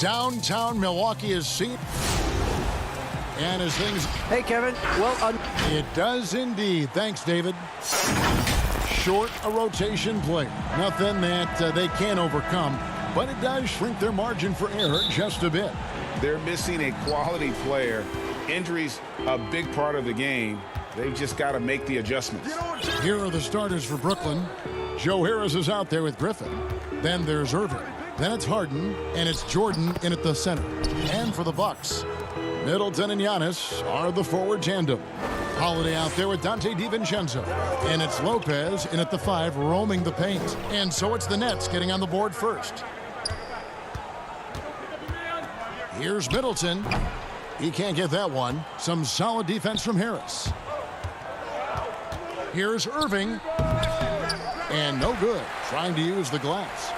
Downtown Milwaukee is seen. And as things... Hey, Kevin. Well, it does indeed. Thanks, David. Short a rotation play. Nothing that they can't overcome, but it does shrink their margin for error just a bit. They're missing a quality player. Injuries a big part of the game. They've just got to make the adjustments. Here are the starters for Brooklyn. Joe Harris is out there with Griffin. Then there's Irving. Then it's Harden, and it's Jordan in at the center. And for the Bucks, Middleton and Giannis are the forward tandem. Holiday out there with Dante DiVincenzo. And it's Lopez in at the 5 roaming the paint. And so it's the Nets getting on the board first. Here's Middleton. He can't get that one. Some solid defense from Harris. Here's Irving. And no good. Trying to use the glass.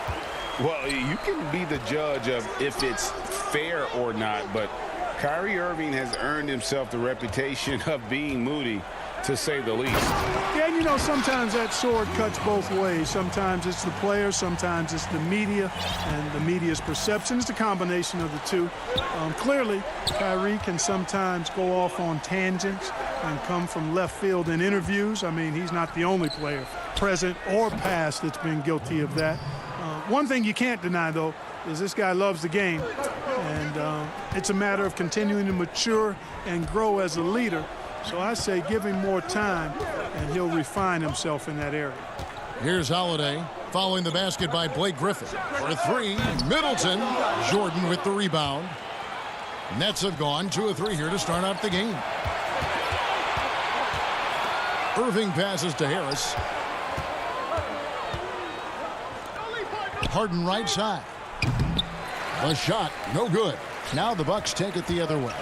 Well, you can be the judge of if it's fair or not, but Kyrie Irving has earned himself the reputation of being moody, to say the least. Yeah, you know, sometimes that sword cuts both ways. Sometimes it's the player, sometimes it's the media, and the media's perception. It's a combination of the two. Clearly, Kyrie can sometimes go off on tangents and come from left field in interviews. I mean, he's not the only player, present or past, that's been guilty of that. One thing you can't deny, though, is this guy loves the game. And it's a matter of continuing to mature and grow as a leader. So I say give him more time, and he'll refine himself in that area. Here's Holiday, following the basket by Blake Griffin. For 3, Middleton. Jordan with the rebound. Nets have gone 2 of 3 here to start out the game. Irving passes to Harris. Harden right side. The shot, no good. Now the Bucks take it the other way.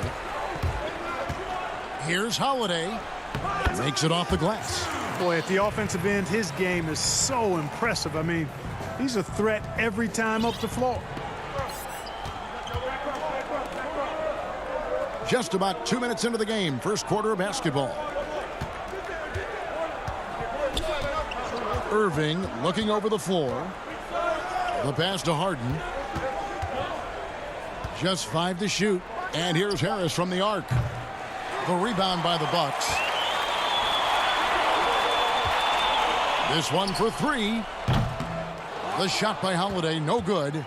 Here's Holiday. Makes it off the glass. Boy, at the offensive end, his game is so impressive. I mean, he's a threat every time up the floor. Just about 2 minutes into the game, first quarter of basketball. Irving looking over the floor. The pass to Harden. Just 5 to shoot. And here's Harris from the arc. The rebound by the Bucks. This one for 3. The shot by Holiday, no good.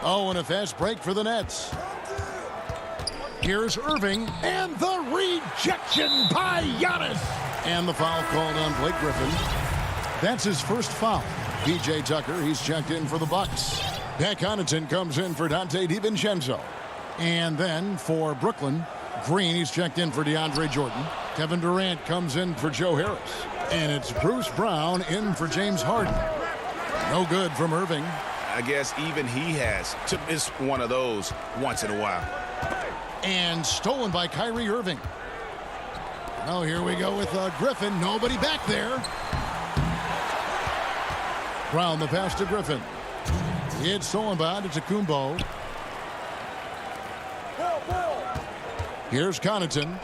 Oh, and a fast break for the Nets. Here's Irving, and the rejection by Giannis. And the foul called on Blake Griffin. That's his first foul. P.J. Tucker, he's checked in for the Bucks. Pat Connaughton comes in for Dante DiVincenzo. And then for Brooklyn, Green, he's checked in for DeAndre Jordan. Kevin Durant comes in for Joe Harris. And it's Bruce Brown in for James Harden. No good from Irving. I guess even he has to miss one of those once in a while. And stolen by Kyrie Irving. Oh, here we go with Griffin. Nobody back there. Brown, the pass to Griffin. It's stolen by Antetokounmpo. Here's Connaughton.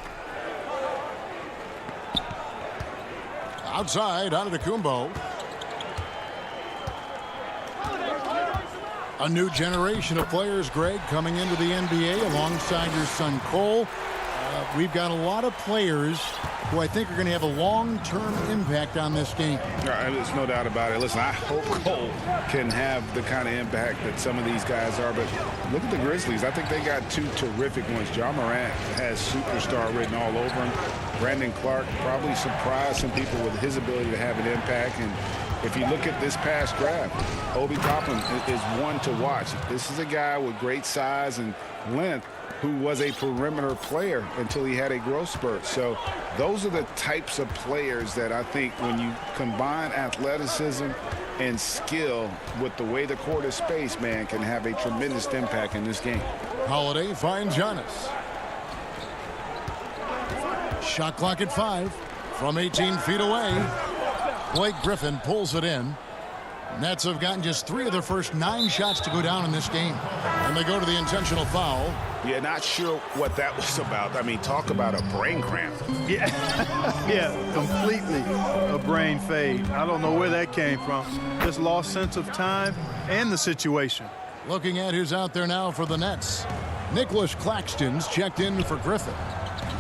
Outside, Antetokounmpo. A new generation of players, Greg, coming into the NBA alongside your son Cole. We've got a lot of players who I think are going to have a long-term impact on this game. There's no doubt about it. Listen, I hope Cole can have the kind of impact that some of these guys are. But look at the Grizzlies. I think they got 2 terrific ones. Ja Morant has superstar written all over him. Brandon Clark probably surprised some people with his ability to have an impact. And if you look at this past draft, Obi Toppin is one to watch. This is a guy with great size and length who was a perimeter player until he had a growth spurt. So those are the types of players that I think when you combine athleticism and skill with the way the court is spaced, man, can have a tremendous impact in this game. Holiday finds Giannis. Shot clock at 5 from 18 feet away. Blake Griffin pulls it in. Nets have gotten just 3 of their first 9 shots to go down in this game. And they go to the intentional foul. Yeah, not sure what that was about. I mean, talk about a brain cramp. Yeah, yeah, completely a brain fade. I don't know where that came from. Just lost sense of time and the situation. Looking at who's out there now for the Nets. Nicholas Claxton's checked in for Griffin.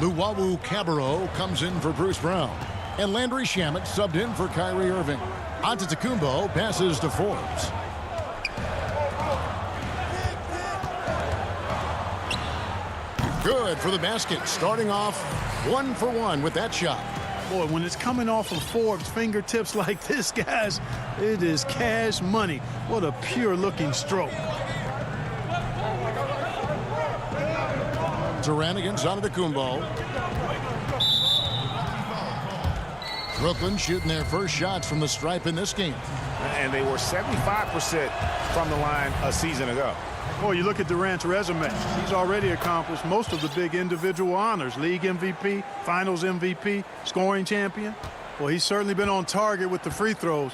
Luwawu Cabarro comes in for Bruce Brown. And Landry Shamet subbed in for Kyrie Irving. Antetokounmpo passes to Forbes. Good for the basket. Starting off 1 for 1 with that shot. Boy, when it's coming off of Forbes' fingertips like this, guys, it is cash money. What a pure-looking stroke. Durant against Antetokounmpo. Brooklyn shooting their first shots from the stripe in this game. And they were 75% from the line a season ago. Boy, you look at Durant's resume. He's already accomplished most of the big individual honors. League MVP, Finals MVP, scoring champion. Well, he's certainly been on target with the free throws.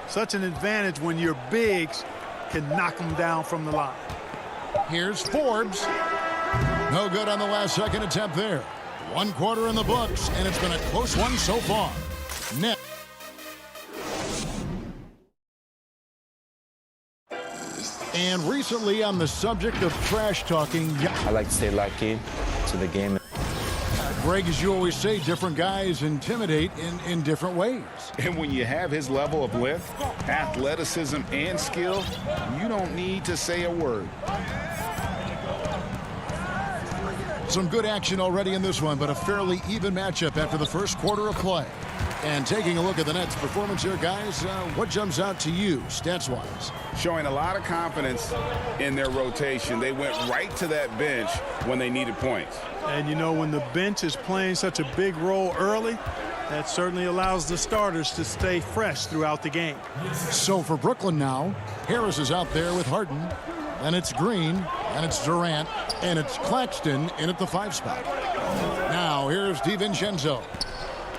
Such an advantage when your bigs can knock them down from the line. Here's Forbes. No good on the last second attempt there. 1 quarter in the books, and it's been a close one so far. Net. And recently on the subject of trash talking, I like to stay locked in to the game. Greg, as you always say, different guys intimidate in different ways. And when you have his level of length, athleticism, and skill, you don't need to say a word. Some good action already in this one, but a fairly even matchup after the first quarter of play. And taking a look at the Nets' performance here, guys, what jumps out to you, stats-wise? Showing a lot of confidence in their rotation. They went right to that bench when they needed points. And, you know, when the bench is playing such a big role early, that certainly allows the starters to stay fresh throughout the game. So for Brooklyn now, Harris is out there with Harden, and it's Green, and it's Durant, and it's Claxton in at the 5 spot. Now here's DiVincenzo.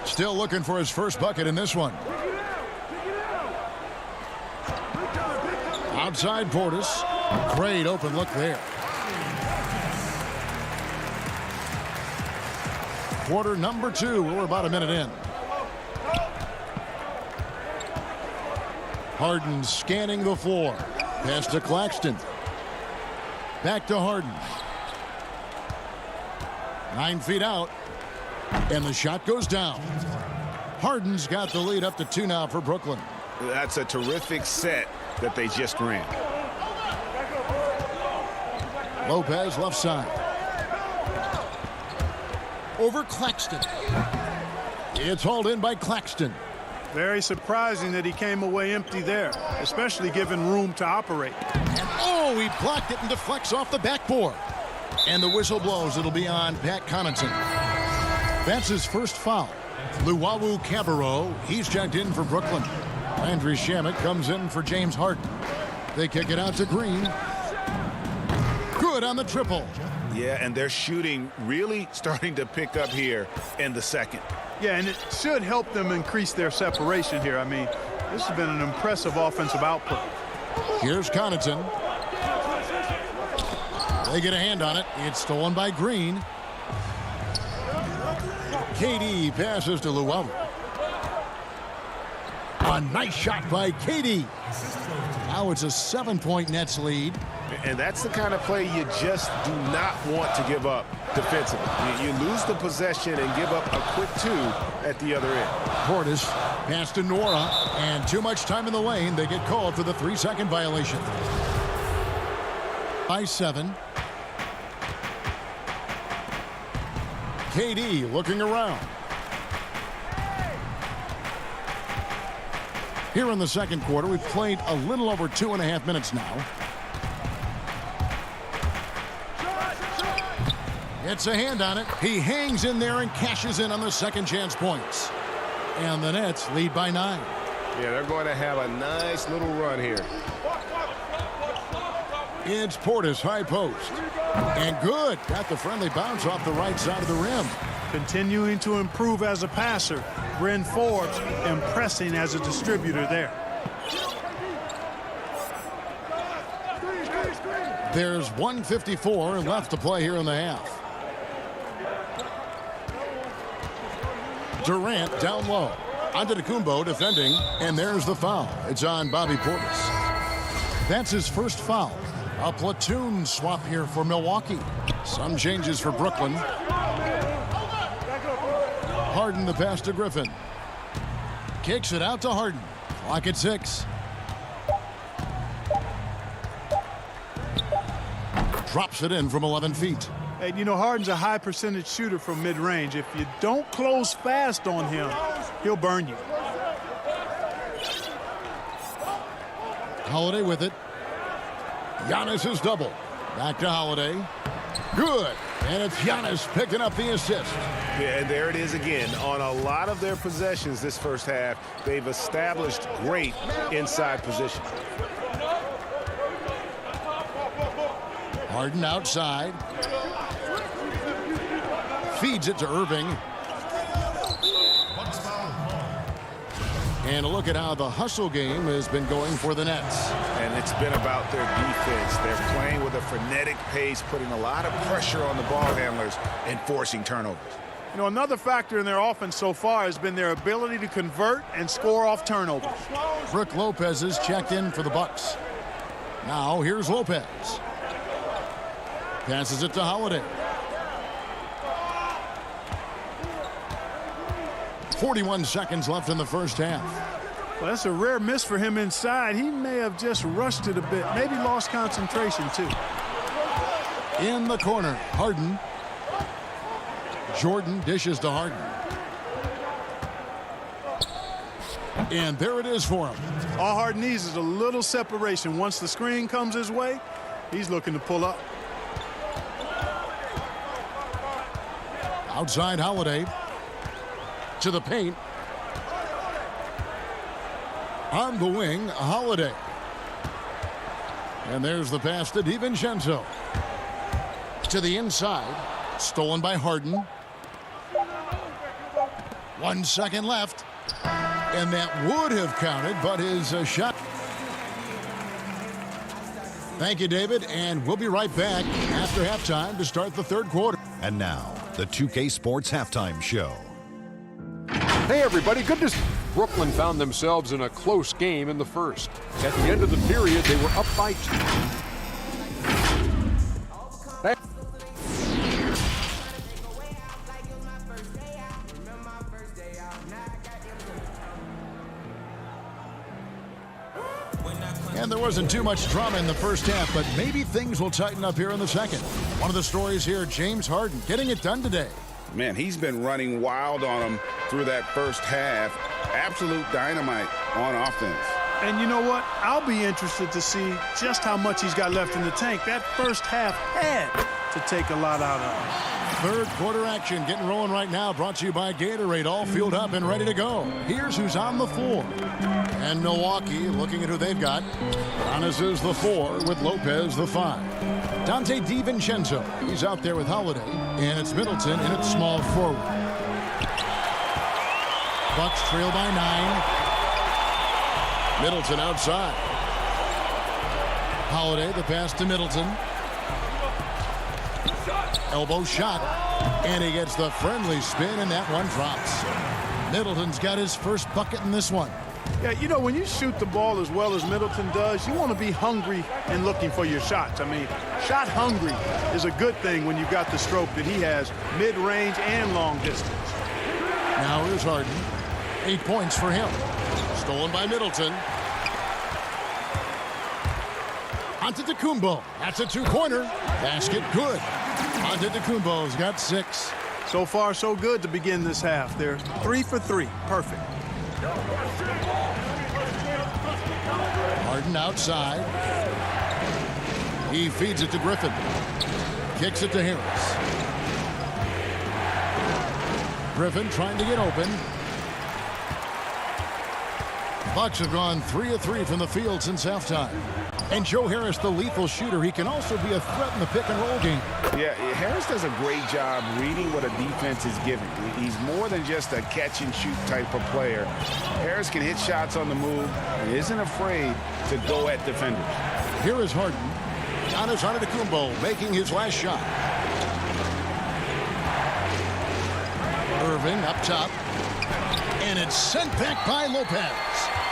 Still looking for his first bucket in this one. Outside Portis. Great open look there. Quarter number 2. We're about a minute in. Harden scanning the floor. Pass to Claxton. Back to Harden. 9 feet out. And the shot goes down. Harden's got the lead up to 2 now for Brooklyn. That's a terrific set that they just ran. Lopez left side. Over Claxton. It's hauled in by Claxton. Very surprising that he came away empty there, especially given room to operate. Oh, he blocked it and deflects off the backboard. And the whistle blows. It'll be on Pat Connaughton. That's his first foul. Luwawu Cabarro, he's checked in for Brooklyn. Landry Shamet comes in for James Harden. They kick it out to Green. Good on the triple. Yeah, and their shooting really starting to pick up here in the second. Yeah, and it should help them increase their separation here. I mean, this has been an impressive offensive output. Here's Connaughton. They get a hand on it. It's stolen by Green. KD passes to Luwawu. A nice shot by KD. Now it's a 7-point Nets lead. And that's the kind of play you just do not want to give up defensively. You lose the possession and give up a quick 2 at the other end. Portis pass to Nora, and too much time in the lane. They get called for the 3-second violation. By 7. KD looking around. Here in the second quarter, we've played a little over 2.5 minutes now. Gets a hand on it. He hangs in there and cashes in on the second chance points. And the Nets lead by 9. Yeah, they're going to have a nice little run here. It's Portis, high post. And good. Got the friendly bounce off the right side of the rim. Continuing to improve as a passer. Bryn Forbes impressing as a distributor there. There's 1:54 left to play here in the half. Durant down low. Antetokounmpo defending, and there's the foul. It's on Bobby Portis. That's his first foul. A platoon swap here for Milwaukee. Some changes for Brooklyn. Harden the pass to Griffin. Kicks it out to Harden. Clock at 6. Drops it in from 11 feet. And you know, Harden's a high percentage shooter from mid-range. If you don't close fast on him, he'll burn you. Holiday with it. Giannis is double. Back to Holiday. Good. And it's Giannis picking up the assist. Yeah, and there it is again. On a lot of their possessions this first half, they've established great inside position. Harden outside. Feeds it to Irving. And a look at how the hustle game has been going for the Nets. And it's been about their defense. They're playing with a frenetic pace, putting a lot of pressure on the ball handlers and forcing turnovers. You know, another factor in their offense so far has been their ability to convert and score off turnovers. Brook Lopez is checked in for the Bucks. Now here's Lopez. Passes it to Holiday. 41 seconds left in the first half. Well, that's a rare miss for him inside. He may have just rushed it a bit, maybe lost concentration too. In the corner, Harden. Jordan dishes to Harden. And there it is for him. All Harden needs is a little separation. Once the screen comes his way, he's looking to pull up. Outside Holiday. To the paint. On the wing, Holiday. And there's the pass to DiVincenzo. To the inside. Stolen by Harden. 1 second left. And that would have counted, but his shot. Thank you, David. And we'll be right back after halftime to start the third quarter. And now, the 2K Sports Halftime Show. Hey everybody, good to see. Brooklyn found themselves in a close game in the first. At the end of the period, they were up by 2. And there wasn't too much drama in the first half, but maybe things will tighten up here in the second. One of the stories here, James Harden getting it done today. Man, he's been running wild on them through that first half. Absolute dynamite on offense. And you know what? I'll be interested to see just how much he's got left in the tank. That first half had to take a lot out of him. Third quarter action getting rolling right now, brought to you by Gatorade, all fueled up and ready to go. Here's who's on the floor. And Milwaukee, looking at who they've got. Giannis is the 4 with Lopez the 5. Dante DiVincenzo, he's out there with Holiday. And it's Middleton in its small forward. Bucks trail by 9. Middleton outside. Holiday, the pass to Middleton. Elbow shot. And he gets the friendly spin, and that one drops. Middleton's got his first bucket in this one. Yeah, you know, when you shoot the ball as well as Middleton does, you want to be hungry and looking for your shots. I mean, shot hungry is a good thing when you've got the stroke that he has, mid-range and long distance. Now here's Harden. 8 points for him. Stolen by Middleton. Antetokounmpo. That's a two-pointer. Basket good. Antetokounmpo's got 6. So far, so good to begin this half. They're 3 for 3. Perfect. Harden outside. He feeds it to Griffin. Kicks it to Harris. Griffin trying to get open. Bucks have gone 3 of 3 from the field since halftime. And Joe Harris, the lethal shooter, he can also be a threat in the pick-and-roll game. Yeah, Harris does a great job reading what a defense is giving. He's more than just a catch-and-shoot type of player. Harris can hit shots on the move and isn't afraid to go at defenders. Here is Harden. Giannis Antetokounmpo making his last shot. Irving up top. And it's sent back by Lopez.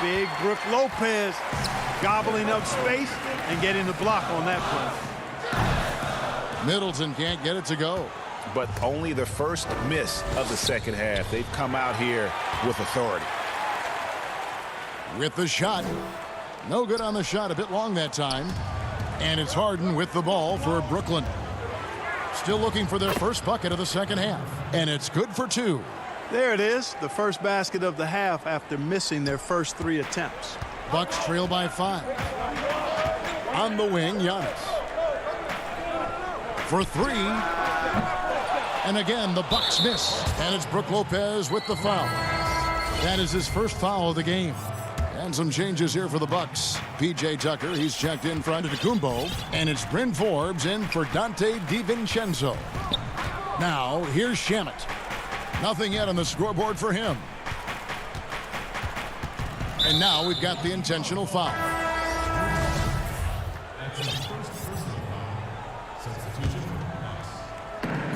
Big Brook Lopez. gobbling up space and getting the block on that play. Middleton can't get it to go. But only the first miss of the second half. They've come out here with authority. With the shot. No good on the shot. A bit long that time. And it's Harden with the ball for Brooklyn. Still looking for their first bucket of the second half. And it's good for 2. There it is, the first basket of the half after missing their first 3 attempts. Bucks trail by 5. On the wing, Giannis. For 3. And again, the Bucks miss. And it's Brook Lopez with the foul. That is his first foul of the game. And some changes here for the Bucks. P.J. Tucker, he's checked in for Antetokounmpo. And it's Bryn Forbes in for Dante DiVincenzo. Now, here's Shamet. Nothing yet on the scoreboard for him. And now we've got the intentional foul.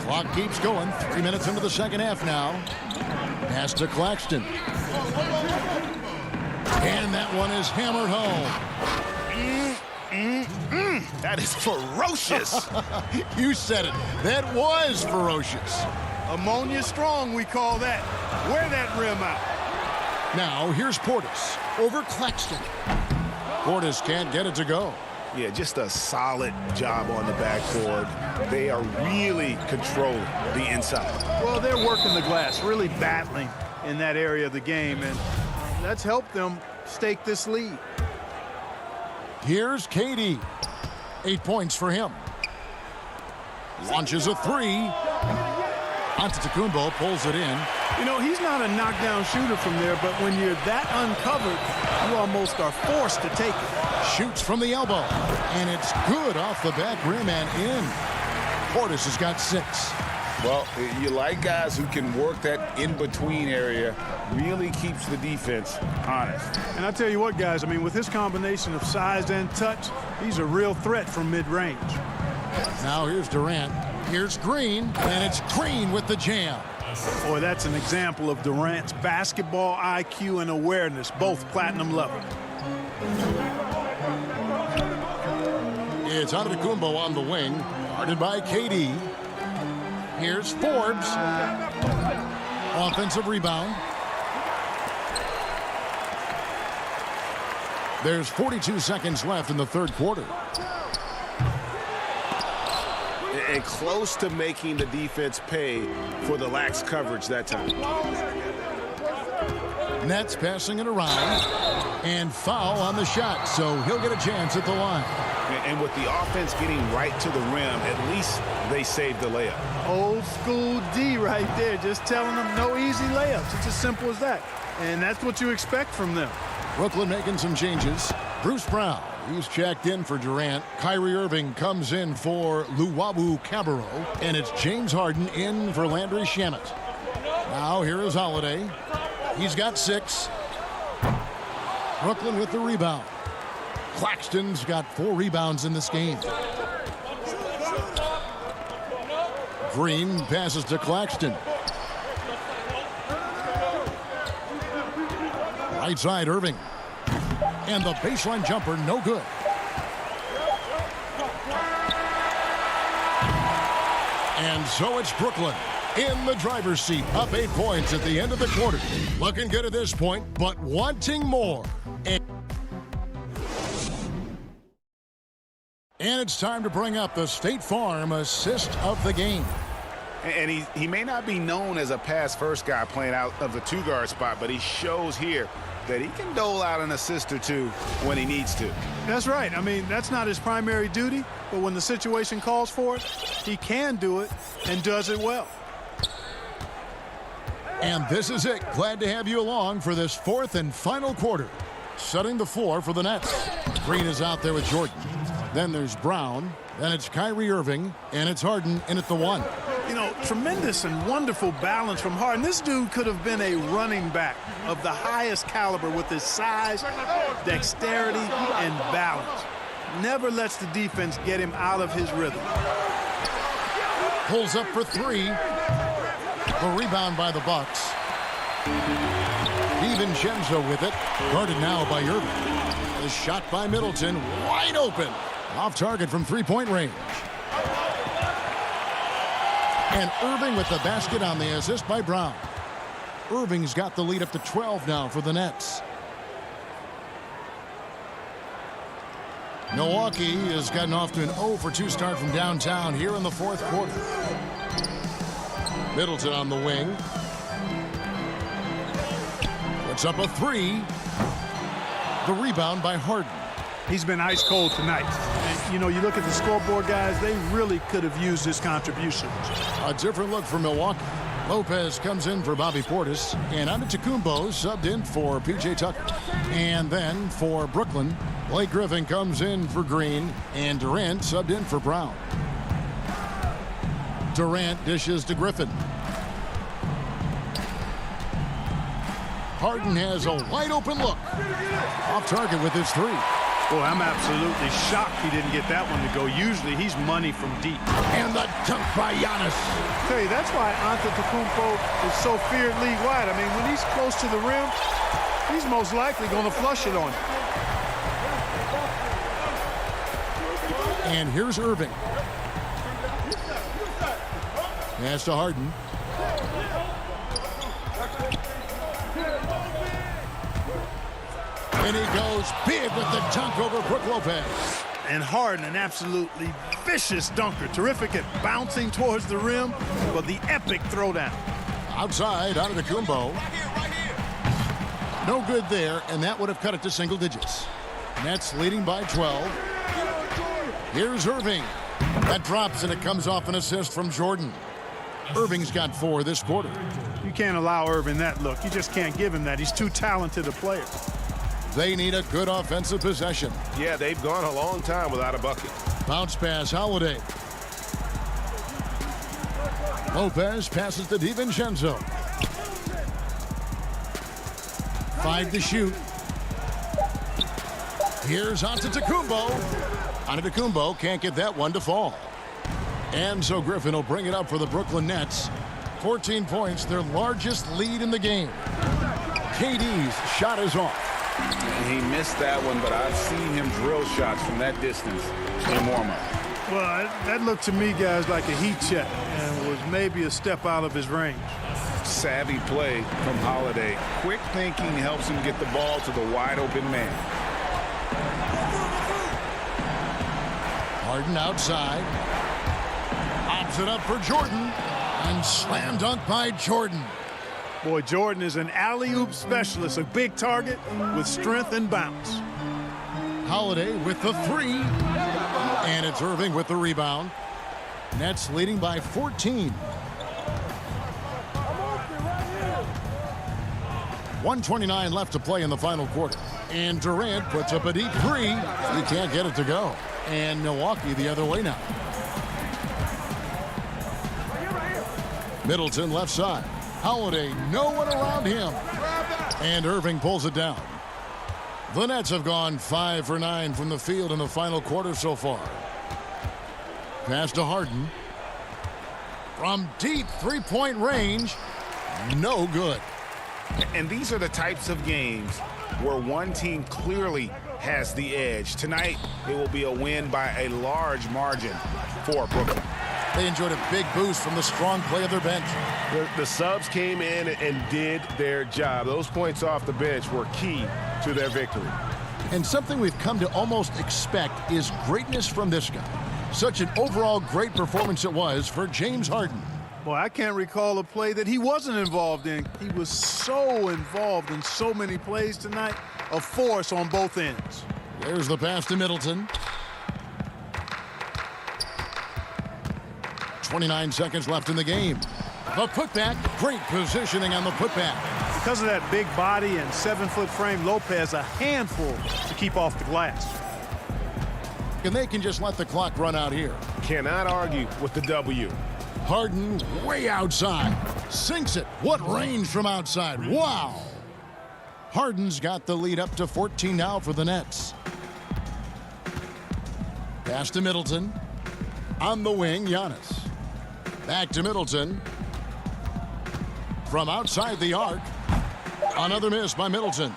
Clock keeps going. 3 minutes into the second half now. Pass to Claxton. And that one is hammered home. That is ferocious. You said it. That was ferocious. Ammonia strong, we call that. Wear that rim out. Now, here's Portis over Claxton. Portis can't get it to go. Yeah, just a solid job on the backboard. They are really controlling the inside. Well, they're working the glass, really battling in that area of the game, and that's helped them stake this lead. Here's KD. 8 points for him. Launches a 3. Antetokounmpo pulls it in. You know, he's not a knockdown shooter from there, but when you're that uncovered, you almost are forced to take it. Shoots from the elbow. And it's good off the back rim and in. Portis has got 6. Well, you like guys who can work that in-between area. Really keeps the defense honest. And I tell you what, guys, I mean, with his combination of size and touch, he's a real threat from mid-range. Now here's Durant. Here's Green, and it's Green with the jam. Boy, that's an example of Durant's basketball IQ and awareness, both platinum level. It's Antetokounmpo on the wing, guarded by KD. Here's Forbes. Offensive rebound. There's 42 seconds left in the third quarter. And close to making the defense pay for the lax coverage that time. Nets passing it around. And foul on the shot, so he'll get a chance at the line. And with the offense getting right to the rim, at least they saved the layup. Old school D right there, just telling them no easy layups. It's as simple as that. And that's what you expect from them. Brooklyn making some changes. Bruce Brown, he's checked in for Durant. Kyrie Irving comes in for Luwawu Cabarro. And it's James Harden in for Landry Shamet. Now here is Holiday. He's got 6. Brooklyn with the rebound. Claxton's got 4 rebounds in this game. Green passes to Claxton. Right side, Irving. And the baseline jumper, no good. And so it's Brooklyn in the driver's seat, up 8 points at the end of the quarter. Looking good at this point, but wanting more. And it's time to bring up the State Farm assist of the game. And he may not be known as a pass-first guy playing out of the two-guard spot, but he shows here that he can dole out an assist or two when he needs to. That's right. I mean, that's not his primary duty, but when the situation calls for it, he can do it and does it well. And this is it. Glad to have you along for this fourth and final quarter. Setting the floor for the Nets. Green is out there with Jordan. Then there's Brown. Then it's Kyrie Irving. And it's Harden in at the 1. You know, tremendous and wonderful balance from Harden. This dude could have been a running back of the highest caliber with his size, dexterity, and balance. Never lets the defense get him out of his rhythm. Pulls up for 3. The rebound by the Bucks. DiVincenzo with it. Guarded now by Irving. The shot by Middleton, wide open. Off target from three-point range. And Irving with the basket on the assist by Brown. Irving's got the lead up to 12 now for the Nets. Milwaukee has gotten off to an 0 for 2 start from downtown here in the fourth quarter. Middleton on the wing. Puts up a three. The rebound by Harden. He's been ice cold tonight. And, you know, you look at the scoreboard, guys, they really could have used his contribution. A different look for Milwaukee. Lopez comes in for Bobby Portis, and Antetokounmpo subbed in for P.J. Tucker. And then for Brooklyn, Blake Griffin comes in for Green, and Durant subbed in for Brown. Durant dishes to Griffin. Harden has a wide open look. Off target with his three. Boy, I'm absolutely shocked he didn't get that one to go. Usually he's money from deep. And the dunk by Giannis. I tell you, that's why Antetokounmpo is so feared league-wide. I mean, when he's close to the rim, he's most likely going to flush it on you. And here's Irving. Pass to Harden. And he goes big with the dunk over Brook Lopez. And Harden, an absolutely vicious dunker. Terrific at bouncing towards the rim, but the epic throwdown. Outside, Antetokounmpo. No good there, and that would have cut it to single digits. Nets leading by 12. Here's Irving. That drops, and it comes off an assist from Jordan. Irving's got 4 this quarter. You can't allow Irving that look. You just can't give him that. He's too talented a player. They need a good offensive possession. Yeah, they've gone a long time without a bucket. Bounce pass, Holiday. Lopez passes to DiVincenzo. 5 to shoot. Here's Antetokounmpo. Antetokounmpo can't get that one to fall. And so Griffin will bring it up for the Brooklyn Nets. 14 points, their largest lead in the game. KD's shot is off. He missed that one, but I've seen him drill shots from that distance in warm-up. Well, that looked to me, guys, like a heat check and was maybe a step out of his range. Savvy play from Holiday. Quick thinking helps him get the ball to the wide-open man. Harden outside. Pops it up for Jordan. And slam dunk by Jordan. Boy, Jordan is an alley-oop specialist, a big target with strength and bounce. Holiday with the three. And it's Irving with the rebound. Nets leading by 14. 1:29 left to play in the final quarter. And Durant puts up a deep three. He can't get it to go. And Milwaukee the other way now. Middleton left side. Holiday, no one around him. And Irving pulls it down. The Nets have gone 5 for 9 from the field in the final quarter so far. Pass to Harden. From deep three-point range, no good. And these are the types of games where one team clearly has the edge. Tonight, it will be a win by a large margin for Brooklyn. They enjoyed a big boost from the strong play of their bench. The subs came in and did their job. Those points off the bench were key to their victory. And something we've come to almost expect is greatness from this guy. Such an overall great performance it was for James Harden. Boy, I can't recall a play that he wasn't involved in. He was so involved in so many plays tonight. A force on both ends. There's the pass to Middleton. 29 seconds left in the game. The putback, great positioning on the putback. Because of that big body and 7-foot frame, Lopez a handful to keep off the glass. And they can just let the clock run out here. Cannot argue with the W. Harden way outside. Sinks it. What range from outside. Wow. Harden's got the lead up to 14 now for the Nets. Pass to Middleton. On the wing, Giannis. Back to Middleton. From outside the arc. Another miss by Middleton.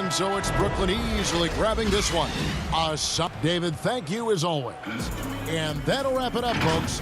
And so it's Brooklyn easily grabbing this one. David, thank you as always. And that'll wrap it up, folks.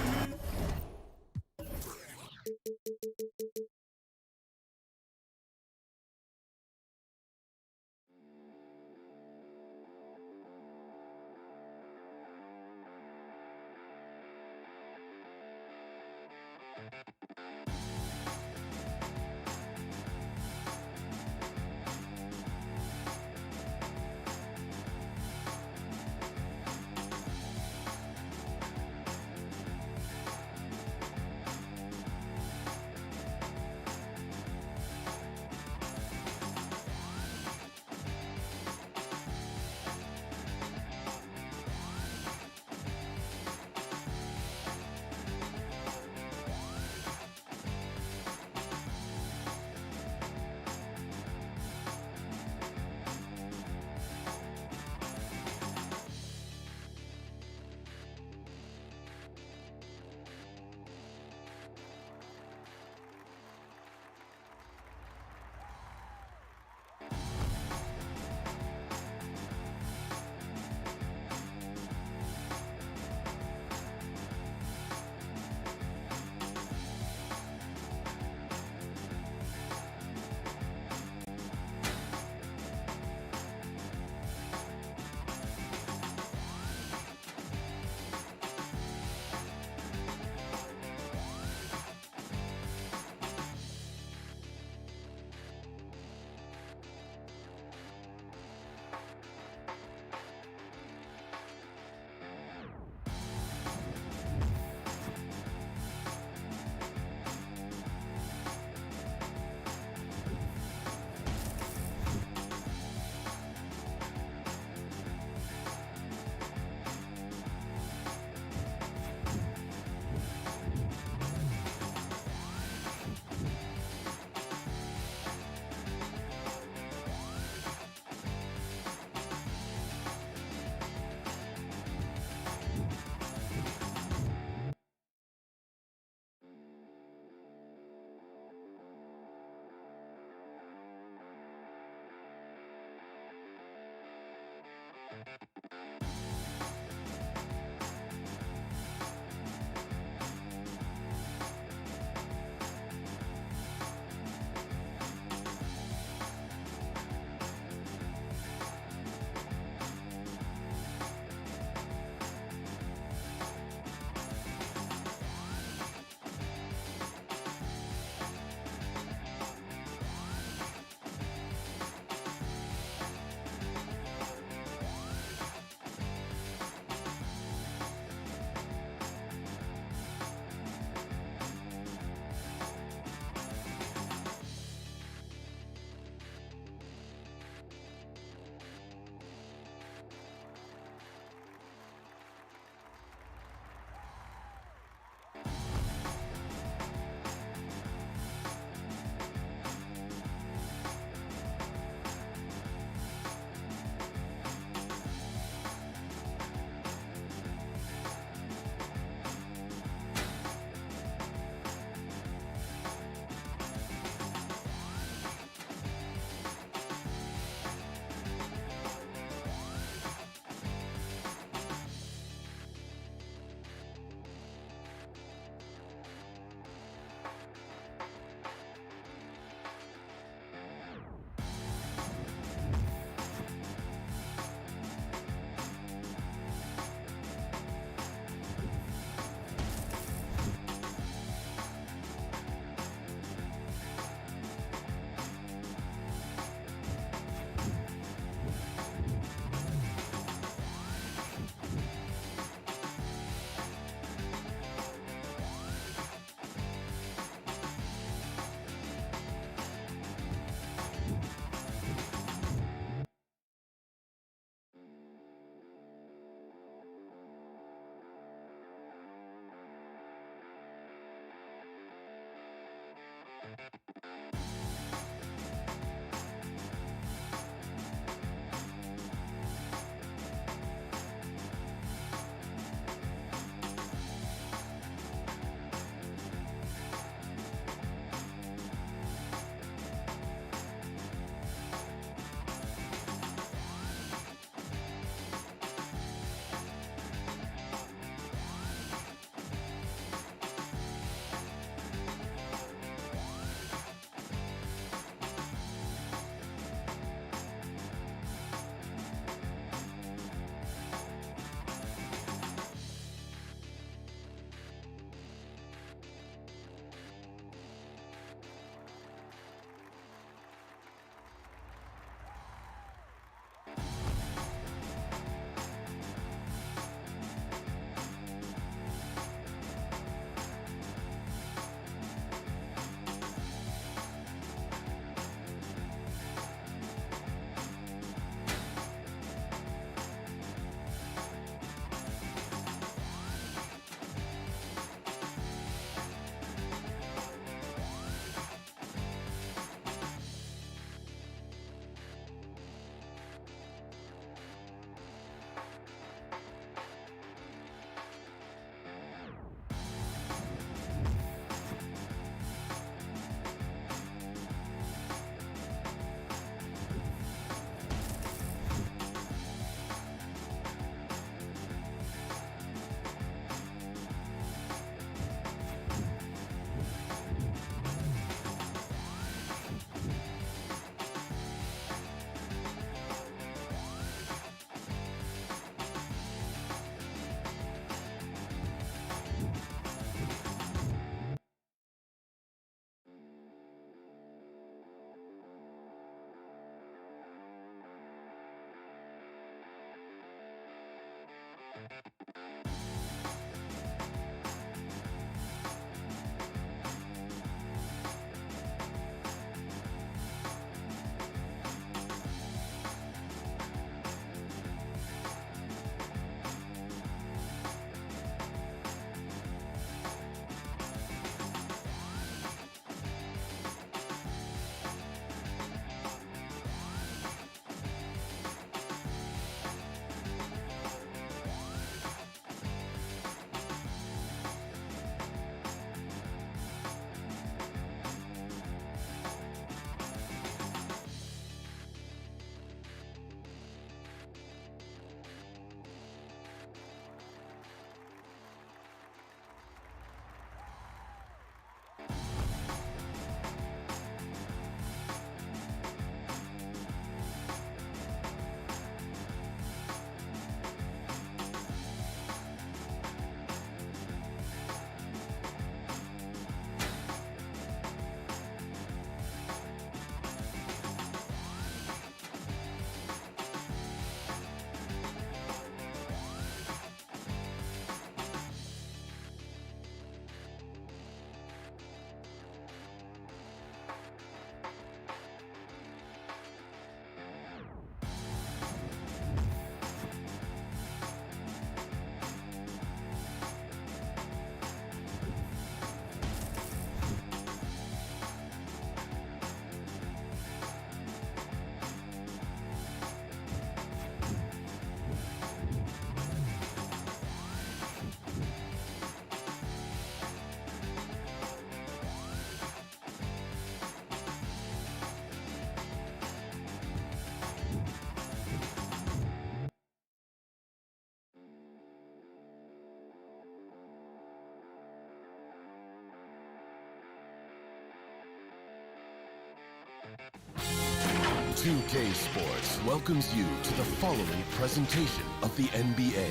2K Sports welcomes you to the following presentation of the NBA.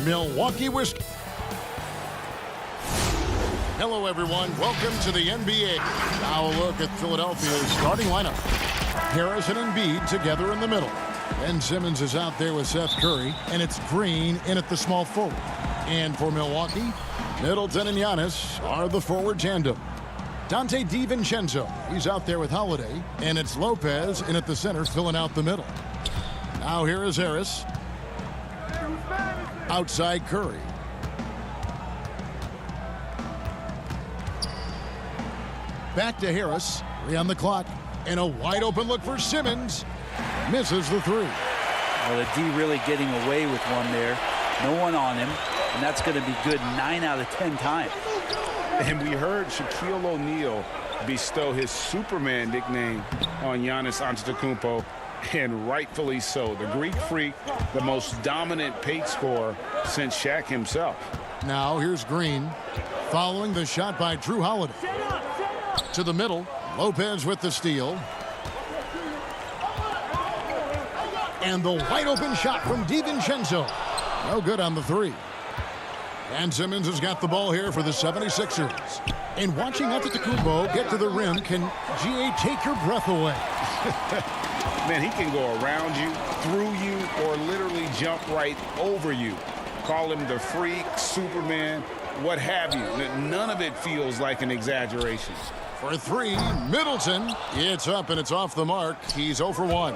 Milwaukee, Wisconsin. Hello, everyone. Welcome to the NBA. Now a look at Philadelphia's starting lineup. Harrison and Embiid together in the middle. Ben Simmons is out there with Seth Curry, and it's Green in at the small forward. And for Milwaukee, Middleton and Giannis are the forward tandem. Dante DiVincenzo, he's out there with Holiday, and it's Lopez in at the center filling out the middle. Now here is Harris. Outside Curry. Back to Harris. 3 on the clock. And a wide open look for Simmons. Misses the 3. Well, the D really getting away with one there. No one on him. And that's going to be good 9 out of 10 times. And we heard Shaquille O'Neal bestow his Superman nickname on Giannis Antetokounmpo, and rightfully so. The Greek Freak, the most dominant paint scorer since Shaq himself. Now here's Green, following the shot by Drew Holiday. To the middle, Lopez with the steal. And the wide open shot from DiVincenzo. No good on the 3. And Simmons has got the ball here for the 76ers. And watching Antetokounmpo get to the rim can, GA, take your breath away. Man, he can go around you, through you, or literally jump right over you. Call him the Freak, Superman, what have you. None of it feels like an exaggeration. For 3, Middleton. It's up and it's off the mark. He's 0 for 1.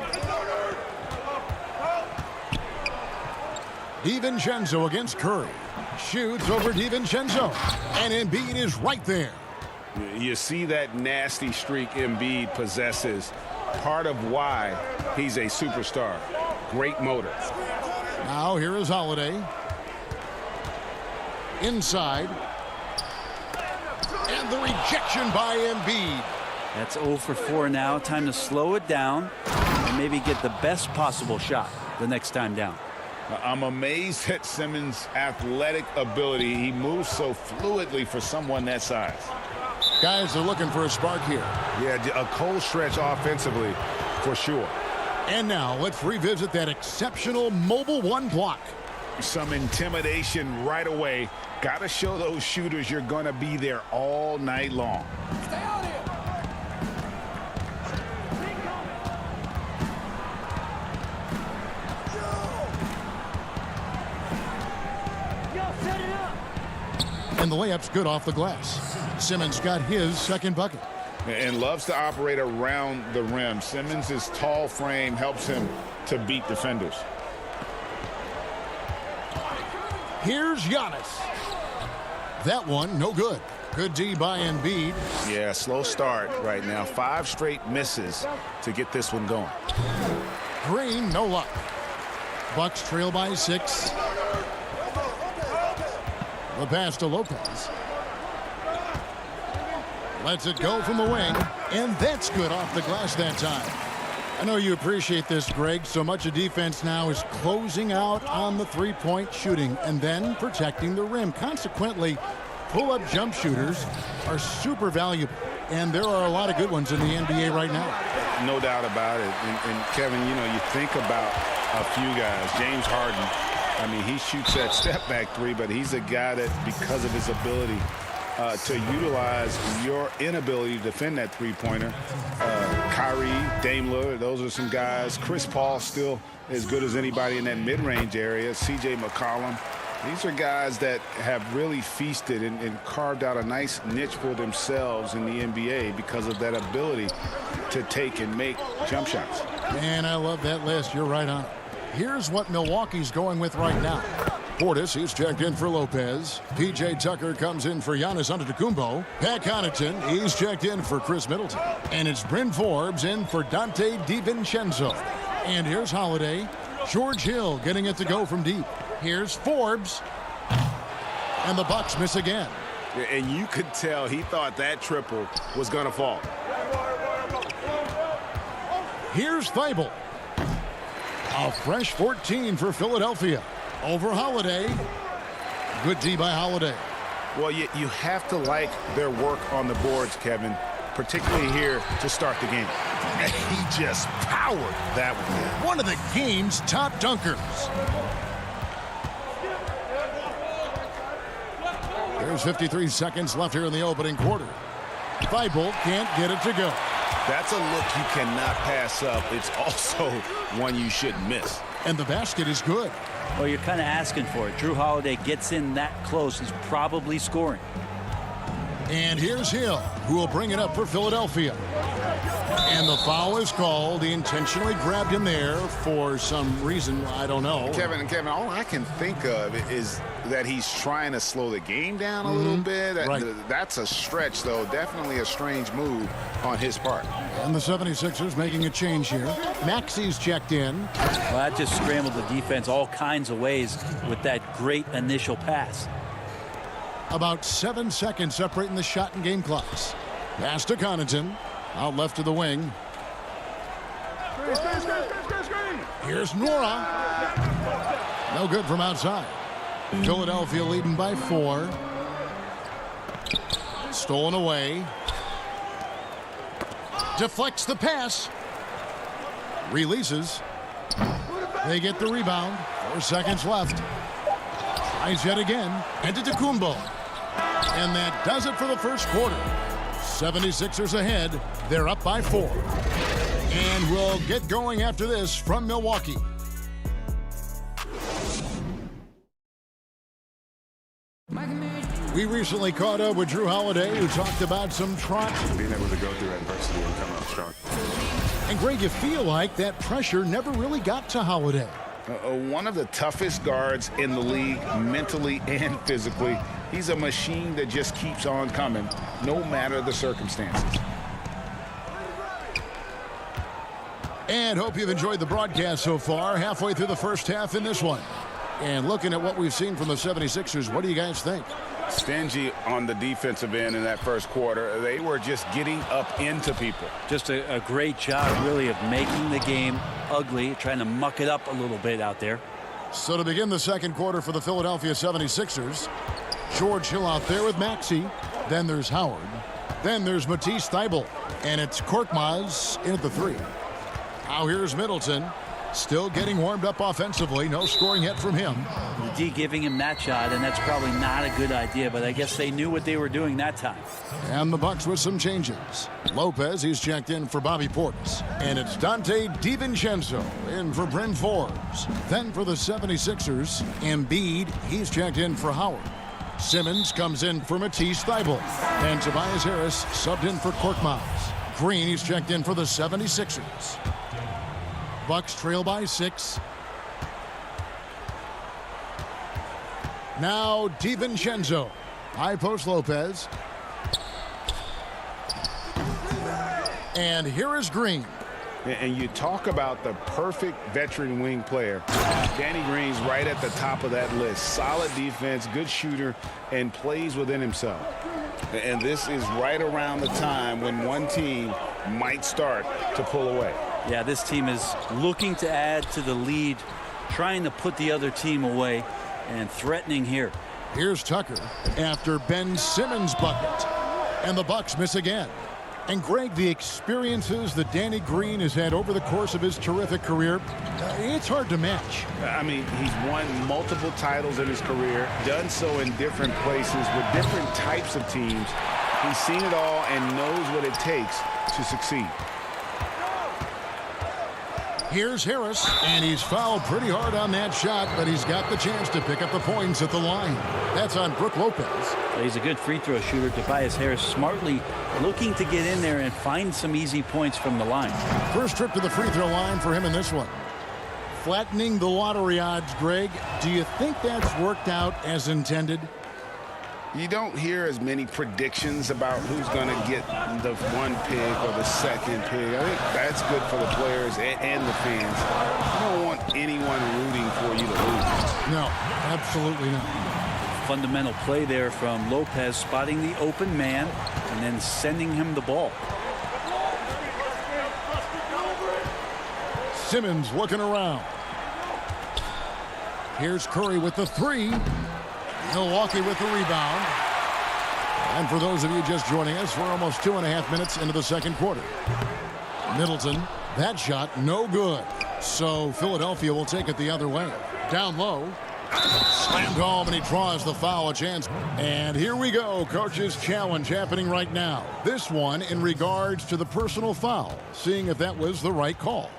DiVincenzo against Curry. Shoots over DiVincenzo. And Embiid is right there. You see that nasty streak Embiid possesses. Part of why he's a superstar. Great motor. Now here is Holiday. Inside. And the rejection by Embiid. That's 0 for 4 now. Time to slow it down and maybe get the best possible shot the next time down. I'm amazed at Simmons' athletic ability. He moves so fluidly for someone that size. Guys are looking for a spark here. Yeah, a cold stretch offensively, for sure. And now let's revisit that exceptional mobile 1 block. Some intimidation right away. Got to show those shooters you're going to be there all night long. Stay out here. And the layup's good off the glass. Simmons got his second bucket. And loves to operate around the rim. Simmons' tall frame helps him to beat defenders. Here's Giannis. That one, no good. Good D by Embiid. Yeah, slow start right now. 5 straight misses to get this one going. Green, no luck. Bucks trail by 6. The pass to Lopez. Lets it go from the wing, and that's good off the glass that time. I know you appreciate this, Greg. So much of defense now is closing out on the three-point shooting and then protecting the rim. Consequently, pull-up jump shooters are super valuable, and there are a lot of good ones in the NBA right now. No doubt about it. And Kevin, you know, you think about a few guys. James Harden, I mean, he shoots that step-back three, but he's a guy that, because of his ability to utilize your inability to defend that three-pointer. Kyrie, Dame Lillard, those are some guys. Chris Paul still as good as anybody in that mid-range area. C.J. McCollum. These are guys that have really feasted and carved out a nice niche for themselves in the NBA because of that ability to take and make jump shots. Man, I love that list. You're right on it. Here's what Milwaukee's going with right now. Portis, he's checked in for Lopez. P.J. Tucker comes in for Giannis Antetokounmpo. Pat Connaughton, he's checked in for Chris Middleton. And it's Bryn Forbes in for Dante DiVincenzo. And here's Holiday. George Hill getting it to go from deep. Here's Forbes. And the Bucks miss again. And you could tell he thought that triple was going to fall. Here's Thibault. A fresh 14 for Philadelphia. Over Holiday. Good D by Holiday. Well, you have to like their work on the boards, Kevin, particularly here to start the game. And he just powered that one. One of the game's top dunkers. There's 53 seconds left here in the opening quarter. Thibault can't get it to go. That's a look you cannot pass up. It's also one you shouldn't miss. And the basket is good. Well, you're kind of asking for it. Drew Holiday gets in that close. He's probably scoring. And here's Hill, who will bring it up for Philadelphia. And the foul is called. He intentionally grabbed him there for some reason. I don't know. Kevin, all I can think of is that he's trying to slow the game down a little bit. Right. That's a stretch, though. Definitely a strange move on his part. And the 76ers making a change here. Maxi's checked in. Well, that just scrambled the defense all kinds of ways with that great initial pass. About 7 seconds separating the shot and game clocks. Pass to Connaughton. Out left to the wing. Here's Nora. No good from outside. Philadelphia leading by 4. Stolen away. Deflects the pass. Releases. They get the rebound. 4 seconds left. Tries yet again. Antetokounmpo. And that does it for the first quarter. 76ers ahead. They're up by 4. And we'll get going after this from Milwaukee. We recently caught up with Drew Holiday, who talked about some trot. Being able to go through adversity and come out strong. And Greg, you feel like that pressure never really got to Holiday. One of the toughest guards in the league, mentally and physically. He's a machine that just keeps on coming, no matter the circumstances. And hope you've enjoyed the broadcast so far. Halfway through the first half in this one. And looking at what we've seen from the 76ers, what do you guys think? Stingy on the defensive end in that first quarter. They were just getting up into people. Just a great job, really, of making the game ugly, trying to muck it up a little bit out there. So to begin the second quarter for the Philadelphia 76ers, George Hill out there with Maxey. Then there's Howard. Then there's Matisse Thybulle. And it's Korkmaz in at the 3. Now here's Middleton. Still getting warmed up offensively. No scoring yet from him. The D giving him that shot, and that's probably not a good idea, but I guess they knew what they were doing that time. And the Bucks with some changes. Lopez, he's checked in for Bobby Portis. And it's Dante DiVincenzo in for Bryn Forbes. Then for the 76ers, Embiid, he's checked in for Howard. Simmons comes in for Matisse Thybulle. And Tobias Harris subbed in for Korkmaz. Green, he's checked in for the 76ers. Bucks trail by 6. Now DiVincenzo. High post Lopez. And here is Green. And you talk about the perfect veteran wing player. Danny Green's right at the top of that list. Solid defense, good shooter, and plays within himself. And this is right around the time when one team might start to pull away. Yeah, this team is looking to add to the lead, trying to put the other team away, and threatening here. Here's Tucker after Ben Simmons' bucket. And the Bucks miss again. And Greg, the experiences that Danny Green has had over the course of his terrific career, it's hard to match. I mean, he's won multiple titles in his career, done so in different places with different types of teams. He's seen it all and knows what it takes to succeed. Here's Harris, and he's fouled pretty hard on that shot, but he's got the chance to pick up the points at the line. That's on Brook Lopez. He's a good free throw shooter. Tobias Harris smartly looking to get in there and find some easy points from the line. First trip to the free throw line for him in this one. Flattening the lottery odds, Greg. Do you think that's worked out as intended? You don't hear as many predictions about who's going to get the one pick or the second pick. I think that's good for the players and the fans. You don't want anyone rooting for you to lose. No, absolutely not. Fundamental play there from Lopez, spotting the open man and then sending him the ball. Simmons looking around. Here's Curry with the 3. Milwaukee with the rebound. And for those of you just joining us, we're almost 2.5 minutes into the second quarter. Middleton, that shot no good. So Philadelphia will take it the other way. Down low. Slammed home, and he draws the foul, a chance. And here we go, coach's challenge happening right now. This one in regards to the personal foul, seeing if that was the right call.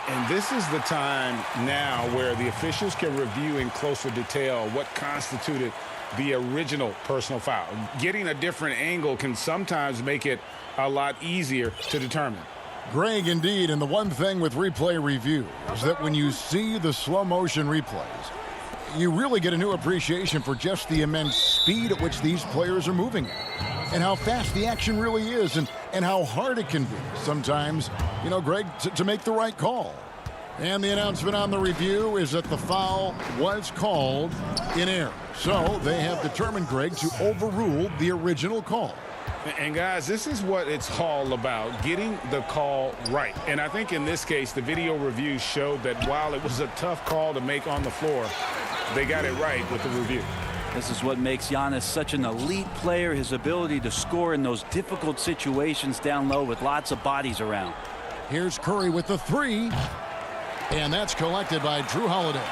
And this is the time now where the officials can review in closer detail what constituted the original personal foul. Getting a different angle can sometimes make it a lot easier to determine. Greg, indeed, and the one thing with replay review is that when you see the slow motion replays, you really get a new appreciation for just the immense speed at which these players are moving and how fast the action really is and how hard it can be sometimes, you know, Greg, to make the right call. And the announcement on the review is that the foul was called in error. So they have determined, Greg, to overrule the original call. And guys, this is what it's all about, getting the call right. And I think in this case, the video review showed that while it was a tough call to make on the floor, they got it right with the review. This is what makes Giannis such an elite player, his ability to score in those difficult situations down low with lots of bodies around. Here's Curry with the 3. And that's collected by Drew Holiday.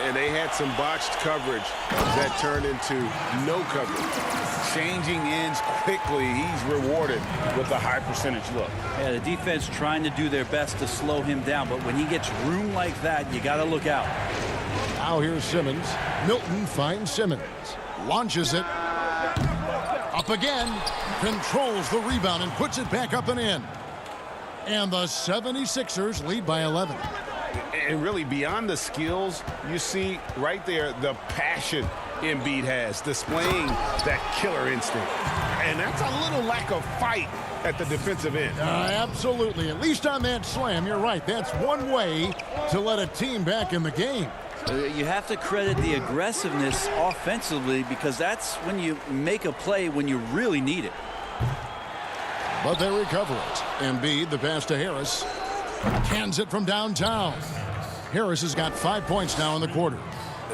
And they had some botched coverage that turned into no coverage. Changing ends quickly, he's rewarded with a high percentage look. Yeah, the defense trying to do their best to slow him down, but when he gets room like that, you got to look out. Now here's Simmons. Milton finds Simmons. Launches it. Up again. Controls the rebound and puts it back up and in. And the 76ers lead by 11. And really, beyond the skills, you see right there the passion Embiid has, displaying that killer instinct. And that's a little lack of fight at the defensive end. Absolutely. At least on that slam, you're right. That's one way to let a team back in the game. You have to credit the aggressiveness offensively, because that's when you make a play when you really need it. But they recover it. Embiid, the pass to Harris. Cans it from downtown. Harris has got 5 points now in the quarter.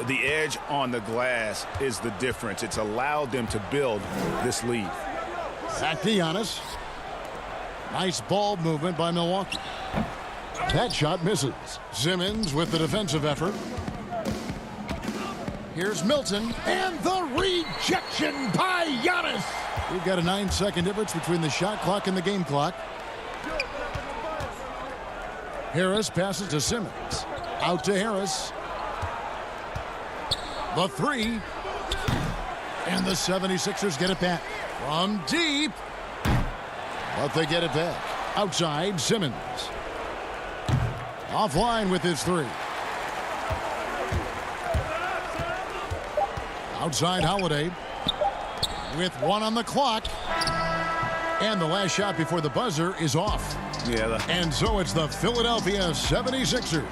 The edge on the glass is the difference. It's allowed them to build this lead. Back to Giannis. Nice ball movement by Milwaukee. That shot misses. Simmons with the defensive effort. Here's Milton, and the rejection by Giannis. We've got a 9-second difference between the shot clock and the game clock. Harris passes to Simmons. Out to Harris. The 3. And the 76ers get it back from deep. But they get it back. Outside, Simmons. Offline with his three. Outside, Holiday. With one on the clock. And the last shot before the buzzer is off. Yeah. And so it's the Philadelphia 76ers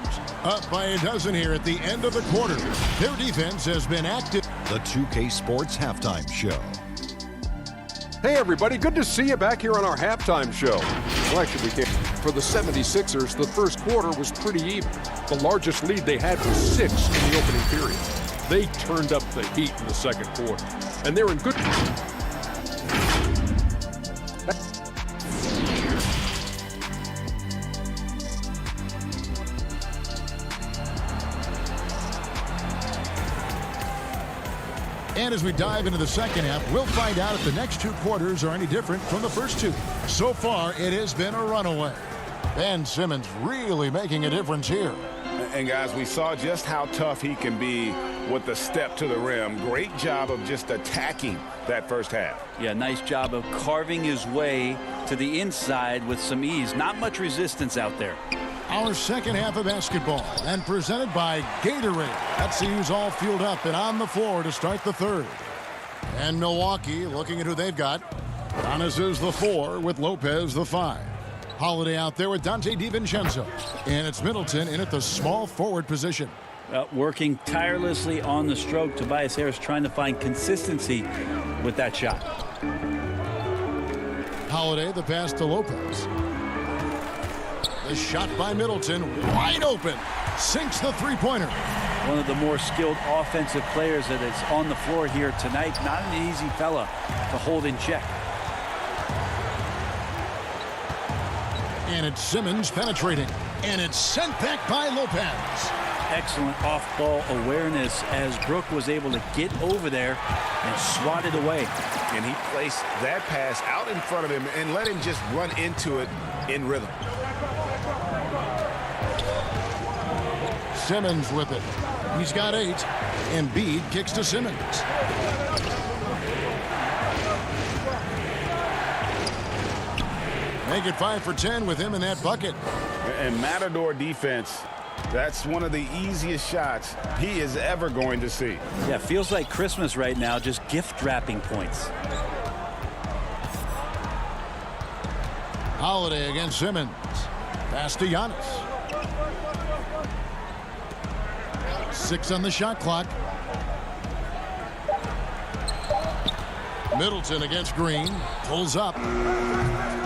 up by a dozen here at the end of the quarter. Their defense has been active. The 2K Sports Halftime Show. Hey everybody, good to see you back here on our halftime show. Well, actually, for the 76ers, the first quarter was pretty even. The largest lead they had was 6 in the opening period. They turned up the heat in the second quarter, and they're in good. And as we dive into the second half, we'll find out if the next two quarters are any different from the first two. So far, it has been a runaway. Ben Simmons really making a difference here. And guys, we saw just how tough he can be with the step to the rim. Great job of just attacking that first half. Yeah, nice job of carving his way to the inside with some ease. Not much resistance out there. Our second half of basketball, and presented by Gatorade. Let's see who's all fueled up and on the floor to start the third. And Milwaukee looking at who they've got. Giannis is the 4 with Lopez the 5. Holiday out there with Dante DiVincenzo. And it's Middleton in at the small forward position. Working tirelessly on the stroke. Tobias Harris trying to find consistency with that shot. Holiday, the pass to Lopez. The shot by Middleton, wide open. Sinks the three-pointer. One of the more skilled offensive players that is on the floor here tonight. Not an easy fella to hold in check. And it's Simmons penetrating. And it's sent back by Lopez. Excellent off-ball awareness as Brook was able to get over there and swat it away. And he placed that pass out in front of him and let him just run into it in rhythm. Simmons with it. He's got 8. Embiid kicks to Simmons. Make it 5 for 10 with him in that bucket. And Matador defense, that's one of the easiest shots he is ever going to see. Yeah, feels like Christmas right now, just gift wrapping points. Holiday against Simmons. Pass to Giannis. 6 on the shot clock. Middleton against Green. Pulls up.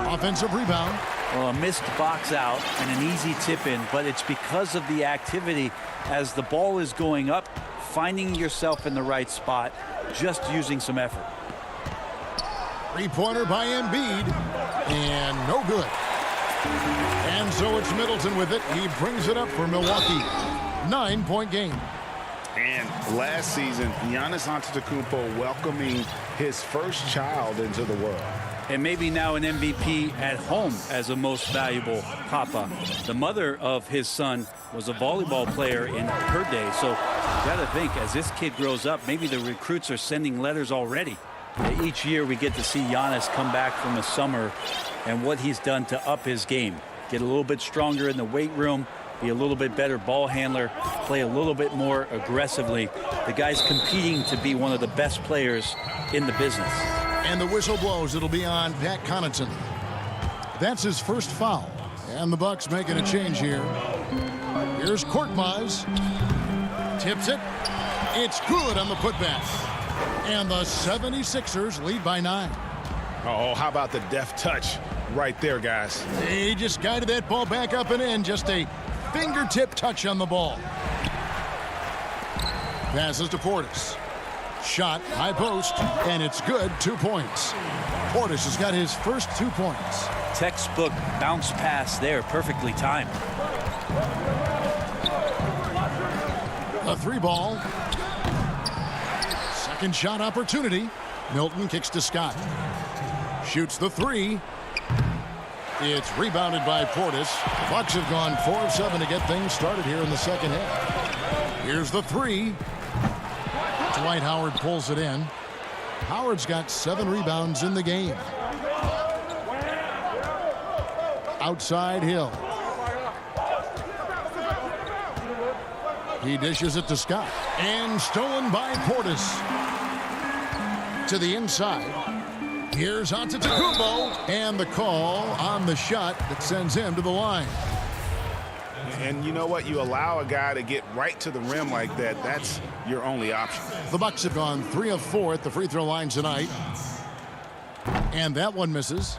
Offensive rebound. Well, a missed box out and an easy tip in, but it's because of the activity as the ball is going up, finding yourself in the right spot, just using some effort. Three-pointer by Embiid. And no good. And so it's Middleton with it. He brings it up for Milwaukee. 9-point game. And last season, Giannis Antetokounmpo welcoming his first child into the world. And maybe now an MVP at home as a most valuable papa. The mother of his son was a volleyball player in her day. So you got to think, as this kid grows up, maybe the recruits are sending letters already. Each year we get to see Giannis come back from the summer and what he's done to up his game. Get a little bit stronger in the weight room, be a little bit better ball handler, play a little bit more aggressively. The guy's competing to be one of the best players in the business. And the whistle blows. It'll be on Pat Connaughton. That's his first foul. And the Bucks making a change here. Here's Korkmaz. Tips it. It's good on the putback. And the 76ers lead by 9. Oh, how about the deft touch right there, guys? They just guided that ball back up and in. Just a fingertip touch on the ball. Passes to Portis. Shot, high post, and it's good. 2 points. Portis has got his first 2 points. Textbook bounce pass there, perfectly timed. A 3-ball. Second shot opportunity. Milton kicks to Scott. Shoots the 3. It's rebounded by Portis. The Bucks have gone 4 of 7 to get things started here in the second half. Here's the 3. Dwight Howard pulls it in. Howard's got 7 rebounds in the game. Outside Hill. He dishes it to Scott. And stolen by Portis. To the inside. Here's Antetokounmpo. And the call on the shot that sends him to the line. And you know what? You allow a guy to get right to the rim like that. That's your only option. The Bucks have gone 3 of 4 at the free throw line tonight. And that one misses.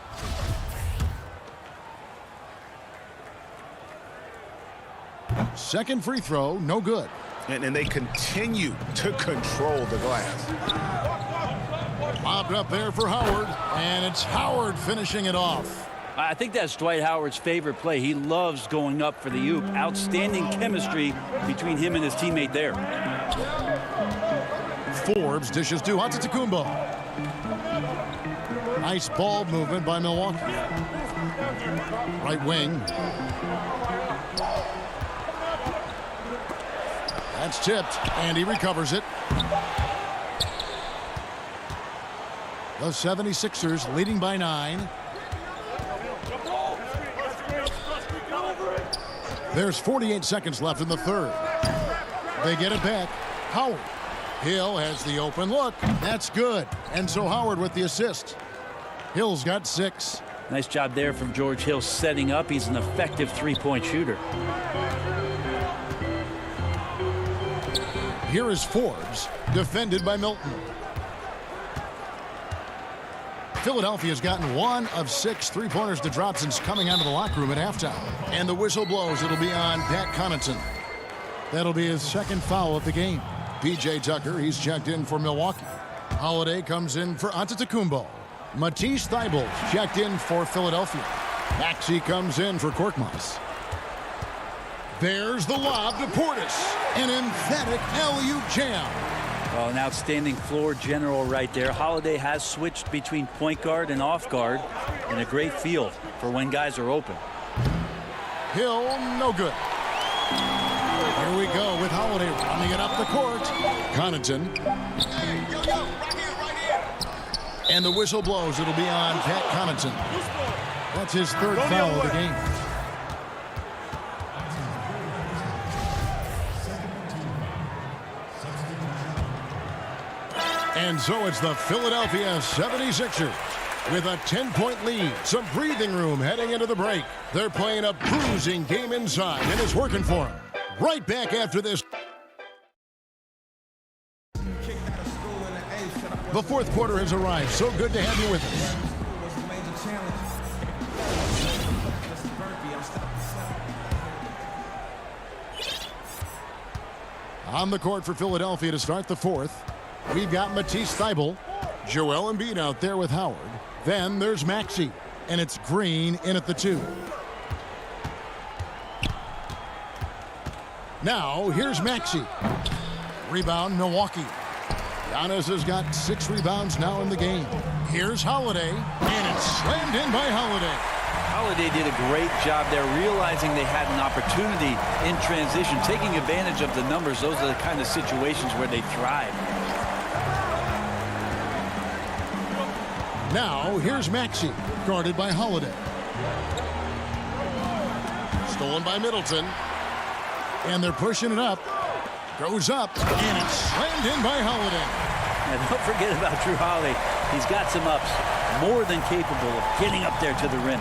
Second free throw, no good. And they continue to control the glass. Popped up there for Howard, and it's Howard finishing it off. I think that's Dwight Howard's favorite play. He loves going up for the oop. Outstanding chemistry between him and his teammate there. Forbes dishes to Antetokounmpo. Nice ball movement by Milwaukee. Right wing. That's tipped, and he recovers it. The 76ers leading by 9. There's 48 seconds left in the third. They get it back. Howard. Hill has the open look. That's good. And so Howard with the assist. Hill's got 6. Nice job there from George Hill setting up. He's an effective three-point shooter. Here is Forbes, defended by Milton. Philadelphia's gotten 1 of 6 three-pointers to drop since coming out of the locker room at halftime. And the whistle blows. It'll be on Pat Connaughton. That'll be his second foul of the game. P.J. Tucker, he's checked in for Milwaukee. Holiday comes in for Antetokounmpo. Matisse Thybulle checked in for Philadelphia. Maxey comes in for Korkmaz. There's the lob to Portis. An emphatic alley-oop jam. Well, an outstanding floor general right there. Holiday has switched between point guard and off guard in a great feel for when guys are open. Hill, no good. Here we go with Holiday running it up the court. Connaughton. And the whistle blows. It'll be on Pat Connaughton. That's his third foul of the game. And so it's the Philadelphia 76ers with a 10-point lead. Some breathing room heading into the break. They're playing a bruising game inside, and it's working for them. Right back after this. The fourth quarter has arrived. So good to have you with us. On the court for Philadelphia to start the fourth. We've got Matisse Thybulle, Joel Embiid out there with Howard. Then there's Maxey, and it's Green in at the 2. Now, here's Maxey. Rebound, Milwaukee. Giannis has got 6 rebounds now in the game. Here's Holiday, and it's slammed in by Holiday. Holiday did a great job there, realizing they had an opportunity in transition, taking advantage of the numbers. Those are the kind of situations where they thrive. Now, here's Maxey, guarded by Holiday. Stolen by Middleton. And they're pushing it up. Goes up, and it's slammed in by Holiday. And don't forget about Drew Holiday. He's got some ups, more than capable of getting up there to the rim.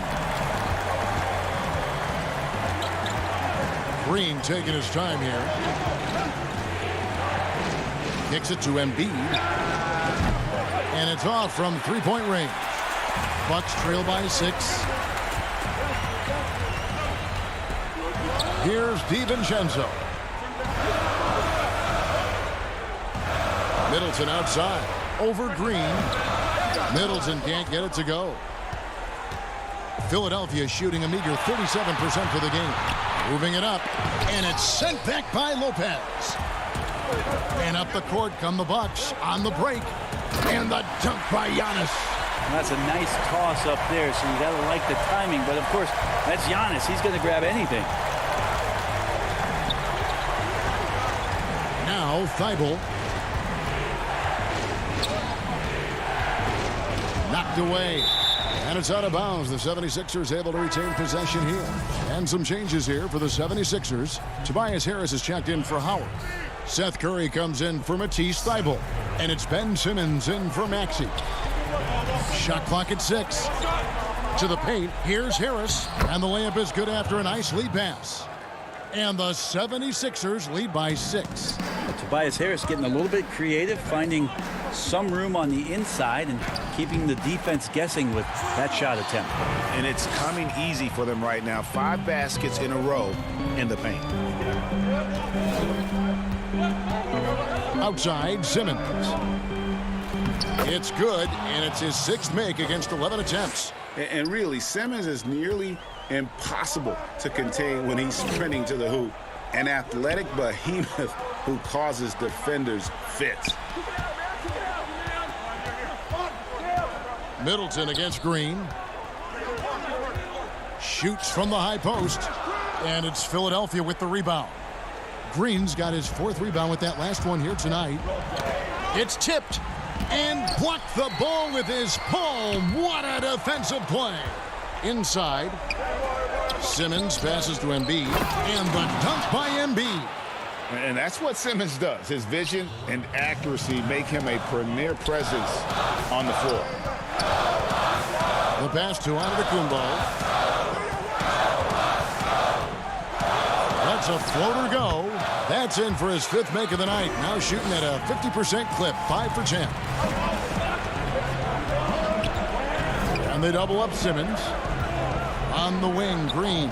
Green taking his time here. Kicks it to Embiid. And it's off from three-point range. Bucks trail by 6. Here's DiVincenzo. Middleton outside. Over Green. Middleton can't get it to go. Philadelphia shooting a meager 37% for the game. Moving it up. And it's sent back by Lopez. And up the court come the Bucks on the break. And the dunk by Giannis. That's a nice toss up there, so you got to like the timing. But, of course, that's Giannis. He's going to grab anything. Now, Thybulle. Knocked away. And it's out of bounds. The 76ers able to retain possession here. And some changes here for the 76ers. Tobias Harris is checked in for Howard. Seth Curry comes in for Matisse Thybulle. And it's Ben Simmons in for Maxey. Shot clock at 6. To the paint. Here's Harris. And the layup is good after a nice lead pass. And the 76ers lead by 6. Tobias Harris getting a little bit creative, finding some room on the inside and keeping the defense guessing with that shot attempt. And it's coming easy for them right now. 5 baskets in a row in the paint. Outside, Simmons. It's good, and it's his 6th make against 11 attempts. And really, Simmons is nearly impossible to contain when he's sprinting to the hoop. An athletic behemoth who causes defenders fits. Middleton against Green. Shoots from the high post. And it's Philadelphia with the rebound. Green's got his 4th rebound with that last one here tonight. It's tipped. And blocked the ball with his palm. What a defensive play. Inside. Simmons passes to Embiid. And the dunk by Embiid. And that's what Simmons does. His vision and accuracy make him a premier presence on the floor. The pass to Antetokounmpo. Lets a floater go. That's in for his 5th make of the night. Now shooting at a 50% clip, 5 for 10. And they double up Simmons. On the wing, Green.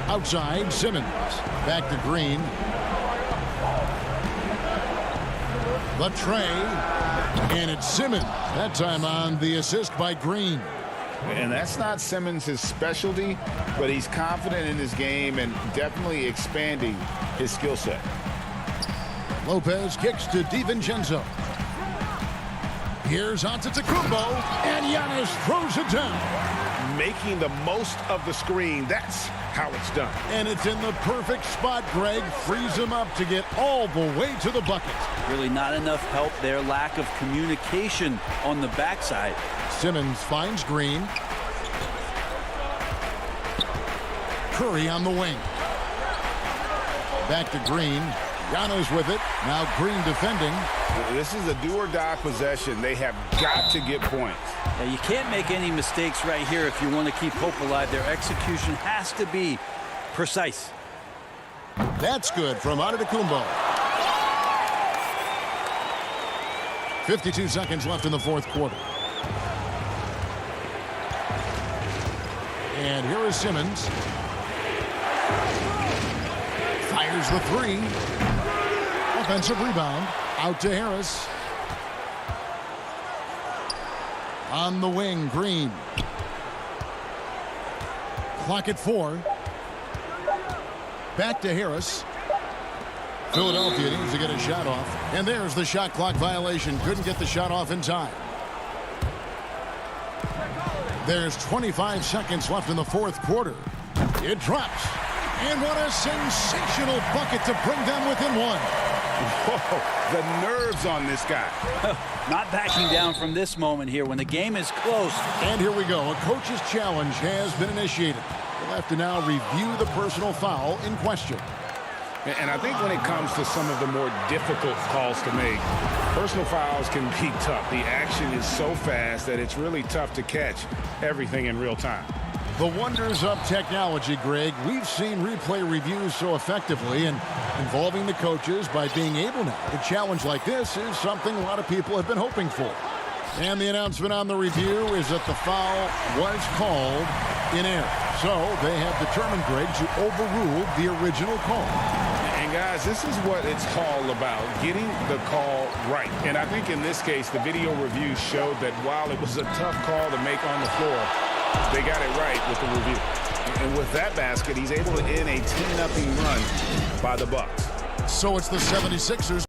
Outside, Simmons. Back to Green. The tray. And it's Simmons. That time on the assist by Green. And that's not Simmons' specialty, but he's confident in his game and definitely expanding his skill set. Lopez kicks to DiVincenzo. Here's Antetokounmpo, and Giannis throws it down. Making the most of the screen, that's how it's done. And it's in the perfect spot, Greg. Frees him up to get all the way to the bucket. Really not enough help there. Lack of communication on the backside. Simmons finds Green. Curry on the wing. Back to Green. Giannis with it. Now Green defending. This is a do-or-die possession. They have got to get points. Now, you can't make any mistakes right here if you want to keep hope alive. Their execution has to be precise. That's good from Antetokounmpo. 52 seconds left in the 4th quarter. And here is Simmons. Fires the 3. Offensive rebound. Out to Harris. On the wing, Green. Clock at 4. Back to Harris. Philadelphia needs to get a shot off. And there's the shot clock violation. Couldn't get the shot off in time. There's 25 seconds left in the 4th quarter. It drops. And what a sensational bucket to bring them within 1. Whoa, the nerves on this guy. Not backing down from this moment here when the game is close. And here we go. A coach's challenge has been initiated. We'll have to now review the personal foul in question. And I think when it comes to some of the more difficult calls to make, personal fouls can be tough. The action is so fast that it's really tough to catch everything in real time. The wonders of technology, Greg. We've seen replay reviews so effectively, and involving the coaches by being able now to challenge like this is something a lot of people have been hoping for. And the announcement on the review is that the foul was called in error. So they have determined, Greg, to overrule the original call. And guys, this is what it's all about, getting the call right. And I think in this case, the video review showed that while it was a tough call to make on the floor, they got it right with the review. And with that basket, he's able to end a 10-0 run by the Bucks. So it's the 76ers.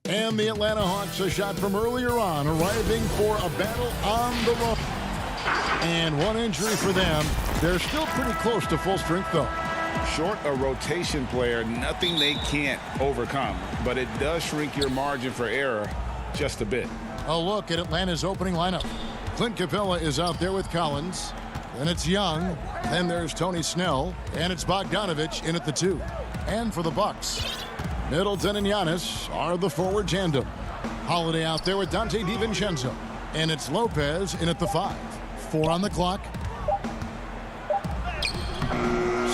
And the Atlanta Hawks, a shot from earlier on, arriving for a battle on the road. And one injury for them. They're still pretty close to full strength, though. Short a rotation player, nothing they can't overcome. But it does shrink your margin for error just a bit. A look at Atlanta's opening lineup. Clint Capella is out there with Collins. Then it's Young. Then there's Tony Snell. And it's Bogdanovich in at the 2. And for the Bucks, Middleton and Giannis are the forward tandem. Holiday out there with Dante DiVincenzo. And it's Lopez in at the 5. 4 on the clock.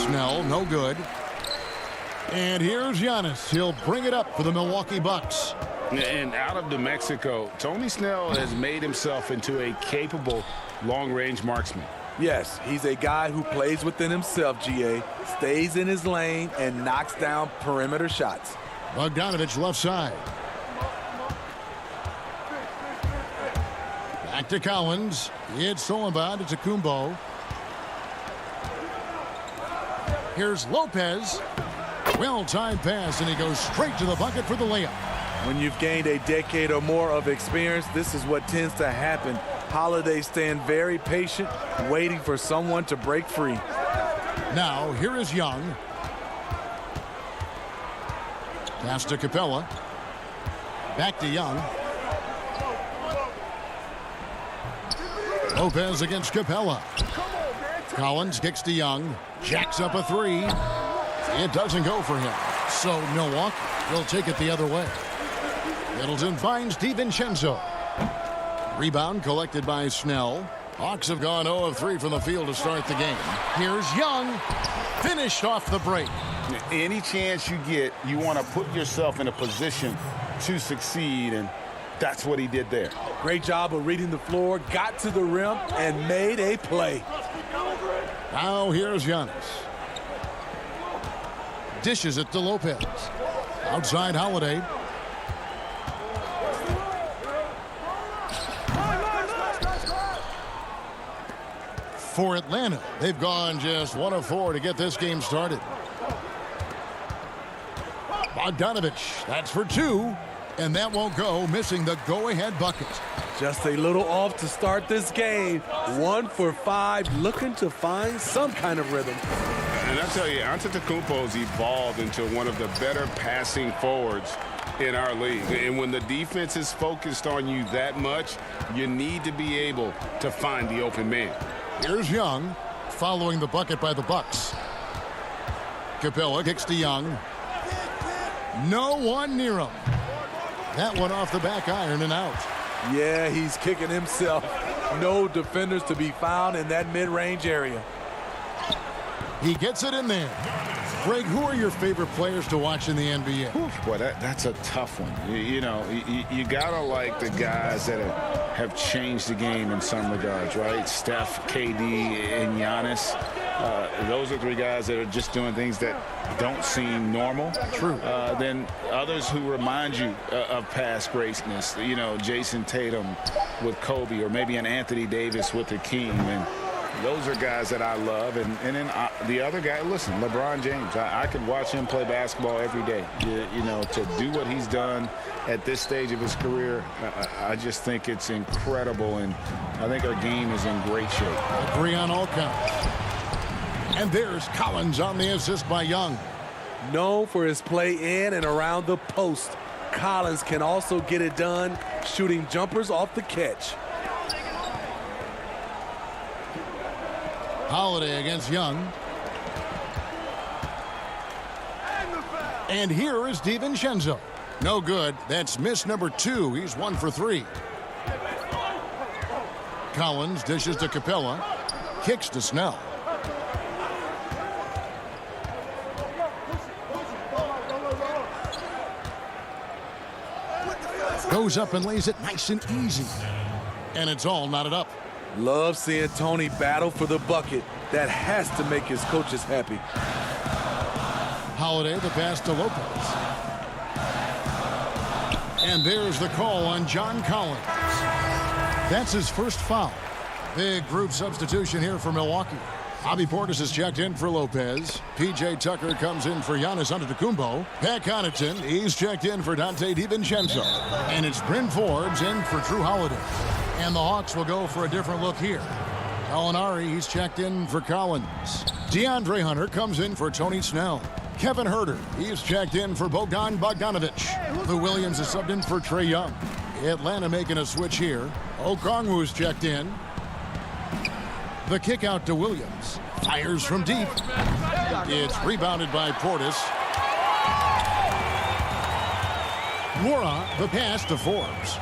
Snell, no good. And here's Giannis. He'll bring it up for the Milwaukee Bucks. And out of New Mexico, Tony Snell has made himself into a capable long-range marksman. Yes, he's a guy who plays within himself, GA, stays in his lane, and knocks down perimeter shots. Bogdanovich left side. Back to Collins. It's Solomon. It's Akumbo. Here's Lopez. Well-timed pass, and he goes straight to the bucket for the layup. When you've gained a decade or more of experience, this is what tends to happen. Holiday staying very patient, waiting for someone to break free. Now, here is Young. Pass to Capella. Back to Young. Lopez against Capella. Collins kicks to Young. Jacks up a 3. It doesn't go for him. So Milwaukee will take it the other way. Middleton finds DiVincenzo. Rebound collected by Snell. Hawks have gone 0 of 3 from the field to start the game. Here's Young. Finished off the break. Any chance you get, you want to put yourself in a position to succeed, and that's what he did there. Great job of reading the floor, got to the rim, and made a play. Now here's Giannis. Dishes it to Lopez. Outside Holiday. For Atlanta, they've gone just 1 of 4 to get this game started. Bogdanovich, that's for 2. And that won't go, missing the go-ahead bucket. Just a little off to start this game. 1 for 5, looking to find some kind of rhythm. And I tell you, Antetokounmpo's evolved into one of the better passing forwards in our league. And when the defense is focused on you that much, you need to be able to find the open man. Here's Young, following the bucket by the Bucks. Capella kicks to Young. No one near him. That one off the back iron and out. Yeah, he's kicking himself. No defenders to be found in that mid-range area. He gets it in there. Greg, who are your favorite players to watch in the NBA? Boy, that's a tough one. You gotta like the guys that have changed the game in some regards, right? Steph, KD, and Giannis. Those are 3 guys that are just doing things that don't seem normal. True. Then others who remind you of past greatness. Jason Tatum with Kobe, or maybe an Anthony Davis with the King. And those are guys that I love. And then the other guy, listen, LeBron James. I could watch him play basketball every day. To do what he's done at this stage of his career, I just think it's incredible. And I think our game is in great shape. Agree on all counts. And there's Collins on the assist by Young. Known for his play in and around the post, Collins can also get it done shooting jumpers off the catch. Holiday against Young. And here is DiVincenzo. No good. That's miss number 2. He's 1 for 3. Collins dishes to Capella. Kicks to Snell. Goes up and lays it nice and easy. And it's all knotted up. Love seeing Tony battle for the bucket. That has to make his coaches happy. Holiday, the pass to Lopez. And there's the call on John Collins. That's his first foul. Big group substitution here for Milwaukee. Bobby Portis has checked in for Lopez. P.J. Tucker comes in for Giannis Antetokounmpo. Pat Connaughton, he's checked in for Dante DiVincenzo. And it's Bryn Forbes in for Drew Holiday. And the Hawks will go for a different look here. Gallinari, he's checked in for Collins. DeAndre Hunter comes in for Tony Snell. Kevin Huerter, he's checked in for Bogdan Bogdanovic. Lou Williams is subbed in for Trae Young. Atlanta making a switch here. Okongwu's checked in. The kick out to Williams. Fires from deep. It's rebounded by Portis. Mora, the pass to Forbes.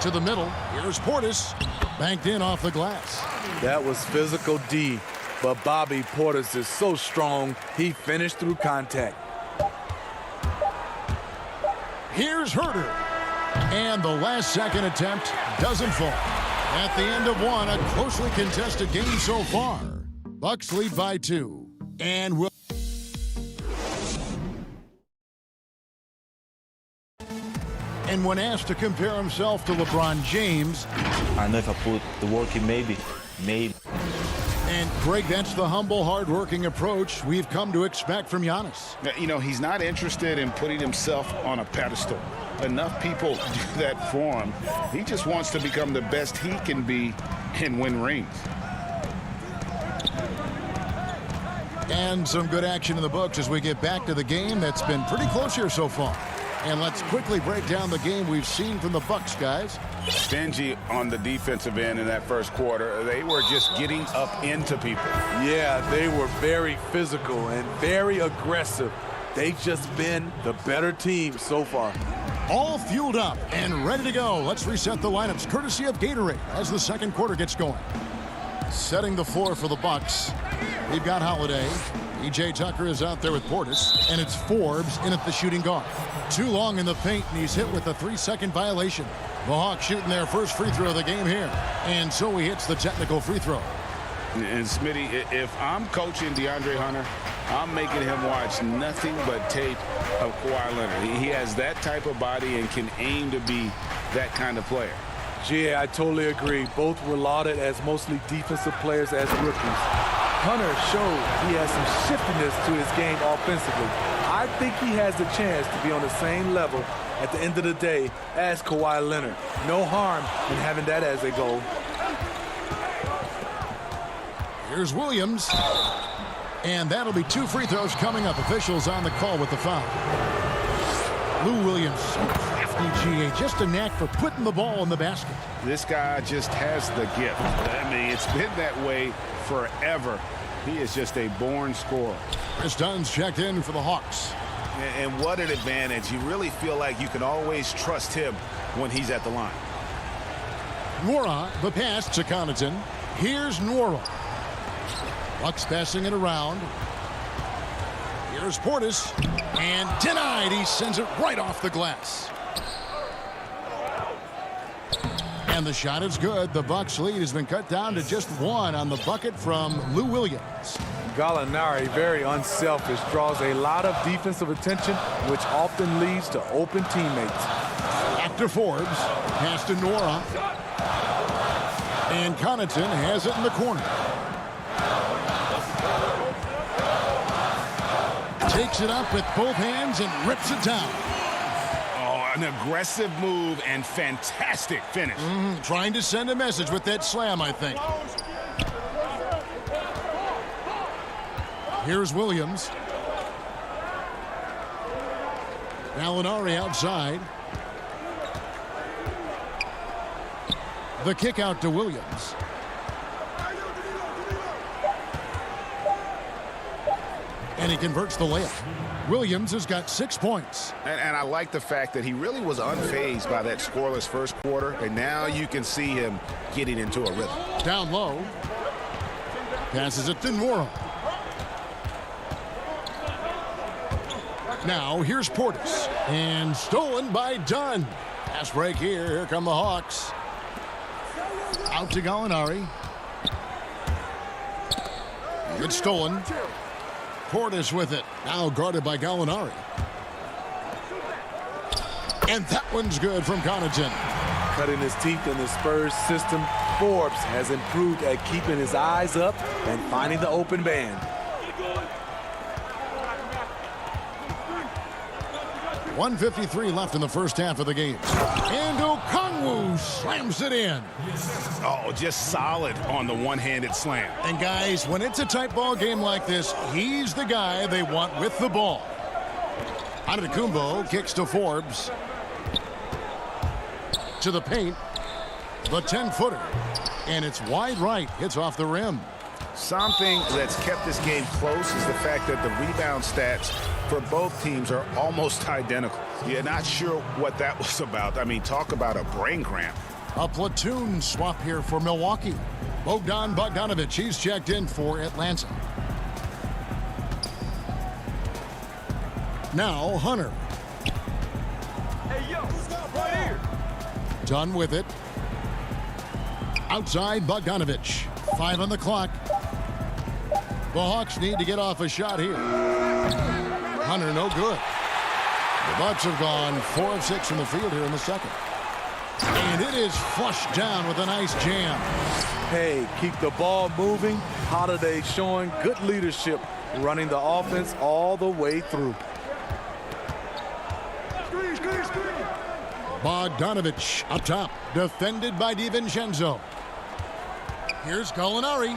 To the middle. Here's Portis. Banked in off the glass. That was physical D, but Bobby Portis is so strong, he finished through contact. Here's Huerter. And the last second attempt doesn't fall. At the end of one, a closely contested game so far. Bucks lead by 2. And will. And when asked to compare himself to LeBron James. I know if I put the work in, maybe. And Greg, that's the humble, hard-working approach we've come to expect from Giannis. You know, he's not interested in putting himself on a pedestal. Enough people do that for him. He just wants to become the best he can be and win rings. And some good action in the books as we get back to the game that's been pretty close here so far. And let's quickly break down the game we've seen from the Bucks, guys. Stingy on the defensive end in that first quarter. They were just getting up into people. Yeah, they were very physical and very aggressive. They've just been the better team so far. All fueled up and ready to go. Let's reset the lineups courtesy of Gatorade as the second quarter gets going. Setting the floor for the Bucks. We've got Holiday. P.J. Tucker is out there with Portis, and it's Forbes in at the shooting guard. Too long in the paint, and he's hit with a 3-second violation. The Hawks shooting their first free throw of the game here, and so he hits the technical free throw. And Smitty, if I'm coaching DeAndre Hunter, I'm making him watch nothing but tape of Kawhi Leonard. He has that type of body and can aim to be that kind of player. Yeah, I totally agree. Both were lauded as mostly defensive players as rookies. Hunter showed he has some shiftiness to his game offensively. I think he has the chance to be on the same level at the end of the day as Kawhi Leonard. No harm in having that as a goal. Here's Williams. And that'll be 2 free throws coming up. Officials on the call with the foul. Lou Williams, so crafty, GA. Just a knack for putting the ball in the basket. This guy just has the gift. I mean, it's been that way forever. He is just a born scorer. Chris Dunn's checked in for the Hawks. And what an advantage. You really feel like you can always trust him when he's at the line. Nwora, the pass to Connaughton. Here's Nwora. Bucks passing it around. Here's Portis. And denied. He sends it right off the glass. And the shot is good. The Bucks lead has been cut down to just 1 on the bucket from Lou Williams. Gallinari, very unselfish, draws a lot of defensive attention, which often leads to open teammates. Back to Forbes. Pass to Nwora. And Connaughton has it in the corner. Takes it up with both hands and rips it down. An aggressive move and fantastic finish. Trying to send a message with that slam, I think. Here's Williams. Gallinari outside. The kick out to Williams. And he converts the layup. Williams has got 6 points. And I like the fact that he really was unfazed by that scoreless first quarter, and now you can see him getting into a rhythm. Down low. Passes it to Nwora. Now here's Portis. And stolen by Dunn. Pass break here. Here come the Hawks. Out to Gallinari. It's stolen. Portis with it. Now guarded by Gallinari. And that one's good from Connaughton. cutting his teeth in the Spurs system, Forbes has improved at keeping his eyes up and finding the open man. .153 left in the first half of the game. And Okongwu slams it in. Oh, just solid on the one-handed slam. And guys, when it's a tight ball game like this, he's the guy they want with the ball. Antetokounmpo kicks to Forbes. To the paint. The 10-footer. And it's wide right. Hits off the rim. Something that's kept this game close is the fact that the rebound stats for both teams are almost identical. You're not sure what that was about. I mean, talk about a brain cramp. A platoon swap here for Milwaukee. Bogdan Bogdanovic, he's checked in for Atlanta. Now Hunter. Hey, yo, right here. Done with it. Outside Bogdanovic. 5 on the clock. The Hawks need to get off a shot here. Hunter, no good. The Bucks have gone 4 of 6 from the field here in the second. And it is flushed down with a nice jam. Hey, keep the ball moving. Holiday showing good leadership, running the offense all the way through. Bogdanovic up top, defended by DiVincenzo. Here's Gallinari.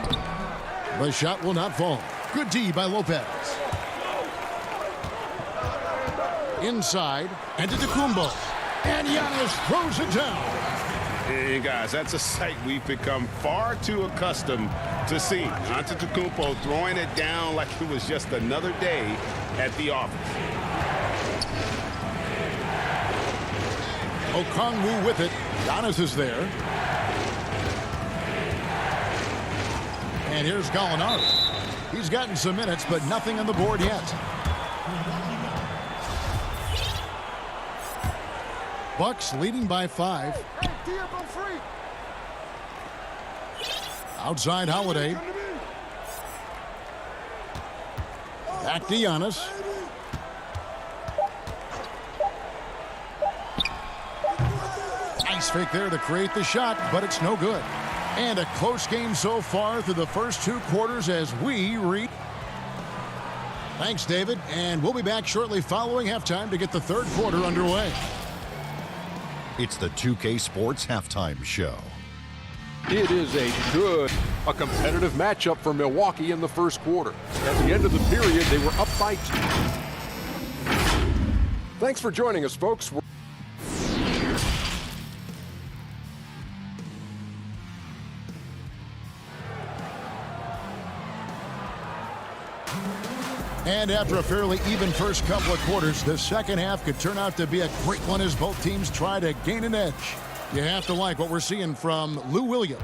The shot will not fall. Good D by Lopez. Inside, Antetokounmpo. And Giannis throws it down. Hey, guys, that's a sight we've become far too accustomed to seeing. Antetokounmpo throwing it down like it was just another day at the office. Okongwu with it. Giannis is there. And here's Gallinari. He's gotten some minutes, but nothing on the board yet. Bucks leading by 5. Outside Holiday. Back to Giannis. Nice fake there to create the shot, but it's no good. And a close game so far through the first 2 quarters as we read. Thanks, David. And we'll be back shortly following halftime to get the third quarter underway. It's the 2K Sports Halftime Show. It is a competitive matchup for Milwaukee in the first quarter. At the end of the period, they were up by 2. Thanks for joining us, folks. And after a fairly even first couple of quarters, the second half could turn out to be a great one as both teams try to gain an edge. You have to like what we're seeing from Lou Williams.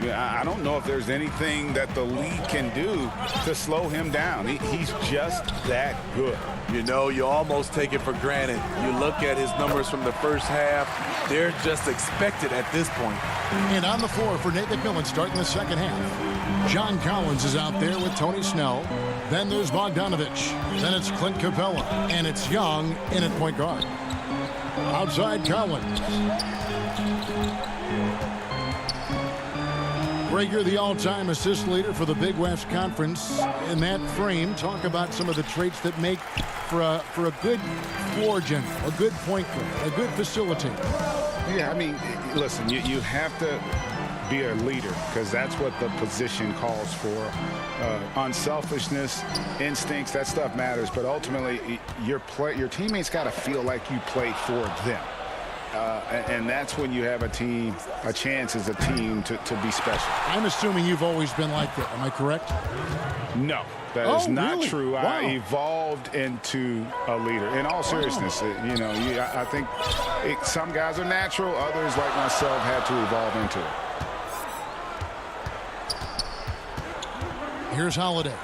Yeah, I don't know if there's anything that the league can do to slow him down. He's just that good. You know, you almost take it for granted. You look at his numbers from the first half, they're just expected at this point. And on the floor for Nate McMillan starting the second half. John Collins is out there with Tony Snell. Then there's Bogdanovic. Then it's Clint Capella. And it's Young in at point guard. Outside Collins. Rager, the all-time assist leader for the Big West Conference. In that frame, talk about some of the traits that make for a good floor general, a good point guard, a good facilitator. Yeah, I mean, listen, you have to be a leader because that's what the position calls for. Unselfishness, instincts, that stuff matters. But ultimately, your teammates got to feel like you play for them. And that's when you have a chance as a team to be special. I'm assuming you've always been like that. Am I correct? No, that is not really? true. Wow. I evolved into a leader. In all seriousness, I think some guys are natural. Others, like myself, had to evolve into it. Here's Holiday.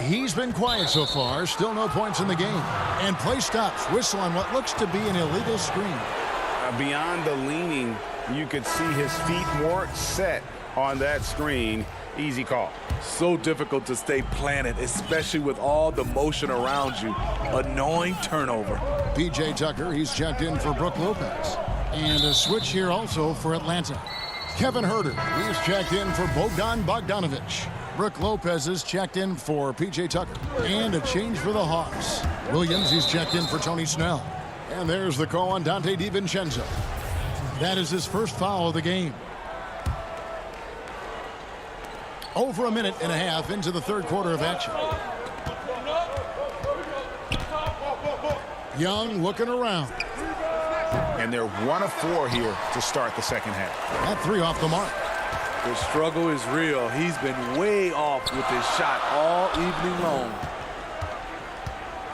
He's been quiet so far. Still no points in the game. And play stops. Whistle on what looks to be an illegal screen. Beyond the leaning, you could see his feet more set on that screen. Easy call. So difficult to stay planted, especially with all the motion around you. Annoying turnover. P.J. Tucker, he's checked in for Brook Lopez. And a switch here also for Atlanta. Kevin Herter, he's checked in for Bogdan Bogdanovic. Brooke Lopez is checked in for P.J. Tucker. And a change for the Hawks. Williams, he's checked in for Tony Snell. And there's the call on Dante DiVincenzo. That is his first foul of the game. Over a minute and a half into the third quarter of action. Young looking around. And they're 1 of 4 here to start the second half. That 3 off the mark. The struggle is real. He's been way off with his shot all evening long.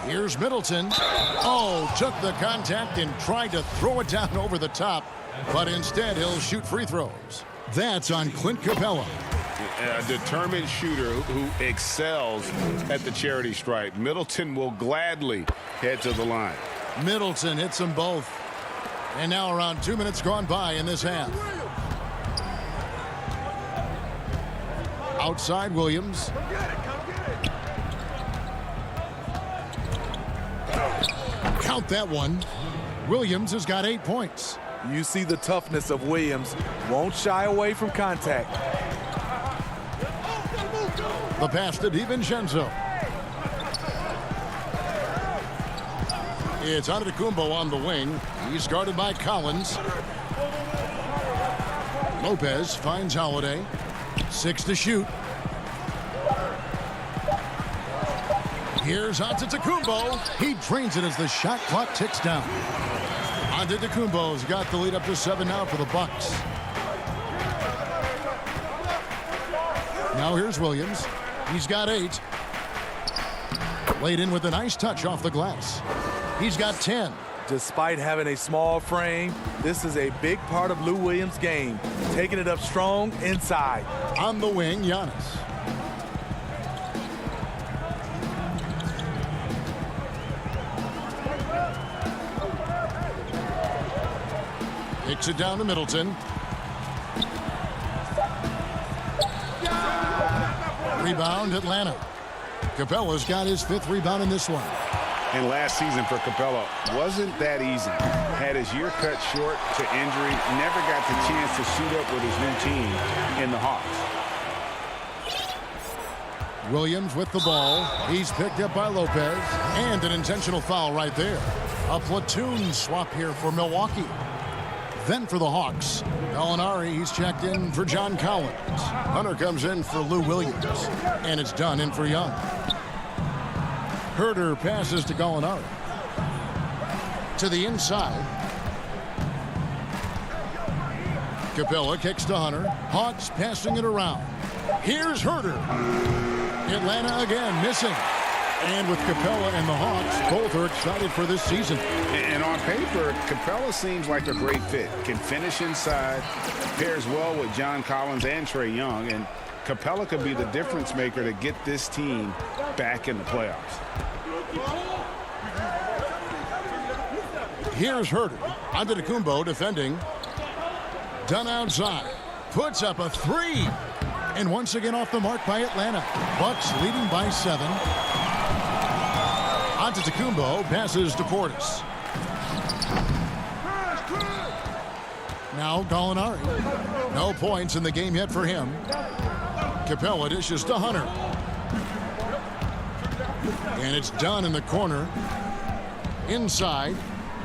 Here's Middleton. Oh, took the contact and tried to throw it down over the top. But instead, he'll shoot free throws. That's on Clint Capella. A determined shooter who excels at the charity stripe. Middleton will gladly head to the line. Middleton hits them both. And now around 2 minutes gone by in this half. Outside Williams. Count that one. Williams has got 8 points. You see the toughness of Williams. Won't shy away from contact. The pass to DiVincenzo. It's Antetokounmpo on the wing. He's guarded by Collins. Lopez finds Holiday. 6 to shoot. Here's Antetokounmpo. He drains it as the shot clock ticks down. Antetokounmpo's got the lead up to 7 now for the Bucks. Now here's Williams. He's got 8. Laid in with a nice touch off the glass. He's got 10. Despite having a small frame, this is a big part of Lou Williams' game. Taking it up strong inside. On the wing, Giannis. Kicks it down to Middleton. Rebound, Atlanta. Capella's got his 5th rebound in this one. And last season for Capella wasn't that easy. Had his year cut short to injury, never got the chance to suit up with his new team in the Hawks. Williams with the ball. He's picked up by Lopez. And an intentional foul right there. A platoon swap here for Milwaukee. Then for the Hawks, Gallinari, he's checked in for John Collins. Hunter comes in for Lou Williams. And it's done in for Young. Herter passes to Gallinari. To the inside. Capella kicks to Hunter. Hawks passing it around. Here's Herter. Atlanta again missing. And with Capella and the Hawks, both are excited for this season. And on paper, Capella seems like a great fit. Can finish inside, pairs well with John Collins and Trae Young, and Capella could be the difference maker to get this team back in the playoffs. Here's Herter. Antetokounmpo defending. Done outside. Puts up a 3. And once again off the mark by Atlanta. Bucks leading by 7. Antetokounmpo passes to Portis. Now Gallinari. No points in the game yet for him. Capella dishes to Hunter. And it's done in the corner. Inside.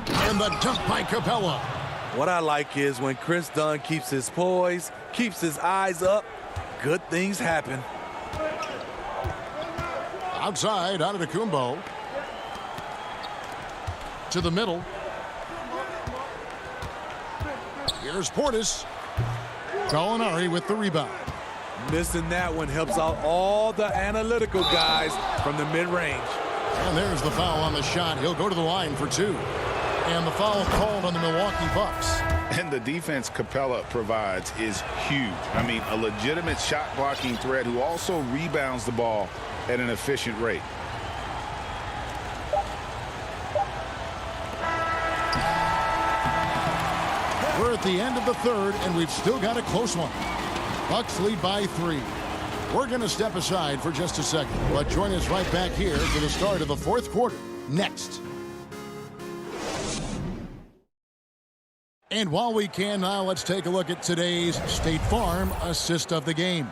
And the dunk by Capella. What I like is when Chris Dunn keeps his poise, keeps his eyes up, good things happen. Outside, Antetokounmpo. To the middle. Here's Portis. Gallinari with the rebound. Missing that one helps out all the analytical guys from the mid-range. And there's the foul on the shot. He'll go to the line for 2. And the foul called on the Milwaukee Bucks. And the defense Capella provides is huge. I mean, a legitimate shot blocking threat who also rebounds the ball at an efficient rate. We're at the end of the third, and we've still got a close one. Bucks lead by 3. We're going to step aside for just a second, but join us right back here for the start of the fourth quarter next. And while we can now, let's take a look at today's State Farm assist of the game.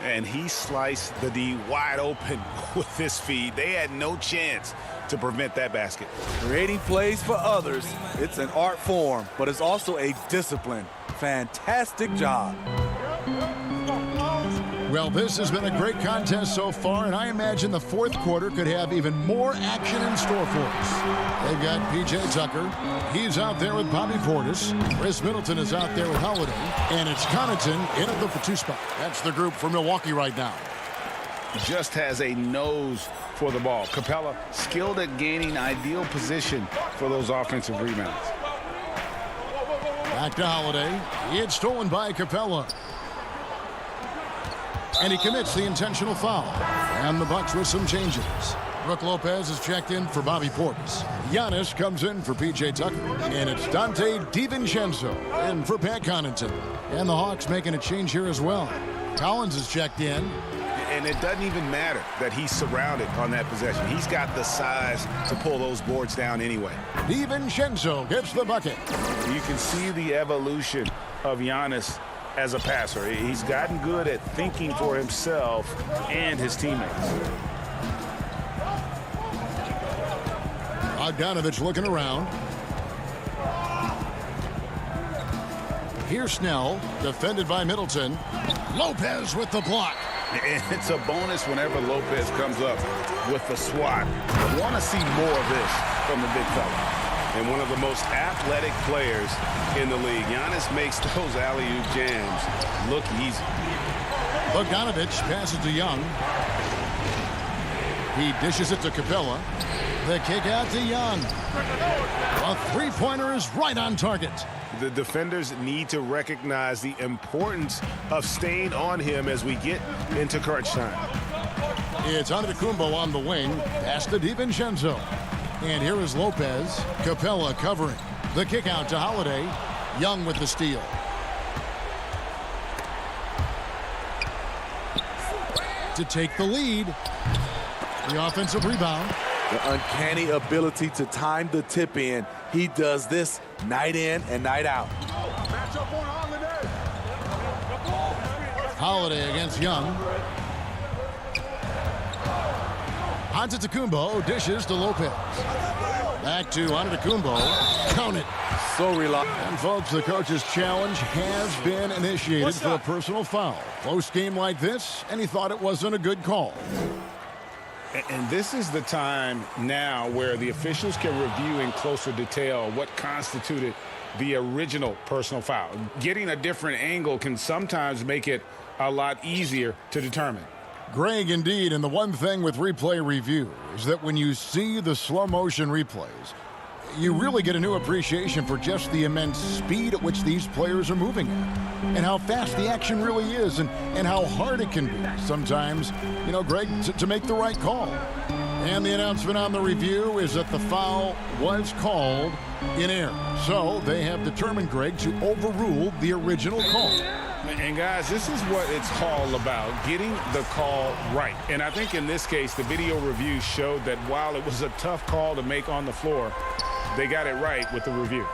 And he sliced the D wide open with this feed. They had no chance to prevent that basket. Creating plays for others, it's an art form, but it's also a discipline. Fantastic job. Well, this has been a great contest so far, and I imagine the fourth quarter could have even more action in store for us. They've got P.J. Tucker. He's out there with Bobby Portis. Chris Middleton is out there with Holiday. And it's Connaughton in at the for two spot. That's the group for Milwaukee right now. Just has a nose for the ball. Capella skilled at gaining ideal position for those offensive rebounds. Back to Holiday. It's stolen by Capella. And he commits the intentional foul. And the Bucks with some changes. Brook Lopez is checked in for Bobby Portis. Giannis comes in for P.J. Tucker. And it's Dante DiVincenzo in for Pat Connaughton. And the Hawks making a change here as well. Collins is checked in. And it doesn't even matter that he's surrounded on that possession. He's got the size to pull those boards down anyway. DiVincenzo gets the bucket. You can see the evolution of Giannis as a passer. He's gotten good at thinking for himself and his teammates. Bogdanovich looking around. Here's Snell, defended by Middleton. Lopez with the block. And it's a bonus whenever Lopez comes up with the swat. I want to see more of this from the big fella. And one of the most athletic players in the league. Giannis makes those alley-oop jams look easy. Bogdanovich passes to Young. He dishes it to Capella. The kick out to Young. A three-pointer is right on target. The defenders need to recognize the importance of staying on him as we get into crunch time. It's Antetokounmpo on the wing. Pass to DiVincenzo. And here is Lopez. Capella covering. The kick out to Holiday. Young with the steal. To take the lead. The offensive rebound. The uncanny ability to time the tip in. He does this night in and night out. Holiday against Young. Antetokounmpo dishes to Lopez. Back to Antetokounmpo. Count it. So reliable. And folks, the coach's challenge has been initiated for a personal foul. Close game like this, and he thought it wasn't a good call. And this is the time now where the officials can review in closer detail what constituted the original personal foul. Getting a different angle can sometimes make it a lot easier to determine. Greg, indeed, and the one thing with replay review is that when you see the slow motion replays, you really get a new appreciation for just the immense speed at which these players are moving at, and how fast the action really is, and how hard it can be sometimes, you know, Greg, to make the right call. And the announcement on the review is that the foul was called in error. So they have determined, Greg, to overrule the original call. And guys, this is what it's all about, getting the call right. And I think in this case, the video review showed that while it was a tough call to make on the floor, they got it right with the review.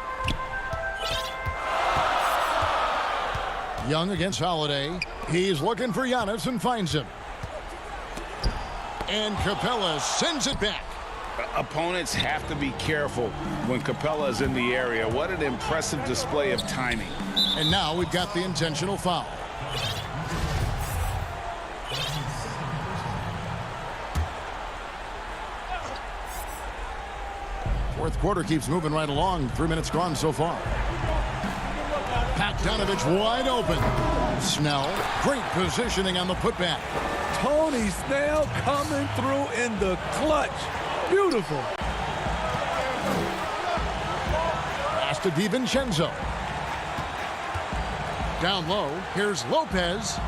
Young against Holiday. He's looking for Giannis and finds him. And Capella sends it back. Opponents have to be careful when Capella is in the area. What an impressive display of timing. And now we've got the intentional foul. Fourth quarter keeps moving right along. 3 minutes gone so far. Bogdanovich wide open. Snell, great positioning on the putback. Tony Snell coming through in the clutch. Beautiful. Pass to DiVincenzo. Down low, here's Lopez.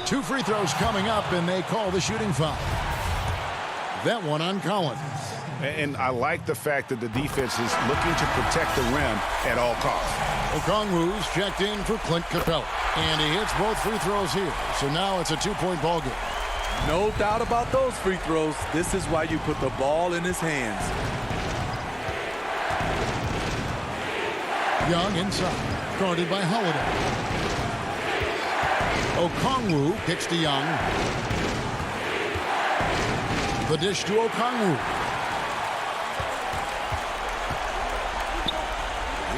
2 free throws coming up, and they call the shooting foul. That one on Collins. And I like the fact that the defense is looking to protect the rim at all costs. Okongwu's checked in for Clint Capella. And he hits both free throws here. So now it's a 2-point ball game. No doubt about those free throws. This is why you put the ball in his hands. Young inside, guarded by Holiday. Okongwu kicks to Young. The dish to Okongwu.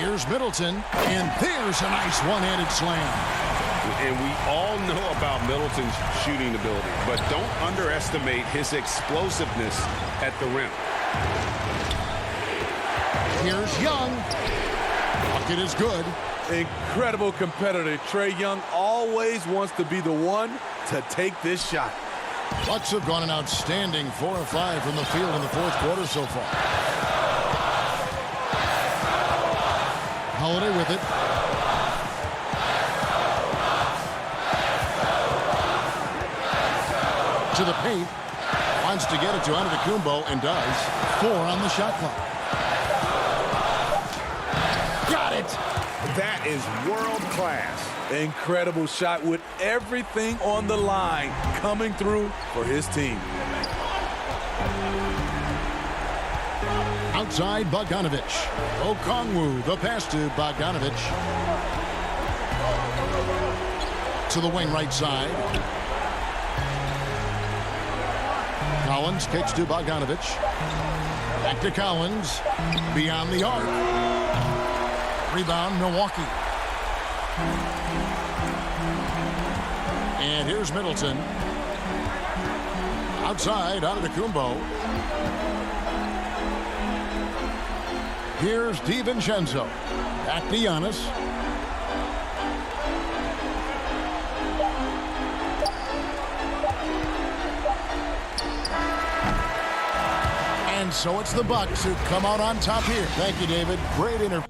Here's Middleton, and there's a nice one-handed slam. And we all know about Middleton's shooting ability, but don't underestimate his explosiveness at the rim. Here's Young. Bucket is good. Incredible competitor. Trae Young always wants to be the one to take this shot. Bucks have gone an outstanding 4 of 5 from the field in the fourth quarter so far. Holiday with it. To the paint. Wants to get it to Antetokounmpo and does. 4 on the shot clock. Got it. That is world class. Incredible shot with everything on the line coming through for his team. Outside Bogdanovic. Okongwu, the pass to Bogdanovic. To the wing right side. Collins kicks to Bogdanovic. Back to Collins. Beyond the arc. Rebound, Milwaukee. And here's Middleton. Outside, Antetokounmpo. Here's DiVincenzo. Back to Giannis. And so it's the Bucks who come out on top here. Thank you, David. Great interview.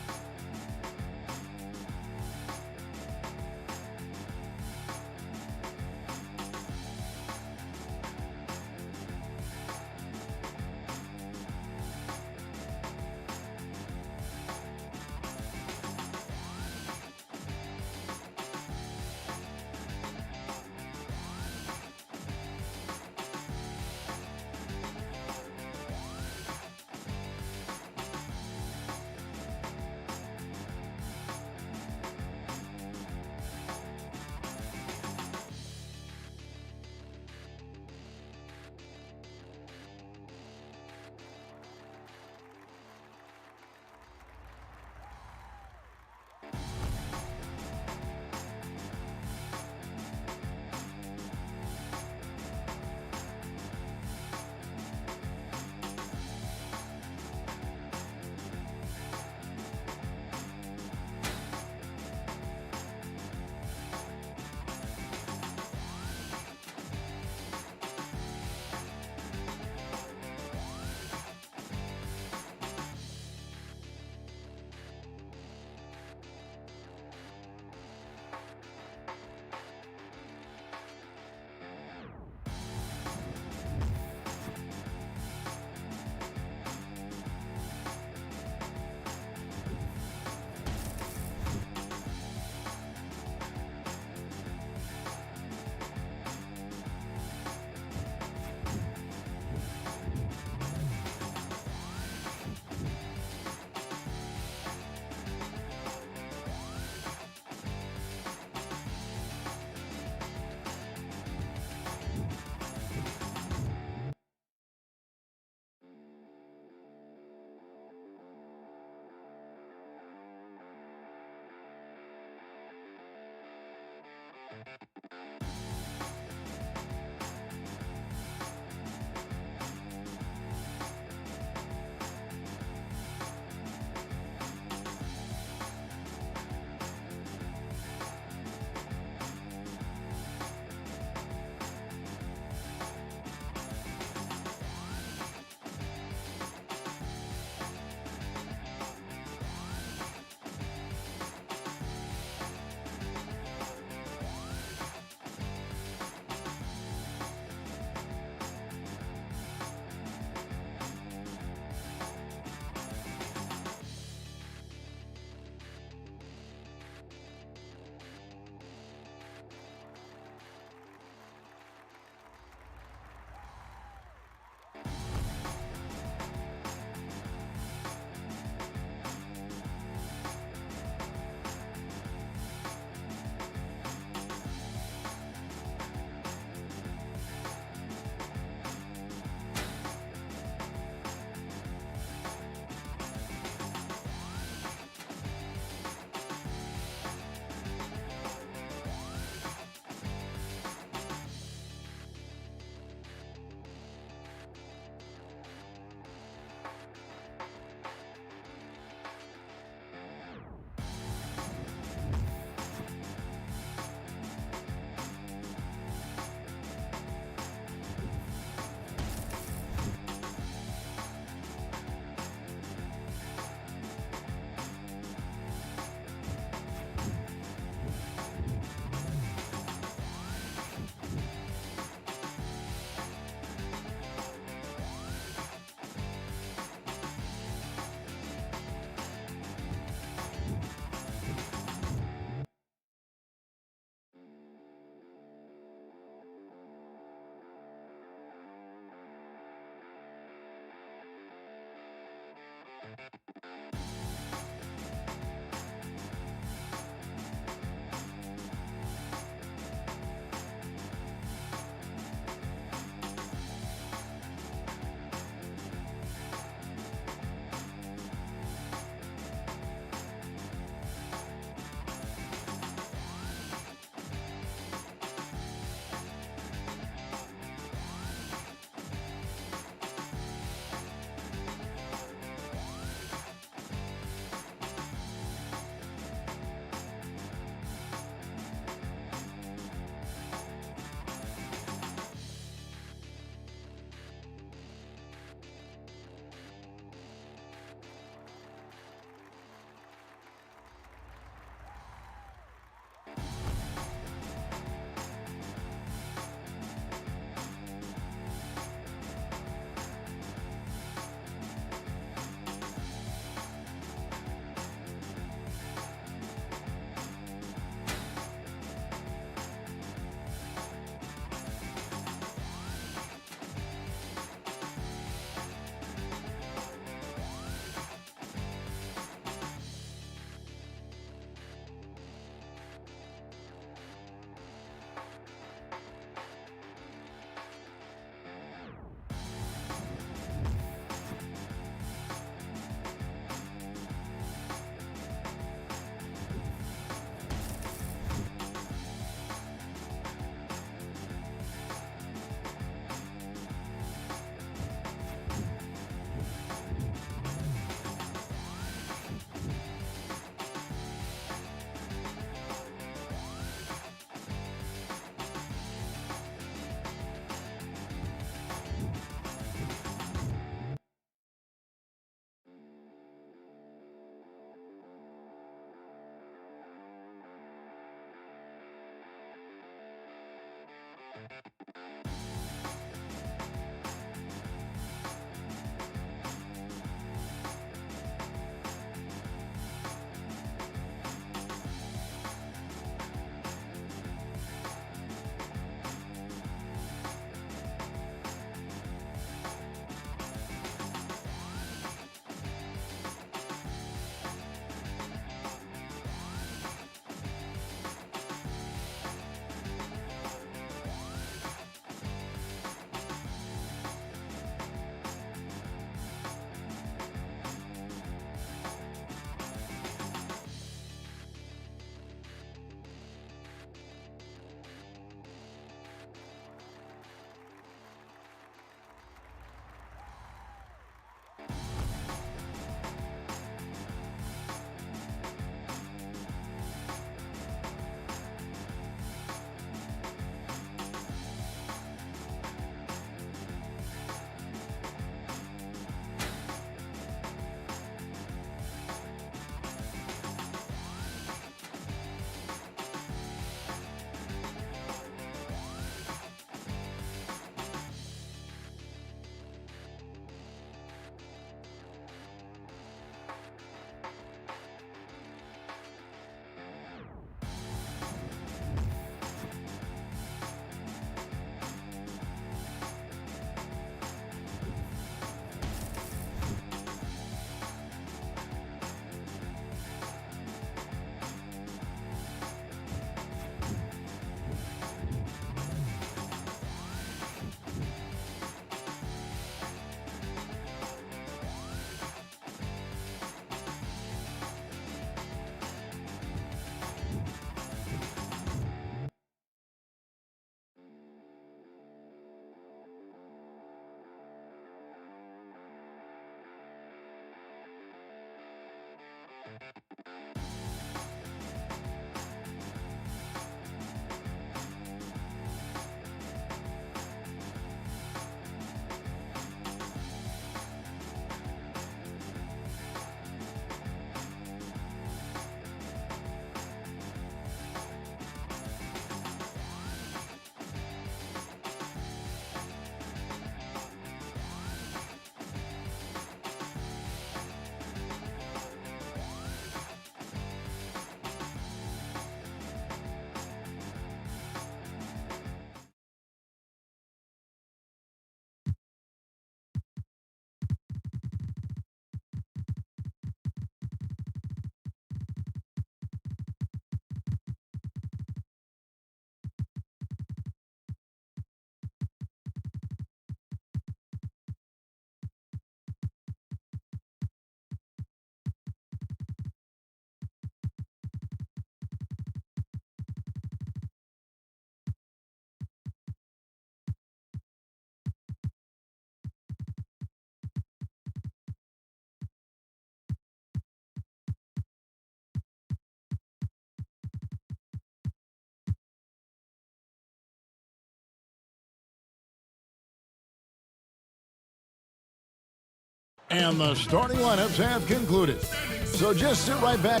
And the starting lineups have concluded. So just sit right back.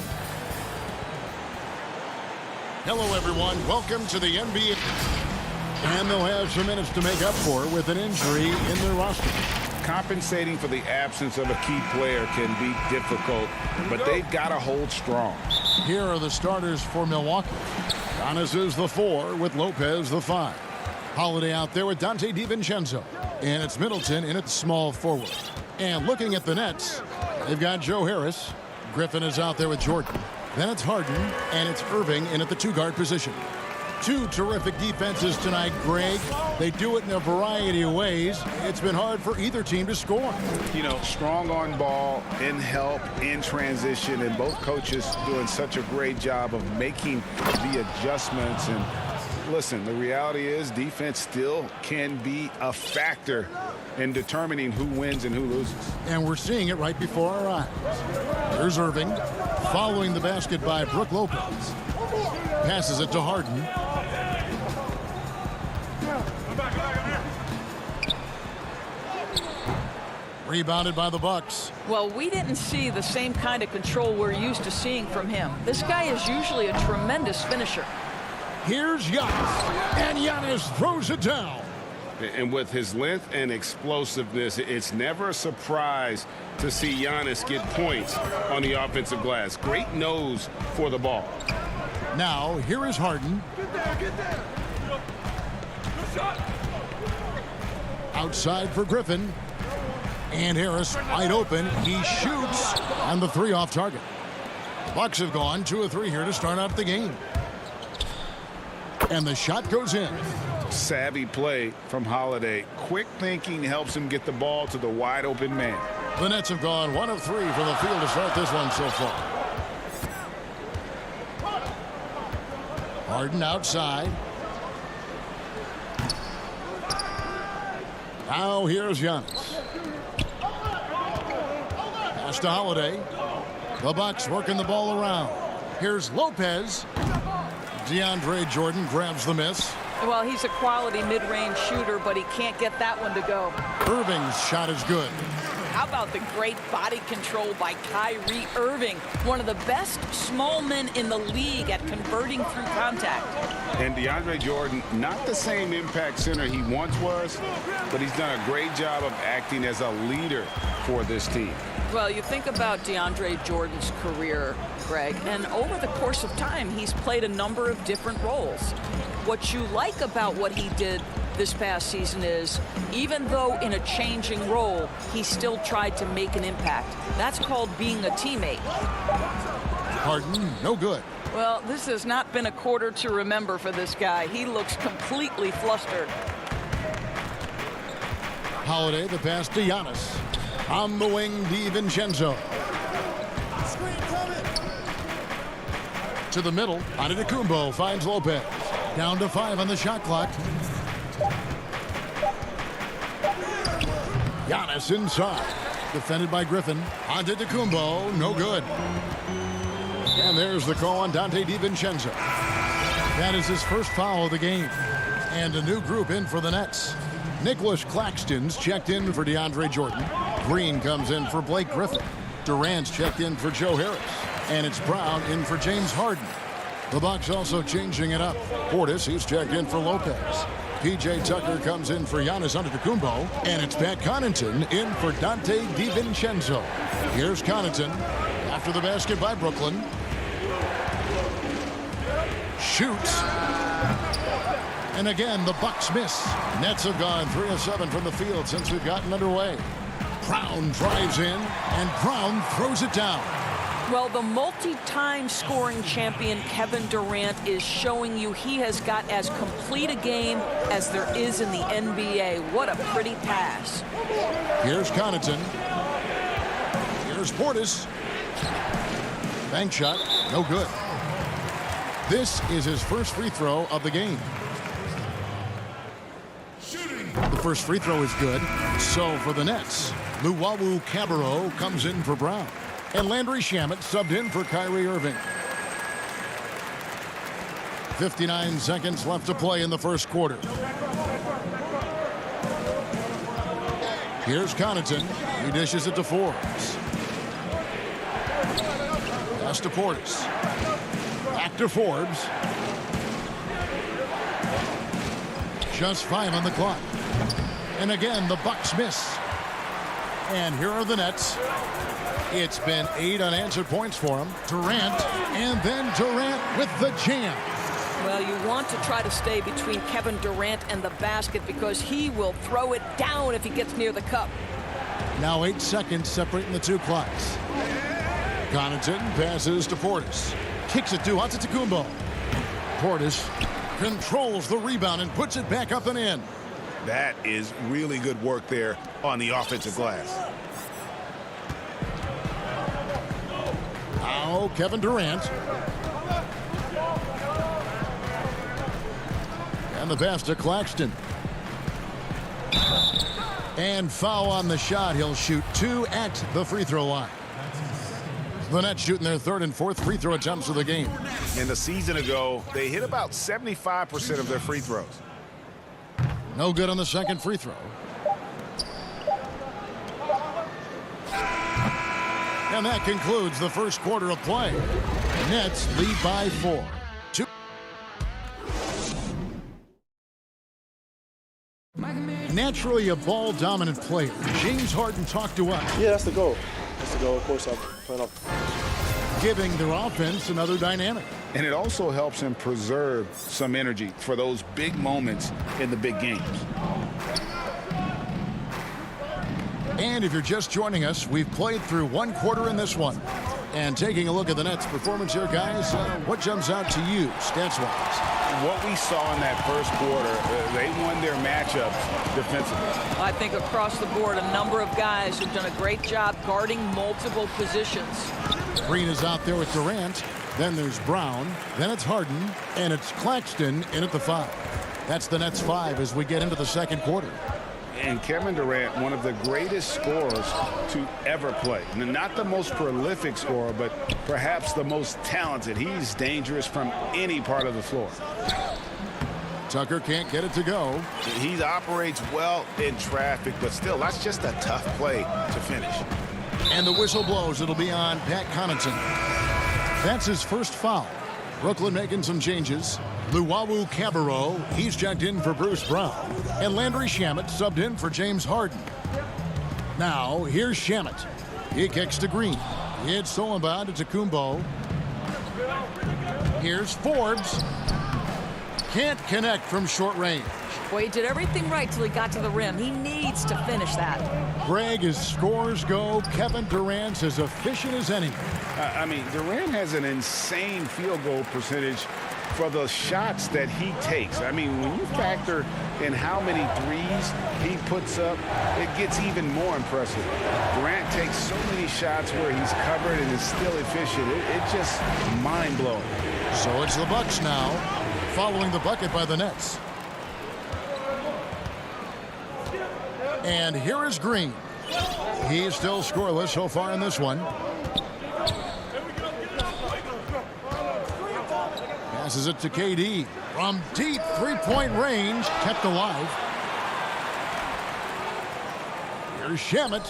Hello, everyone. Welcome to the NBA. And they'll have some minutes to make up for with an injury in their roster. Compensating for the absence of a key player can be difficult, but they've got to hold strong. Here are the starters for Milwaukee. Giannis is the 4 with Lopez the 5. Holiday out there with Dante DiVincenzo. And it's Middleton in at small forward. And looking at the Nets, they've got Joe Harris. Griffin is out there with Jordan. Then it's Harden, and it's Irving in at the 2-guard position. Two terrific defenses tonight, Greg. They do it in a variety of ways. It's been hard for either team to score. You know, strong on ball, in help, in transition, and both coaches doing such a great job of making the adjustments. And listen, the reality is defense still can be a factor in determining who wins and who loses. And we're seeing it right before our eyes. Here's Irving, following the basket by Brook Lopez. Passes it to Harden. Rebounded by the Bucks. Well, we didn't see the same kind of control we're used to seeing from him. This guy is usually a tremendous finisher. Here's Giannis, and Giannis throws it down. And with his length and explosiveness, it's never a surprise to see Giannis get points on the offensive glass. Great nose for the ball. Now, here is Harden. Outside for Griffin. And Harris wide open. He shoots. And the 3 off target. The Bucks have gone 2 of 3 here to start out the game. And the shot goes in. Savvy play from Holiday. Quick thinking helps him get the ball to the wide open man. The Nets have gone 1 of 3 from the field to start this one so far. Harden outside. Now here's Giannis. Pass to Holiday. The Bucks working the ball around. Here's Lopez. DeAndre Jordan grabs the miss. Well, he's a quality mid-range shooter, but he can't get that one to go. Irving's shot is good. How about the great body control by Kyrie Irving, one of the best small men in the league at converting through contact. And DeAndre Jordan, not the same impact center he once was, but he's done a great job of acting as a leader for this team. Well, you think about DeAndre Jordan's career, Greg, and over the course of time, he's played a number of different roles. What you like about what he did this past season is, even though in a changing role, he still tried to make an impact. That's called being a teammate. Harden, no good. Well, this has not been a quarter to remember for this guy. He looks completely flustered. Holiday, the pass to Giannis. On the wing, DiVincenzo. To the middle, Antetokounmpo finds Lopez. Down to 5 on the shot clock. Giannis inside. Defended by Griffin. Antetokounmpo, no good. And there's the call on Dante DiVincenzo. That is his first foul of the game. And a new group in for the Nets. Nicholas Claxton's checked in for DeAndre Jordan. Green comes in for Blake Griffin. Durant's checked in for Joe Harris. And it's Brown in for James Harden. The Bucks also changing it up. Portis, he's checked in for Lopez. P.J. Tucker comes in for Giannis Antetokounmpo. And it's Pat Connaughton in for Dante DiVincenzo. Here's Connaughton after the basket by Brooklyn. Shoots. And again, the Bucks miss. Nets have gone 3 of 7 from the field since we've gotten underway. Brown drives in, and Brown throws it down. Well, the multi-time scoring champion Kevin Durant is showing you he has got as complete a game as there is in the NBA. What a pretty pass. Here's Connaughton. Here's Portis. Bank shot, no good. This is his first free throw of the game. The first free throw is good. So for the Nets, Luwawu Cabarro comes in for Brown. And Landry Shamet subbed in for Kyrie Irving. 59 seconds left to play in the first quarter. Here's Connaughton. He dishes it to Forbes. Pass to Portis. Back to Forbes. Just 5 on the clock. And again, the Bucks miss. And here are the Nets. It's been 8 unanswered points for him. Durant, and then Durant with the jam. Well, you want to try to stay between Kevin Durant and the basket because he will throw it down if he gets near the cup. Now 8 seconds separating the two clocks. Connaughton passes to Portis. Kicks it to Antetokounmpo. Portis controls the rebound and puts it back up and in. That is really good work there on the offensive glass. Now Kevin Durant. And the pass to Claxton. And foul on the shot. He'll shoot 2 at the free throw line. The Nets shooting their 3rd and 4th free throw attempts of the game. And a season ago, they hit about 75% of their free throws. No good on the second free throw. And that concludes the first quarter of play. Nets lead by 4. Naturally a ball-dominant player, James Harden talked to us. Yeah, that's the goal. That's the goal. Of course, I'm playing off. Giving their offense another dynamic. And it also helps him preserve some energy for those big moments in the big games. And if you're just joining us, we've played through 1 quarter in this one. And taking a look at the Nets' performance here, guys, what jumps out to you, stats-wise? What we saw in that first quarter, they won their matchups defensively. I think across the board, a number of guys who've done a great job guarding multiple positions. Green is out there with Durant. Then there's Brown. Then it's Harden. And it's Claxton in at the 5. That's the Nets' 5 as we get into the second quarter. And Kevin Durant, one of the greatest scorers to ever play. Not the most prolific scorer, but perhaps the most talented. He's dangerous from any part of the floor. Tucker can't get it to go. He operates well in traffic, but still, that's just a tough play to finish. And the whistle blows. It'll be on Pat Connaughton. That's his first foul. Brooklyn making some changes. Luwawu Cabarrot, he's checked in for Bruce Brown. And Landry Shamet subbed in for James Harden. Now, here's Shamet. He kicks to Green. It's Solomon to Kumbo. Here's Forbes. Can't connect from short range. Well, he did everything right till he got to the rim. He needs to finish that. Greg, as scores go, Kevin Durant's as efficient as any. I mean, Durant has an insane field goal percentage for the shots that he takes. I mean, when you factor in how many threes he puts up, it gets even more impressive. Durant takes so many shots where he's covered and is still efficient. It's just mind-blowing. So it's the Bucks now, following the bucket by the Nets. And here is Green. He's still scoreless so far in this one. Passes it to KD. From deep three-point range, kept alive. Here's Shamet.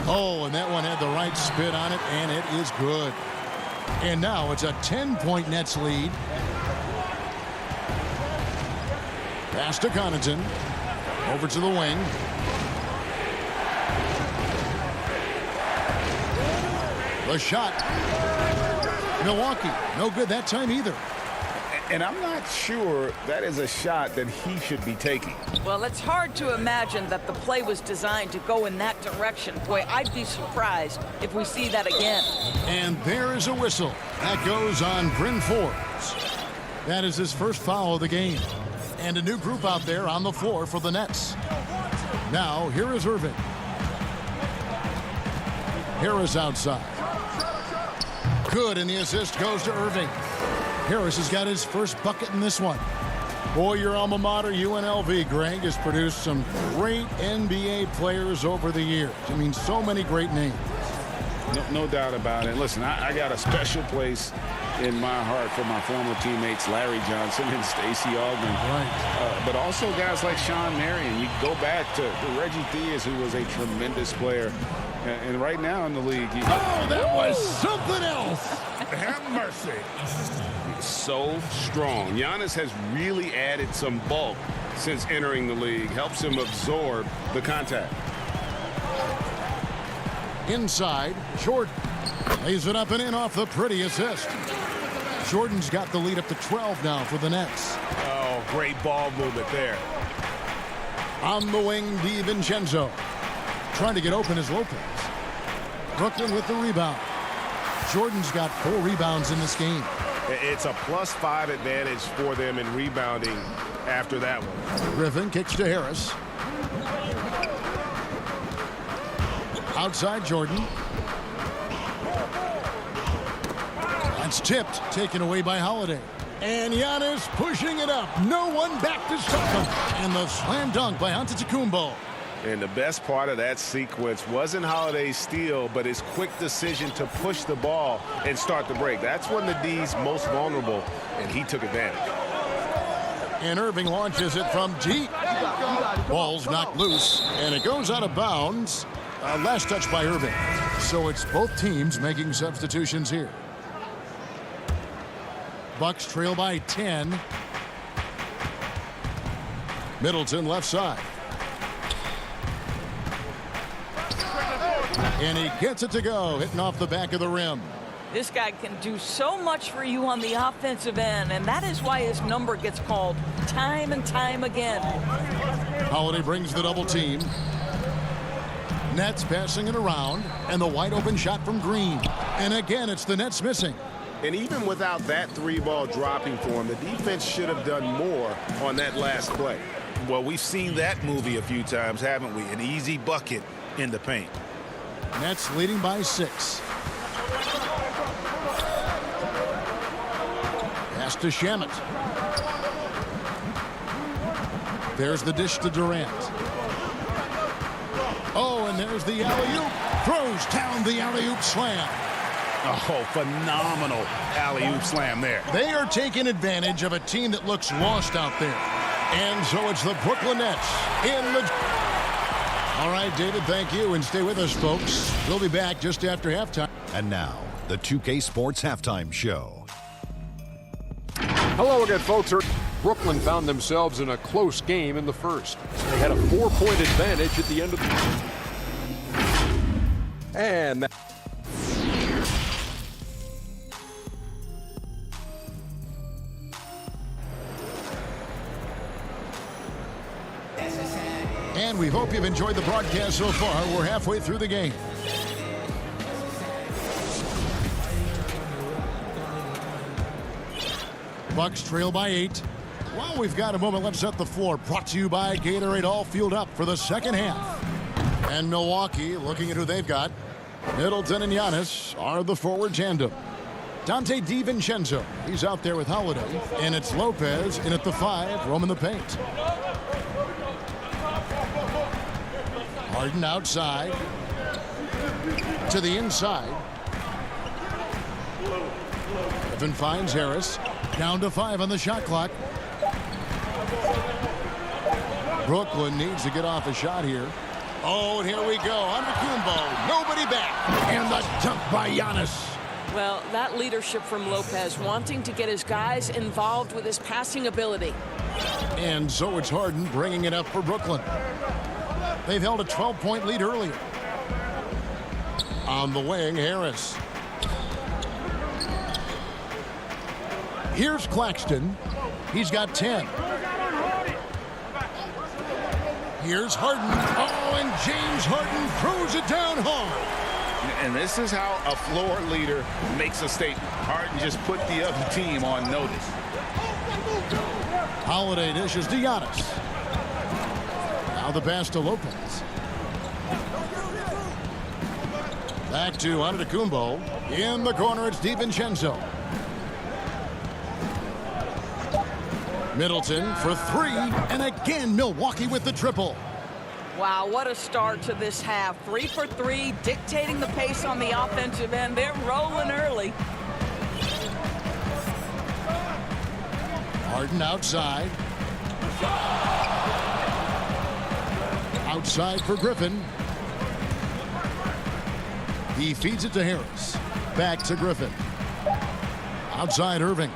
Oh, and that one had the right spin on it, and it is good. And now it's a 10-point Nets lead. Pass to Connaughton. Over to the wing. The shot. Milwaukee, no good that time either. And I'm not sure that is a shot that he should be taking. Well, it's hard to imagine that the play was designed to go in that direction. Boy, I'd be surprised if we see that again. And there is a whistle. That goes on Bryn Forbes. That is his first foul of the game. And a new group out there on the floor for the Nets. Now, here is Irving. Harris outside. Good, and the assist goes to Irving. Harris has got his first bucket in this one. Boy, your alma mater, UNLV, Greg, has produced some great NBA players over the years. I mean, so many great names. No doubt about it. Listen, I got a special place in my heart for my former teammates Larry Johnson and Stacey Augmon. Right. But also guys like Sean Marion. You go back to Reggie Theus, who was a tremendous player. And right now in the league. Oh, that was something else. Have mercy. So strong. Giannis has really added some bulk since entering the league. Helps him absorb the contact. Inside, Jordan lays it up and in off the pretty assist. Jordan's got the lead up to 12 now for the Nets. Oh, great ball movement there. On the wing, DiVincenzo. Trying to get open is Lopez. Brooklyn with the rebound. Jordan's got 4 rebounds in this game. It's a +5 advantage for them in rebounding after that one. Griffin kicks to Harris. Outside Jordan. That's tipped, taken away by Holiday. And Giannis pushing it up. No one back to stop him. And the slam dunk by Antetokounmpo. And the best part of that sequence wasn't Holiday's steal, but his quick decision to push the ball and start the break. That's when the D's most vulnerable, and he took advantage. And Irving launches it from deep. Ball's knocked loose, and it goes out of bounds. Last touch by Irving. So it's both teams making substitutions here. Bucks trail by 10. Middleton left side. And he gets it to go, hitting off the back of the rim. This guy can do so much for you on the offensive end, and that is why his number gets called time and time again. Holiday brings the double team. Nets passing it around, and the wide open shot from Green. And again, it's the Nets missing. And even without that 3-ball dropping for him, the defense should have done more on that last play. Well, we've seen that movie a few times, haven't we? An easy bucket in the paint. Nets leading by 6. Pass to Shamet. There's the dish to Durant. Oh, and there's the alley-oop. Throws down the alley-oop slam. Oh, phenomenal alley-oop slam there. They are taking advantage of a team that looks lost out there. And so it's the Brooklyn Nets in the... All right, David, thank you, and stay with us, folks. We'll be back just after halftime. And now, the 2K Sports Halftime Show. Hello again, folks. Brooklyn found themselves in a close game in the first. They had a 4-point advantage at the end of the... And... And we hope you've enjoyed the broadcast so far. We're halfway through the game. Bucks trail by 8. Well, we've got a moment. Let's set the floor. Brought to you by Gatorade, all fueled up for the second half. And Milwaukee, looking at who they've got. Middleton and Giannis are the forward tandem. Dante DiVincenzo, he's out there with Holiday. And it's Lopez in at the 5, roaming the paint. Harden outside. To the inside. Griffin finds Harris. Down to 5 on the shot clock. Brooklyn needs to get off a shot here. Oh, and here we go. Antetokounmpo. Nobody back. And the dunk by Giannis. Well, that leadership from Lopez, wanting to get his guys involved with his passing ability. And so it's Harden bringing it up for Brooklyn. They've held a 12-point lead earlier. On the wing, Harris. Here's Claxton. He's got 10. Here's Harden. Oh, and James Harden throws it down hard. And this is how a floor leader makes a statement. Harden just put the other team on notice. Holiday dishes to Giannis. Now the pass to Lopez. Back to Antetokounmpo. In the corner, it's DiVincenzo. Middleton for 3, and again Milwaukee with the triple. Wow, what a start to this half. 3 for 3, dictating the pace on the offensive end. They're rolling early. Harden outside. Outside for Griffin. He feeds it to Harris. Back to Griffin. Outside Irving.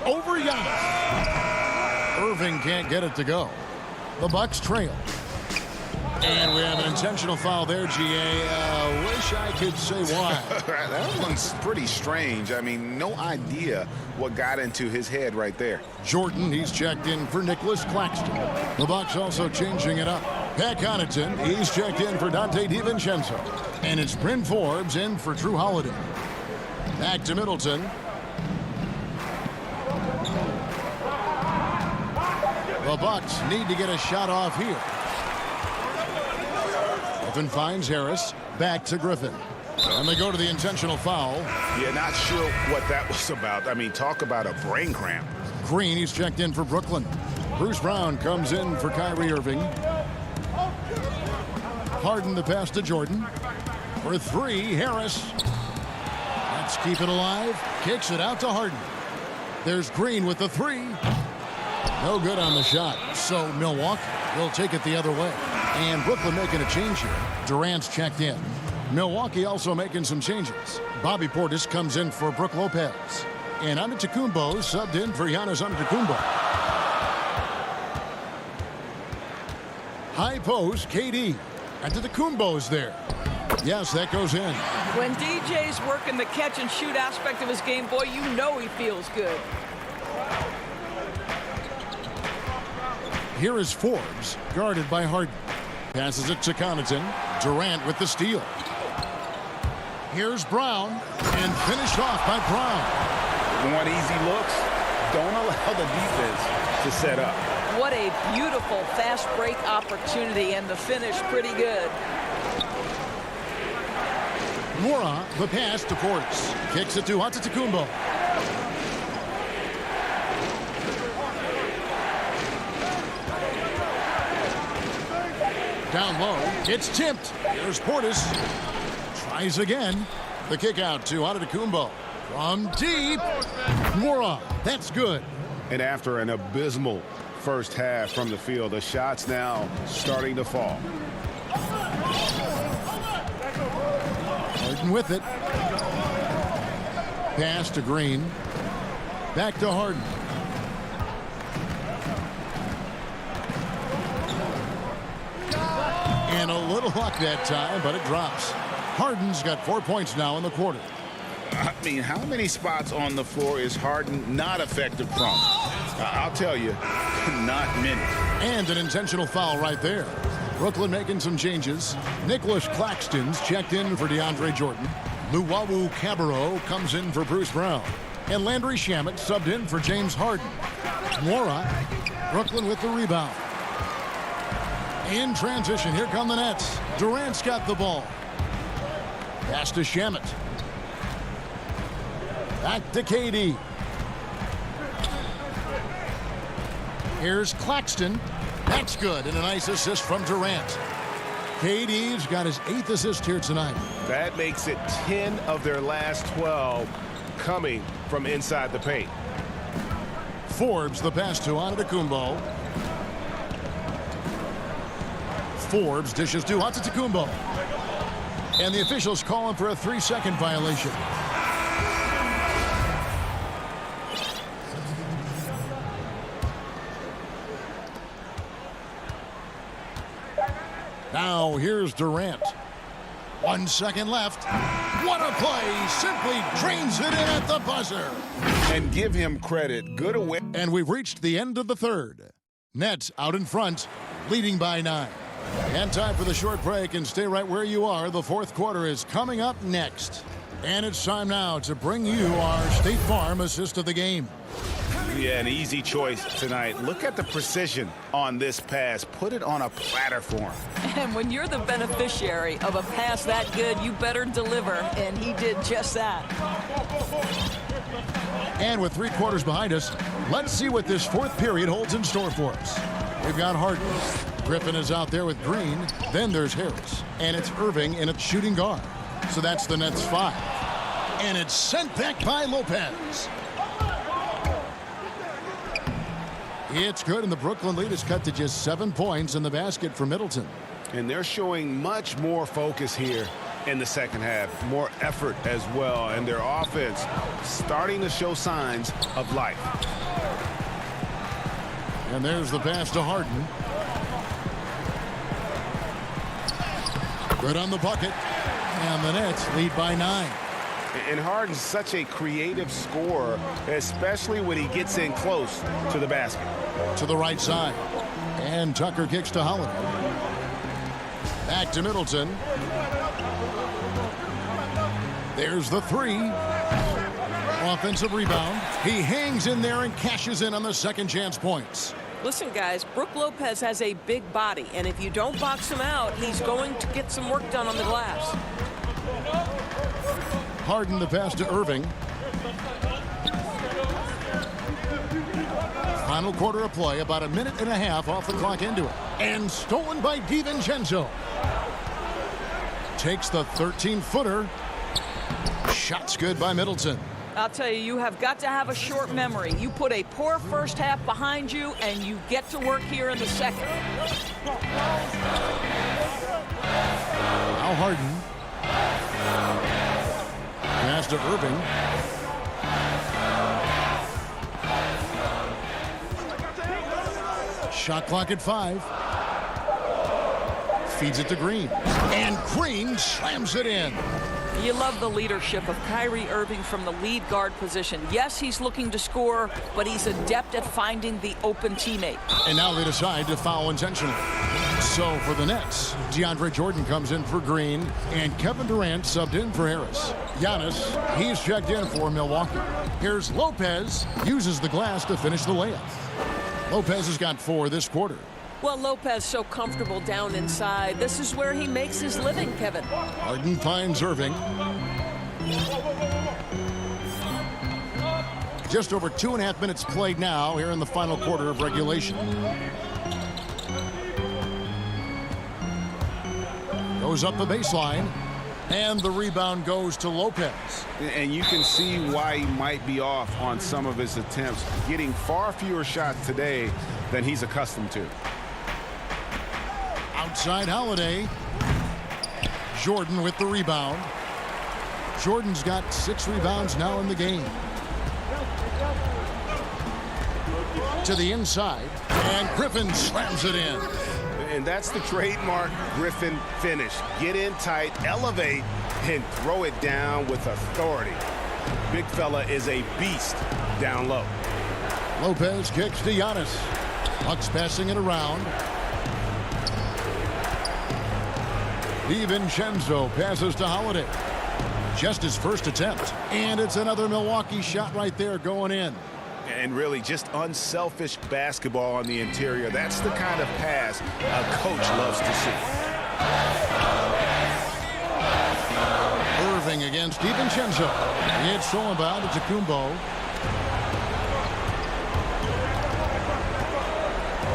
Over Giannis. Irving can't get it to go. The Bucks trail. And we have an intentional foul there, GA. Wish I could say why. That one's pretty strange. I mean, no idea what got into his head right there. Jordan, he's checked in for Nicholas Claxton. The Bucks also changing it up. Pat Connaughton, he's checked in for Dante DiVincenzo. And it's Bryn Forbes in for Drew Holiday. Back to Middleton. The Bucks need to get a shot off here. Griffin finds Harris. Back to Griffin. And they go to the intentional foul. Yeah, not sure what that was about. I mean, talk about a brain cramp. Green, he's checked in for Brooklyn. Bruce Brown comes in for Kyrie Irving. Harden the pass to Jordan. For three, Harris. Let's keep it alive. Kicks it out to Harden. There's Green with the three. No good on the shot. So Milwaukee will take it the other way. And Brooklyn making a change here. Durant's checked in. Milwaukee also making some changes. Bobby Portis comes in for Brook Lopez. And Antetokounmpo subbed in for Giannis Antetokounmpo. High post, KD. Antetokounmpo's there. Yes, that goes in. When DJ's working the catch and shoot aspect of his game, boy, you know he feels good. Here is Forbes, guarded by Harden. Passes it to Connaughton. Durant with the steal. Here's Brown, and finished off by Brown. You want easy looks? Don't allow the defense to set up. What a beautiful fast break opportunity, and the finish pretty good. Mora, the pass to Portis. Kicks it to Antetokounmpo. Down low, it's tipped. Here's Portis. Tries again. The kick out to Antetokounmpo. From deep. Mora, that's good. And after an abysmal first half from the field, the shots now starting to fall. Harden with it. Pass to Green. Back to Harden. And a little luck that time, but it drops. Harden's got 4 points now in the quarter. I mean, how many spots on the floor is Harden not effective from? I'll tell you, not many. And an intentional foul right there. Brooklyn making some changes. Nicholas Claxton's checked in for DeAndre Jordan. Luwawu Cabarro comes in for Bruce Brown. And Landry Shamet subbed in for James Harden. Mora, Brooklyn with the rebound. In transition, here come the Nets. Durant's got the ball. Pass to Shamet. Back to KD. Here's Claxton. That's good, and a nice assist from Durant. KD's got his 8th assist here tonight. That makes it 10 of their last 12 coming from inside the paint. Forbes the pass to Antetokounmpo. Forbes dishes to Antetokounmpo. And the officials calling for a 3-second violation. Now here's Durant. 1 second left. What a play. Simply drains it in at the buzzer. And give him credit. Good away. And we've reached the end of the third. Nets out in front, leading by 9. And time for the short break, and stay right where you are. The fourth quarter is coming up next. And it's time now to bring you our State Farm assist of the game. Yeah, an easy choice tonight. Look at the precision on this pass. Put it on a platter for him. And when you're the beneficiary of a pass that good, you better deliver, and he did just that. And with 3 quarters behind us, let's see what this fourth period holds in store for us. We've got Harden. Griffin is out there with Green. Then there's Harris. And it's Irving in its shooting guard. So that's the Nets 5. And it's sent back by Lopez. It's good, and the Brooklyn lead is cut to just 7 points in the basket for Middleton. And they're showing much more focus here in the second half. More effort as well. And their offense starting to show signs of life. And there's the pass to Harden. Good on the bucket. And the Nets lead by 9. And Harden's such a creative scorer, especially when he gets in close to the basket. To the right side. And Tucker kicks to Holiday. Back to Middleton. There's the three. Offensive rebound. He hangs in there and cashes in on the second chance points. Listen, guys, Brook Lopez has a big body, and if you don't box him out, he's going to get some work done on the glass. Harden the pass to Irving. Final quarter of play, about a minute and a half off the clock into it. And stolen by DiVincenzo. Takes the 13-footer. Shot's good by Middleton. I'll tell you, you have got to have a short memory. You put a poor first half behind you, and you get to work here in the second. Now Harden. Pass to Irving. Shot clock at 5. Feeds it to Green. And Green slams it in. You love the leadership of Kyrie Irving from the lead guard position. Yes, he's looking to score, but he's adept at finding the open teammate. And now they decide to foul intentionally. So for the Nets, DeAndre Jordan comes in for Green, and Kevin Durant subbed in for Harris. Giannis, he's checked in for Milwaukee. Here's Lopez, uses the glass to finish the layup. Lopez has got 4 this quarter. Well, Lopez so comfortable down inside. This is where he makes his living, Kevin. Harden finds Irving. Just over 2.5 minutes played now here in the final quarter of regulation. Goes up the baseline, and the rebound goes to Lopez. And you can see why he might be off on some of his attempts, getting far fewer shots today than he's accustomed to. Outside Holiday. Jordan with the rebound. Jordan's got 6 rebounds now in the game. To the inside, and Griffin slams it in. And that's the trademark Griffin finish. Get in tight, elevate, and throw it down with authority. Big fella is a beast down low. Lopez kicks to Giannis. Bucks passing it around. DiVincenzo passes to Holiday. Just his first attempt. And it's another Milwaukee shot right there going in. And really just unselfish basketball on the interior. That's the kind of pass a coach loves to see. Irving against DiVincenzo. It's thrown about to Tacumbo.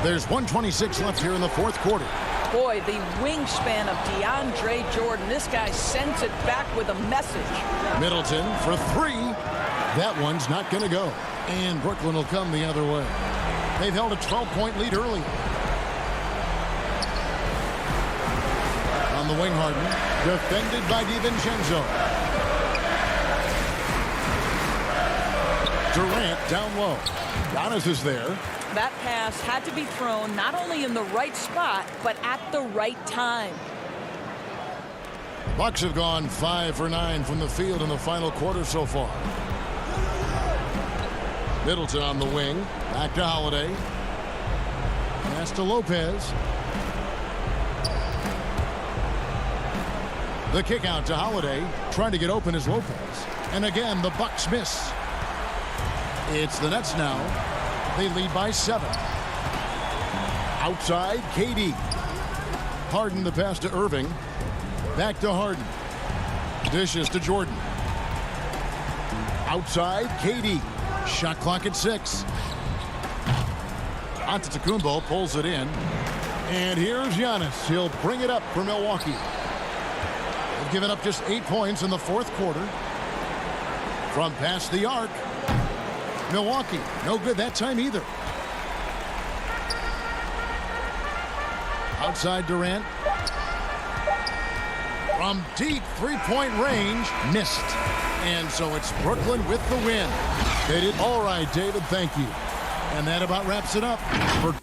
There's 1:26 left here in the fourth quarter. Boy, the wingspan of DeAndre Jordan. This guy sends it back with a message. Middleton for 3. That one's not going to go. And Brooklyn will come the other way. They've held a 12-point lead early. On the wing, Harden. Defended by DiVincenzo. Durant down low. Giannis is there. That pass had to be thrown not only in the right spot, but at the right time. Bucks have gone 5 for 9 from the field in the final quarter so far. Middleton on the wing. Back to Holiday. Pass to Lopez. The kick out to Holiday. Trying to get open is Lopez. And again, the Bucks miss. It's the Nets now. They lead by 7. Outside, KD. Harden the pass to Irving. Back to Harden. Dishes to Jordan. Outside, KD. Shot clock at 6. Antetokounmpo pulls it in. And here's Giannis. He'll bring it up for Milwaukee. They've given up just 8 points in the fourth quarter. From past the arc. Milwaukee, no good that time either. Outside Durant. From deep three-point range, missed. And so it's Brooklyn with the win. They did all right, David. Thank you. And that about wraps it up for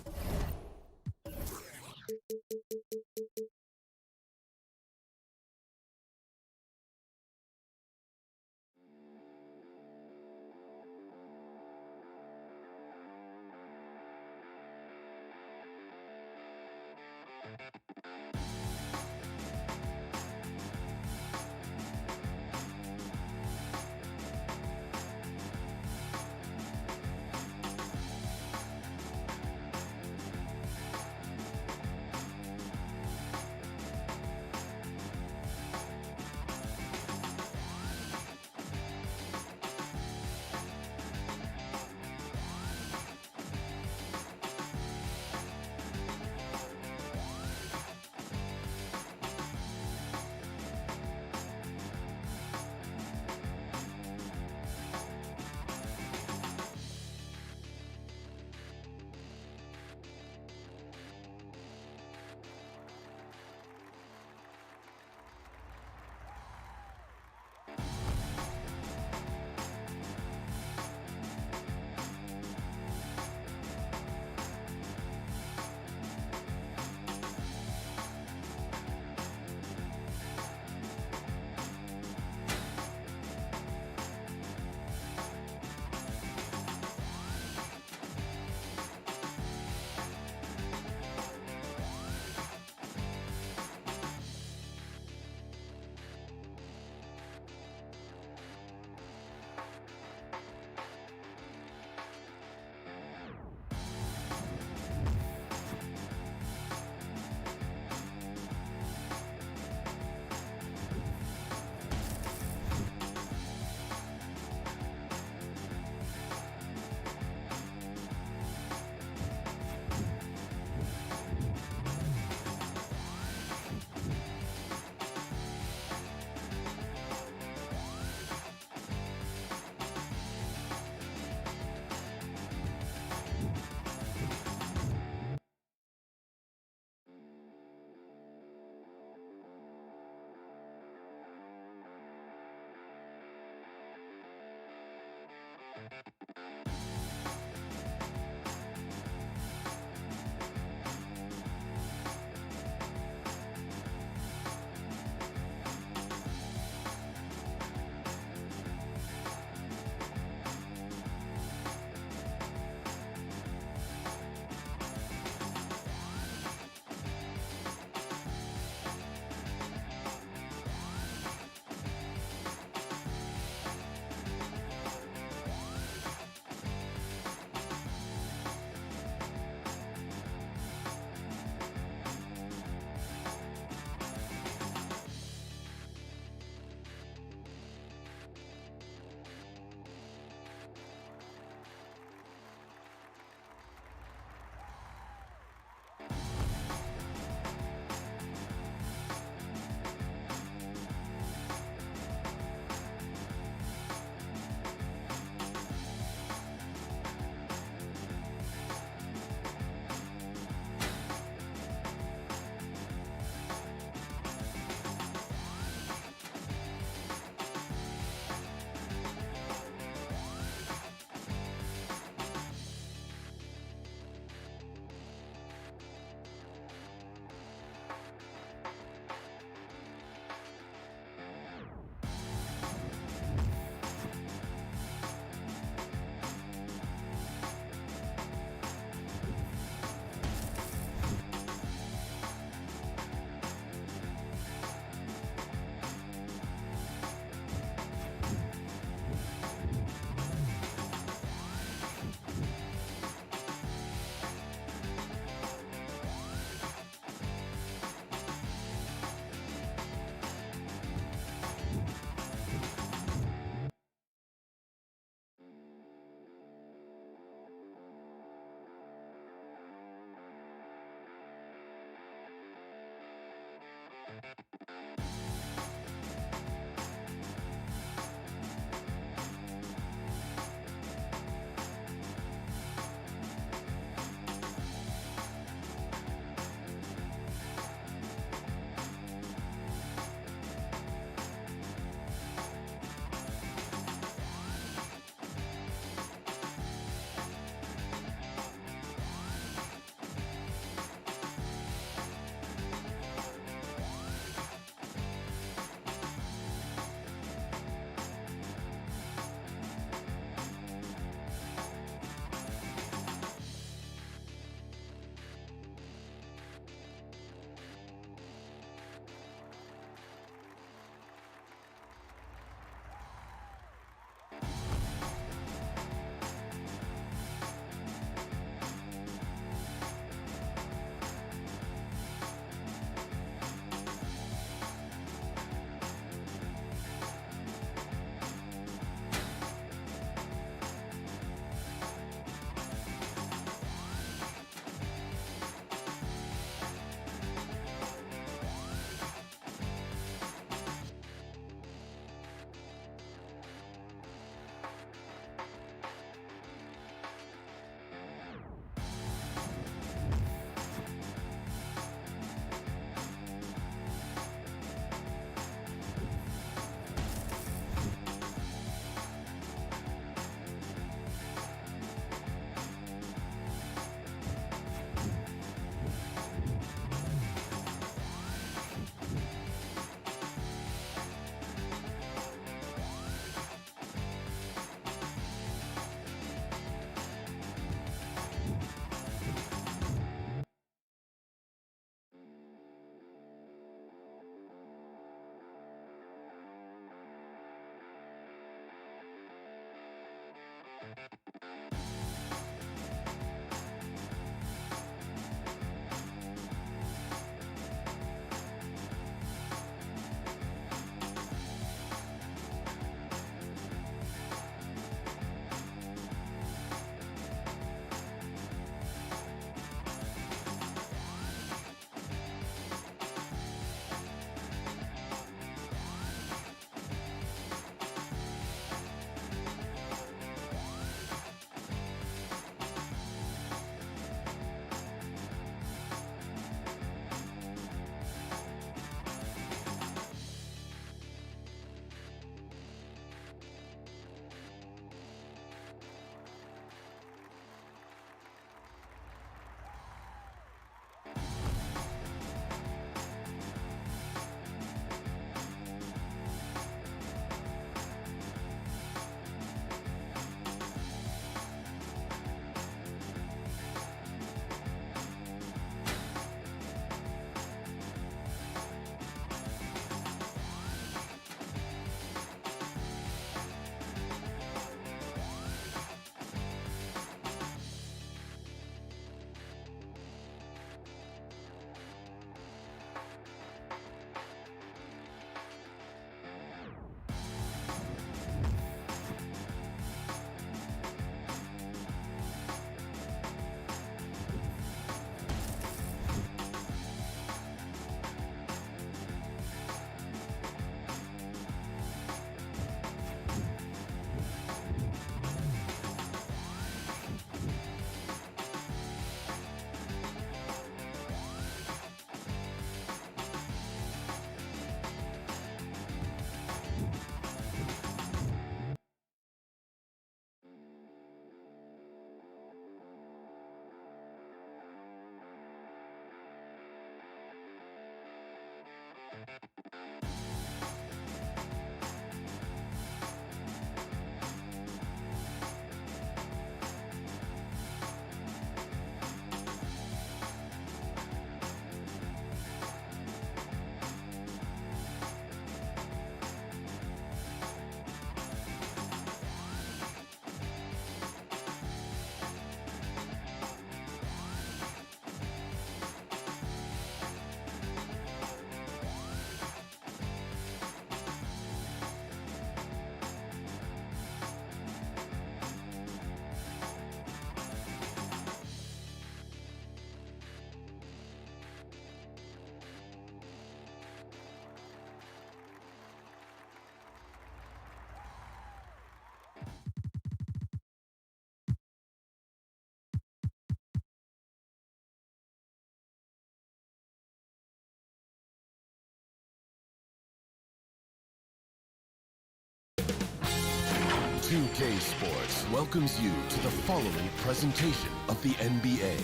2K Sports welcomes you to the following presentation of the NBA.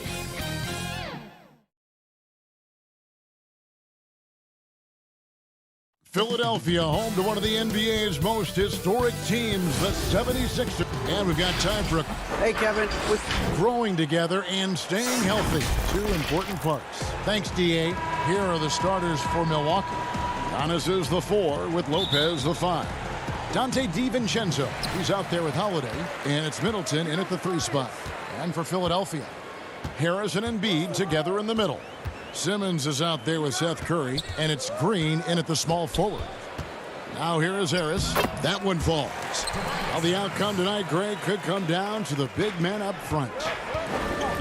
Philadelphia, home to one of the NBA's most historic teams, the 76ers. And we've got time for Hey, Kevin. growing together and staying healthy. Two important parts. Thanks, DA. Here are the starters for Milwaukee. Giannis is the 4 with Lopez the 5. Dante DiVincenzo, he's out there with Holiday. And it's Middleton in at the 3 spot. And for Philadelphia, Harris and Embiid together in the middle. Simmons is out there with Seth Curry, and it's Green in at the small forward. Now here is Harris. That one falls. Well, the outcome tonight, Greg, could come down to the big men up front.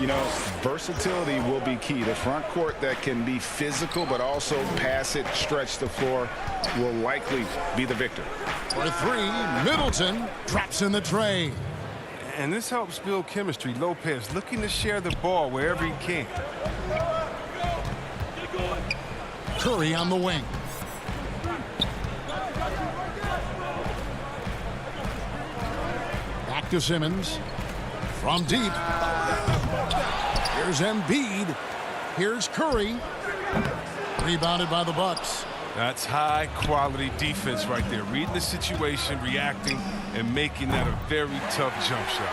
You know, versatility will be key. The front court that can be physical but also pass it, stretch the floor will likely be the victor. For 3, Middleton drops in the tray. And this helps build chemistry. Lopez looking to share the ball wherever he can. Curry on the wing. Back to Simmons. From deep. Here's Embiid. Here's Curry. Rebounded by the Bucks. That's high-quality defense right there. Reading the situation, reacting, and making that a very tough jump shot.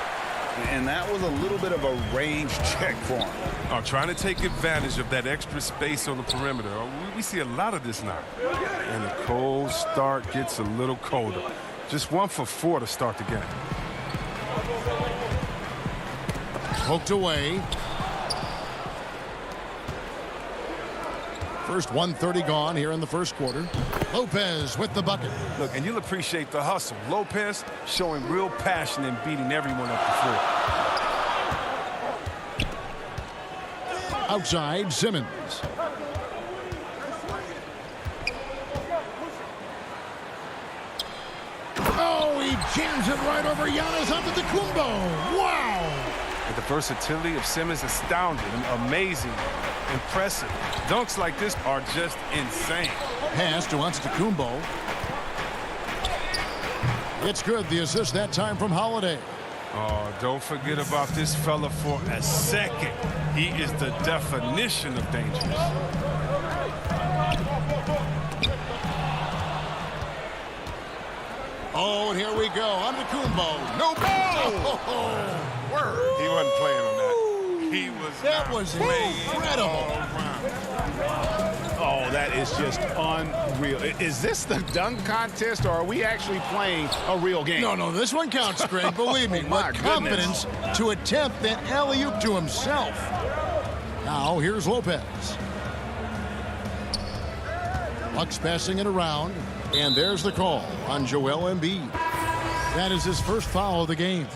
And that was a little bit of a range check for him. Trying to take advantage of that extra space on the perimeter. We see a lot of this now. And the cold start gets a little colder. Just 1 for 4 to start the game. Poked away. First 1:30 gone here in the first quarter. Lopez with the bucket. Look, and you'll appreciate the hustle. Lopez showing real passion in beating everyone up the floor. Outside, Simmons. Oh, he jams it right over Giannis Antetokounmpo. Wow! And the versatility of Simmons astounding, amazing, impressive. Dunks like this are just insane. Pass to Antetokounmpo. It's good. The assist that time from Holiday. Oh, don't forget about this fella for a second. He is the definition of dangerous. Oh, and here we go. Antetokounmpo. No ball. Oh, word. He wasn't playing on that. He was That was incredible. Oh, that is just unreal. Is this the dunk contest, or are we actually playing a real game? No, this one counts, Greg. Believe me. My With confidence to attempt that alley-oop to himself. Now, here's Lopez. Bucks passing it around. And there's the call on Joel Embiid. That is his first foul of the game.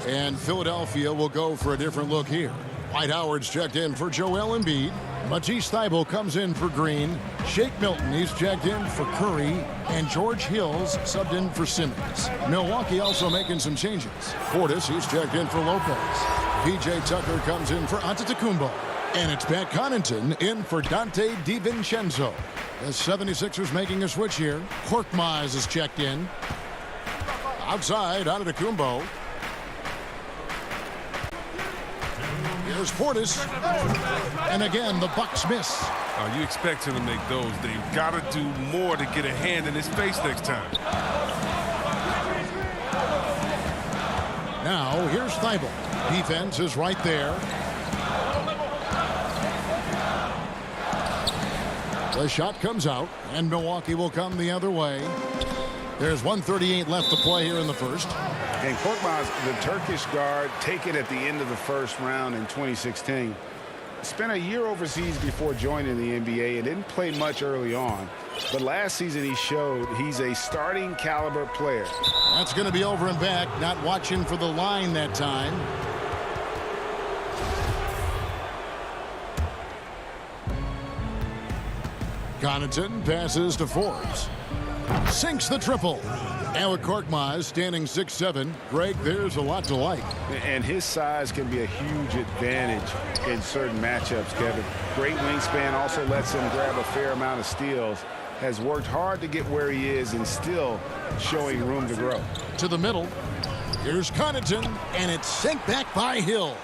And Philadelphia will go for a different look here. Dwight Howard's checked in for Joel Embiid. Matisse Thybulle comes in for Green. Shake Milton, he's checked in for Curry. And George Hill's subbed in for Simmons. Milwaukee also making some changes. Portis, he's checked in for Lopez. P.J. Tucker comes in for Antetokounmpo. And it's Pat Connaughton in for Dante DiVincenzo. The 76ers making a switch here. Korkmaz is checked in. Outside, Antetokounmpo. Here's Portis. And again, the Bucks miss. You expect him to make those. They've got to do more to get a hand in his face next time. Now, here's Thybulle. Defense is right there. The shot comes out, and Milwaukee will come the other way. There's 1:38 left to play here in the first. And Korkmaz, the Turkish guard, taken at the end of the first round in 2016. Spent a year overseas before joining the NBA and didn't play much early on. But last season he showed he's a starting caliber player. That's going to be over and back, not watching for the line that time. Connaughton passes to Forbes. Sinks the triple. And with Korkmaz standing 6'7", Greg, there's a lot to like. And his size can be a huge advantage in certain matchups, Kevin. Great wingspan, also lets him grab a fair amount of steals. Has worked hard to get where he is and still showing room to grow. To the middle. Here's Connaughton, and it's sent back by Hill.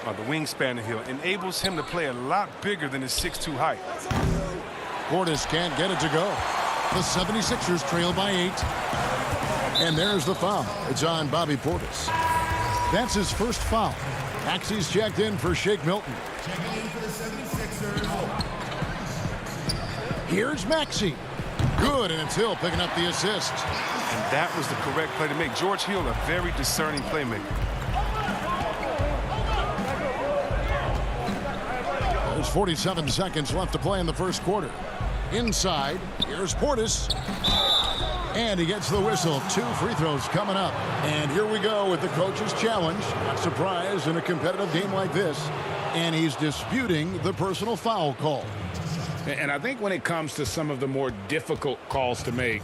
The wingspan of Hill enables him to play a lot bigger than his 6'2" height. Portis can't get it to go. The 76ers trail by 8. And there's the foul. It's on Bobby Portis. That's his first foul. Maxey's checked in for Shake Milton. Here's Maxey. Good, and it's Hill picking up the assist. And that was the correct play to make. George Hill, a very discerning playmaker. There's 47 seconds left to play in the first quarter. Inside, here's Portis. And he gets the whistle. 2 free throws coming up. And here we go with the coach's challenge. Not surprised in a competitive game like this. And he's disputing the personal foul call. And I think when it comes to some of the more difficult calls to make,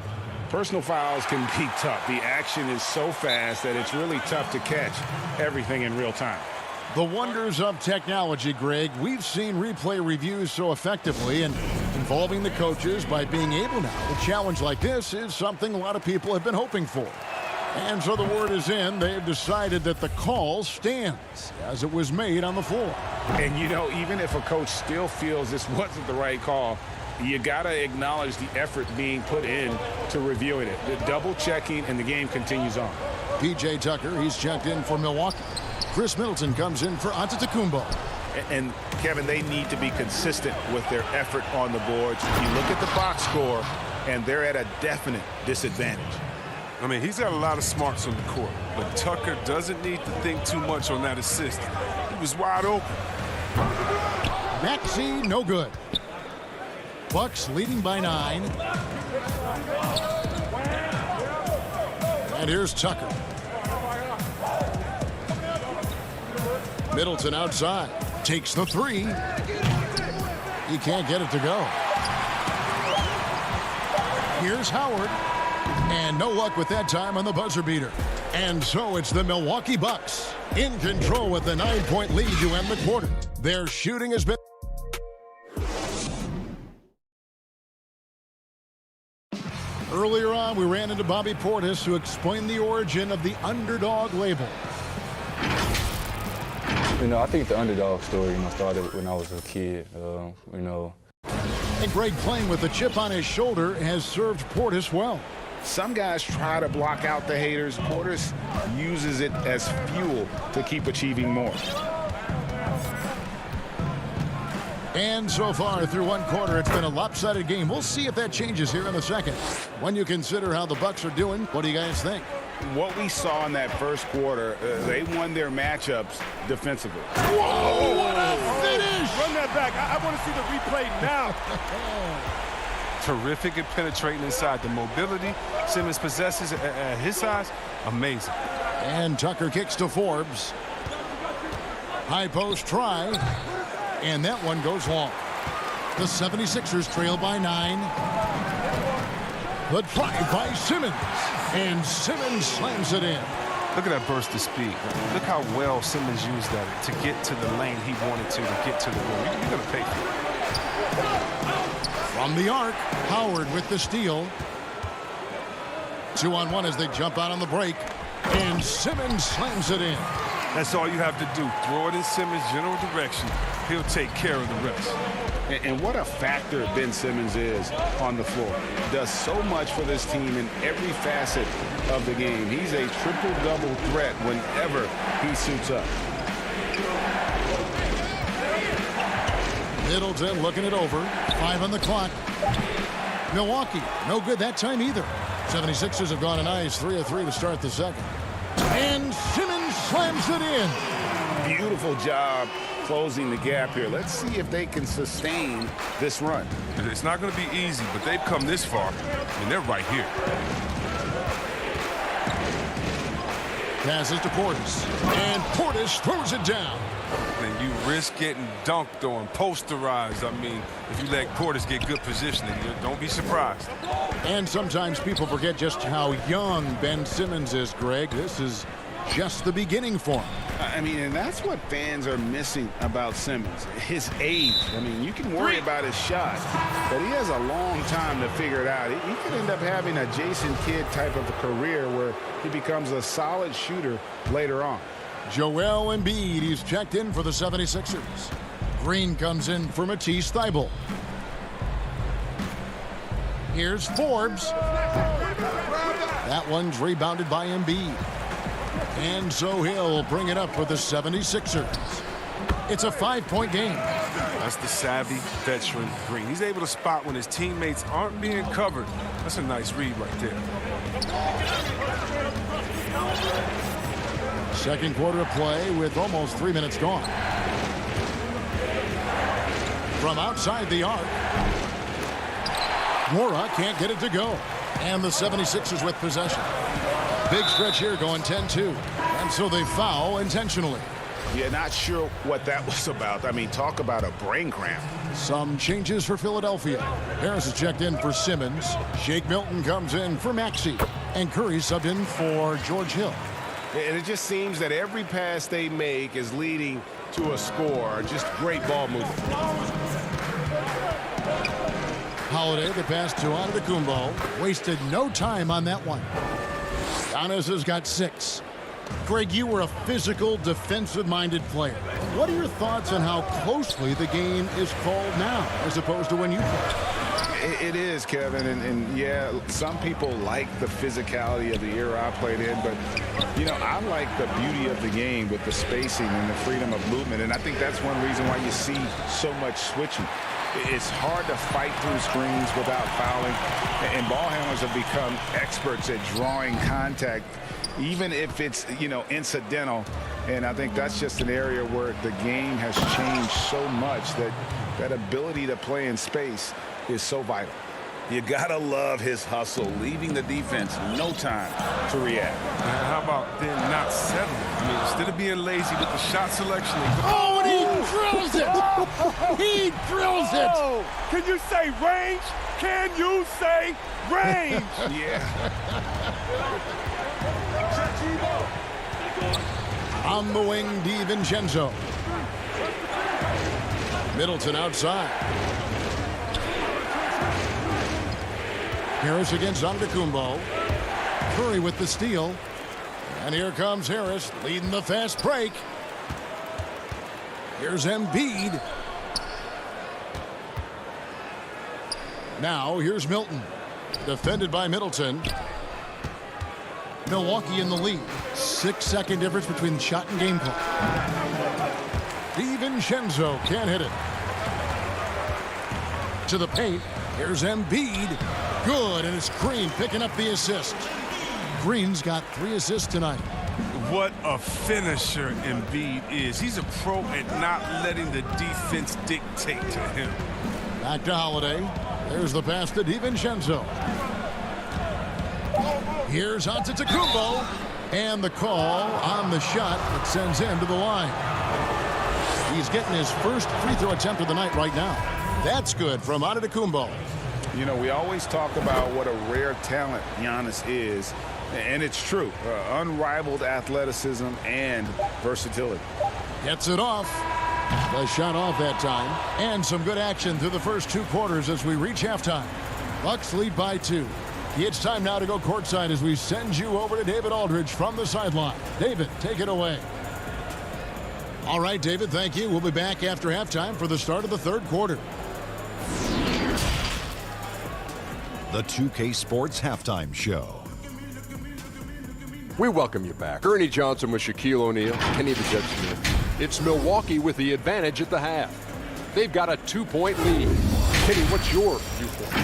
personal fouls can be tough. The action is so fast that it's really tough to catch everything in real time. The wonders of technology, Greg. We've seen replay reviews so effectively, and involving the coaches by being able now. A challenge like this is something a lot of people have been hoping for. And so the word is in. They've decided that the call stands as it was made on the floor. And, you know, even if a coach still feels this wasn't the right call, you got to acknowledge the effort being put in to reviewing it. The double checking, and the game continues on. P.J. Tucker, he's checked in for Milwaukee. Chris Middleton comes in for Antetokounmpo. And, Kevin, they need to be consistent with their effort on the boards. You look at the box score, and they're at a definite disadvantage. I mean, he's got a lot of smarts on the court, but Tucker doesn't need to think too much on that assist. He was wide open. Maxey, no good. Bucks leading by 9. And here's Tucker. Middleton outside. Takes the 3. He can't get it to go. Here's Howard. And no luck with that time on the buzzer beater. And so it's the Milwaukee Bucks in control with the 9-point lead to end the quarter. Their shooting has been... Earlier on, we ran into Bobby Portis, who explained the origin of the underdog label. You know, I think the underdog story, started when I was a kid, And Greg, playing with a chip on his shoulder, has served Portis well. Some guys try to block out the haters. Portis uses it as fuel to keep achieving more. And so far through one quarter, it's been a lopsided game. We'll see if that changes here in a second. When you consider how the Bucks are doing, what do you guys think? What we saw in that first quarter, they won their matchups defensively. Whoa, what a finish! Run that back. I want to see the replay now. Terrific at penetrating inside. The mobility Simmons possesses at his size, amazing. And Tucker kicks to Forbes. High post try. And that one goes long. The 76ers trail by 9. The drive by Simmons. And Simmons slams it in. Look at that burst of speed. Look how well Simmons used that to get to the lane he wanted to get to the rim. You're going to pay for it. From the arc, Howard with the steal. 2-on-1 as they jump out on the break. And Simmons slams it in. That's all you have to do. Throw it in Simmons' general direction. He'll take care of the rest. And what a factor Ben Simmons is on the floor. Does so much for this team in every facet of the game. He's a triple-double threat whenever he suits up. Middleton looking it over. 5 on the clock. Milwaukee, no good that time either. 76ers have gone a nice 3 of 3 to start the second. And Simmons slams it in. Beautiful job closing the gap here. Let's see if they can sustain this run. It's not going to be easy, but they've come this far, and they're right here. Passes to Portis. And Portis throws it down. And you risk getting dunked on, posterized. I mean, if you let Portis get good positioning, don't be surprised. And sometimes people forget just how young Ben Simmons is, Greg. This is just the beginning for him. I mean, and that's what fans are missing about Simmons, his age. I mean, you can worry about his shot, but he has a long time to figure it out. He could end up having a Jason Kidd type of a career where he becomes a solid shooter later on. Joel Embiid, he's checked in for the 76ers. Green comes in for Matisse Thybulle. Here's Forbes. That one's rebounded by Embiid. And so he'll bring it up for the 76ers. It's a 5-point game. That's the savvy veteran Green. He's able to spot when his teammates aren't being covered. That's a nice read right there. Second quarter of play with almost 3 minutes gone. From outside the arc. Mora can't get it to go. And the 76ers with possession. Big stretch here going 10-2. And so they foul intentionally. Yeah, not sure what that was about. I mean, talk about a brain cramp. Some changes for Philadelphia. Harris is checked in for Simmons. Shake Milton comes in for Maxey. And Curry subbed in for George Hill. And it just seems that every pass they make is leading to a score. Just great ball movement. Holiday, the pass to Antetokounmpo. Wasted no time on that one. Giannis has got 6. Greg, you were a physical, defensive-minded player. What are your thoughts on how closely the game is called now as opposed to when you played? It is, Kevin, and yeah, some people like the physicality of the era I played in, but, you know, I like the beauty of the game with the spacing and the freedom of movement, and I think that's one reason why you see so much switching. It's hard to fight through screens without fouling, and ball handlers have become experts at drawing contact, even if it's, you know, incidental. And I think that's just an area where the game has changed so much that that ability to play in space is so vital. You gotta love his hustle, leaving the defense no time to react. And how about then not settling? I mean, instead of being lazy with the shot selection. Oh, and he drills it! He drills it! Oh, can you say range? Can you say range? Yeah. On the wing, DiVincenzo. Middleton outside. Harris against Antetokounmpo. Curry with the steal. And here comes Harris leading the fast break. Here's Embiid. Now here's Milton. Defended by Middleton. Milwaukee in the lead. 6-second difference between shot and game clock. DiVincenzo can't hit it. To the paint. Here's Embiid. Good, and it's Green picking up the assist. Green's got 3 assists tonight. What a finisher Embiid is. He's a pro at not letting the defense dictate to him. Back to Holiday. There's the pass to DiVincenzo. Here's Antetokounmpo. And the call on the shot that sends him to the line. He's getting his first free throw attempt of the night right now. That's good from Antetokounmpo. You know, we always talk about what a rare talent Giannis is, and it's true. Unrivaled athleticism and versatility. Gets it off. The shot off that time. And some good action through the first 2 quarters as we reach halftime. Bucks lead by 2. It's time now to go courtside as we send you over to David Aldridge from the sideline. David, take it away. All right, David, thank you. We'll be back after halftime for the start of the 3rd quarter. The 2K Sports Halftime Show. We welcome you back. Ernie Johnson with Shaquille O'Neal, Kenny the Jet Smith. It's Milwaukee with the advantage at the half. They've got a 2-point lead. Kenny, what's your viewpoint?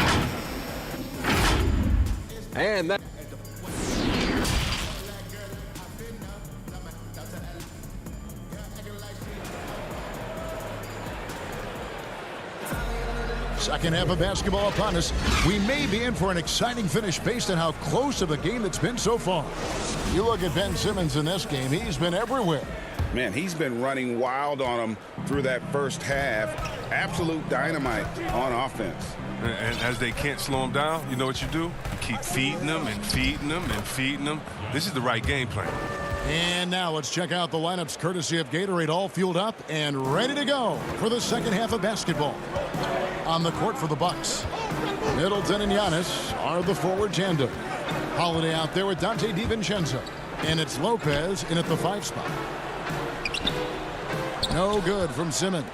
And that... Second half of basketball upon us. We may be in for an exciting finish based on how close of a game it's been so far. You look at Ben Simmons in this game, he's been everywhere. Man, he's been running wild on them through that first half. Absolute dynamite on offense. And as they can't slow him down, you know what you do? You keep feeding them and feeding them and feeding them. This is the right game plan. And now let's check out the lineups courtesy of Gatorade, all fueled up and ready to go for the second half of basketball. On the court for the Bucks, Middleton and Giannis are the forward tandem. Holiday out there with Dante DiVincenzo. And it's Lopez in at the 5 spot. No good from Simmons.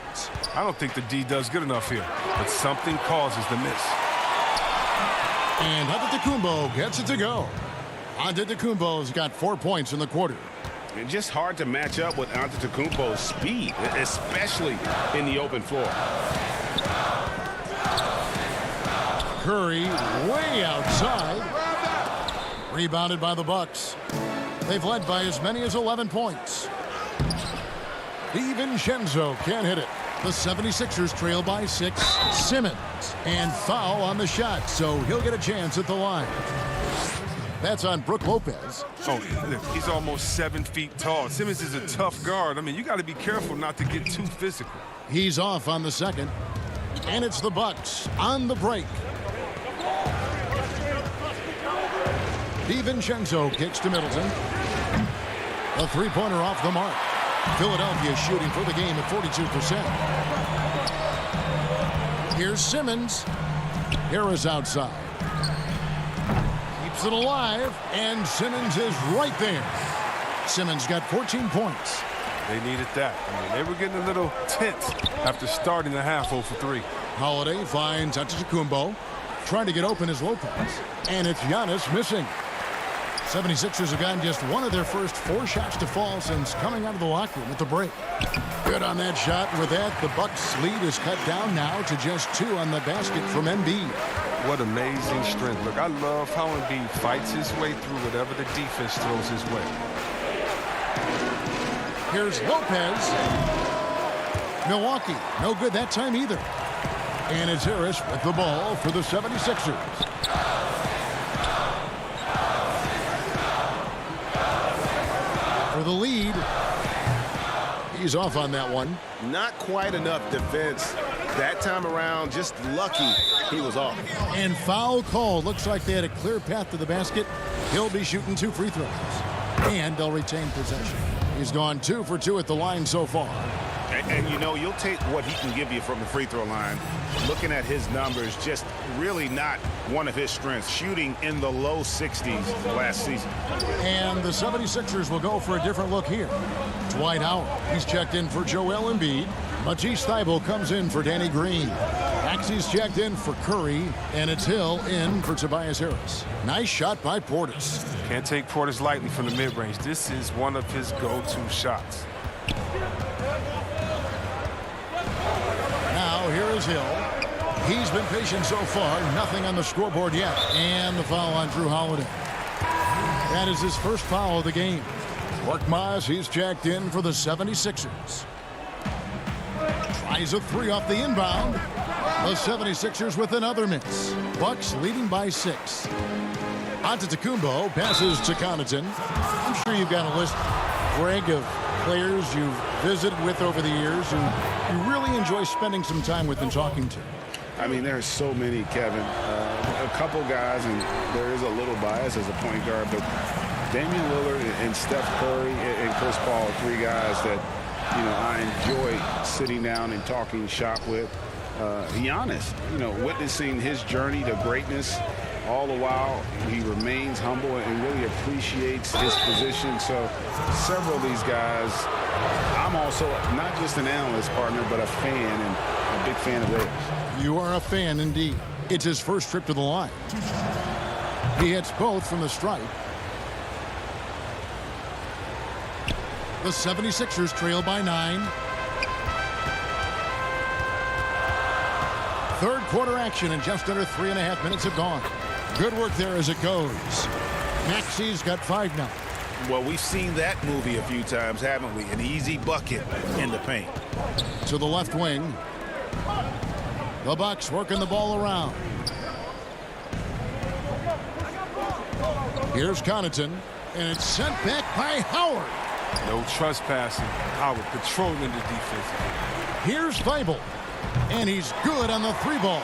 I don't think the D does good enough here, but something causes the miss. And Antetokounmpo gets it to go. Antetokounmpo's got 4 points in the quarter. And just hard to match up with Antetokounmpo's speed, especially in the open floor. Curry way outside. Rebounded by the Bucks. They've led by as many as 11 points. DiVincenzo can't hit it. The 76ers trail by 6. Simmons. And foul on the shot, so he'll get a chance at the line. That's on Brook Lopez. Oh, look, he's almost 7 feet tall. Simmons is a tough guard. I mean, you got to be careful not to get too physical. He's off on the second. And it's the Bucks on the break. DiVincenzo kicks to Middleton. A three-pointer off the mark. Philadelphia shooting for the game at 42%. Here's Simmons. Harris outside. Keeps it alive, and Simmons is right there. Simmons got 14 points. They needed that. I mean, they were getting a little tense after starting the half 0 for 3. Holiday finds Antetokounmpo. Trying to get open is Lopez. And it's Giannis missing. 76ers have gotten just one of their first 4 shots to fall since coming out of the locker room at the break. Good on that shot. With that, the Bucks' lead is cut down now to just 2 on the basket from Embiid. What amazing strength. Look, I love how Embiid fights his way through whatever the defense throws his way. Here's Lopez. Milwaukee, no good that time either. And it's Harris with the ball for the 76ers. For the lead. He's off on that one. Not quite enough defense that time around. Just lucky he was off. And foul call. Looks like they had a clear path to the basket. He'll be shooting 2 free throws. And they'll retain possession. He's gone 2 for 2 at the line so far. And you know, you'll take what he can give you from the free throw line. Looking at his numbers, just really not one of his strengths. Shooting in the low 60s last season. And the 76ers will go for a different look here. Dwight Howard, he's checked in for Joel Embiid. Matisse Thybulle comes in for Danny Green. Maxey's checked in for Curry. And it's Hill in for Tobias Harris. Nice shot by Portis. Can't take Portis lightly from the mid-range. This is one of his go-to shots. Now here is Hill. He's been patient so far. Nothing on the scoreboard yet. And the foul on Drew Holiday. That is his first foul of the game. Korkmaz, he's checked in for the 76ers. Tries a 3 off the inbound. The 76ers with another miss. Bucks leading by 6. Antetokounmpo passes to Connaughton. I'm sure you've got a list, Greg, of players you've visited with over the years who you really enjoy spending some time with and talking to. I mean, there's so many, Kevin. A couple guys, and there is a little bias as a point guard, but Damian Lillard and Steph Curry and Chris Paul are 3 guys that, you know, I enjoy sitting down and talking shop with. Giannis, you know, witnessing his journey to greatness. All the while, he remains humble and really appreciates his position. So several of these guys, I'm also not just an analyst partner, but a fan and a big fan of theirs. You are a fan indeed. It's his first trip to the line. He hits both from the stripe. The 76ers trail by 9. Third quarter action and just under 3.5 minutes have gone. Good work there as it goes. Maxey's got 5 now. Well, we've seen that movie a few times, haven't we? An easy bucket in the paint. To the left wing. The Bucks working the ball around. Here's Connaughton, and it's sent back by Howard. No trespassing. Howard patrolling the defense. Here's Thybulle, and he's good on the 3 ball.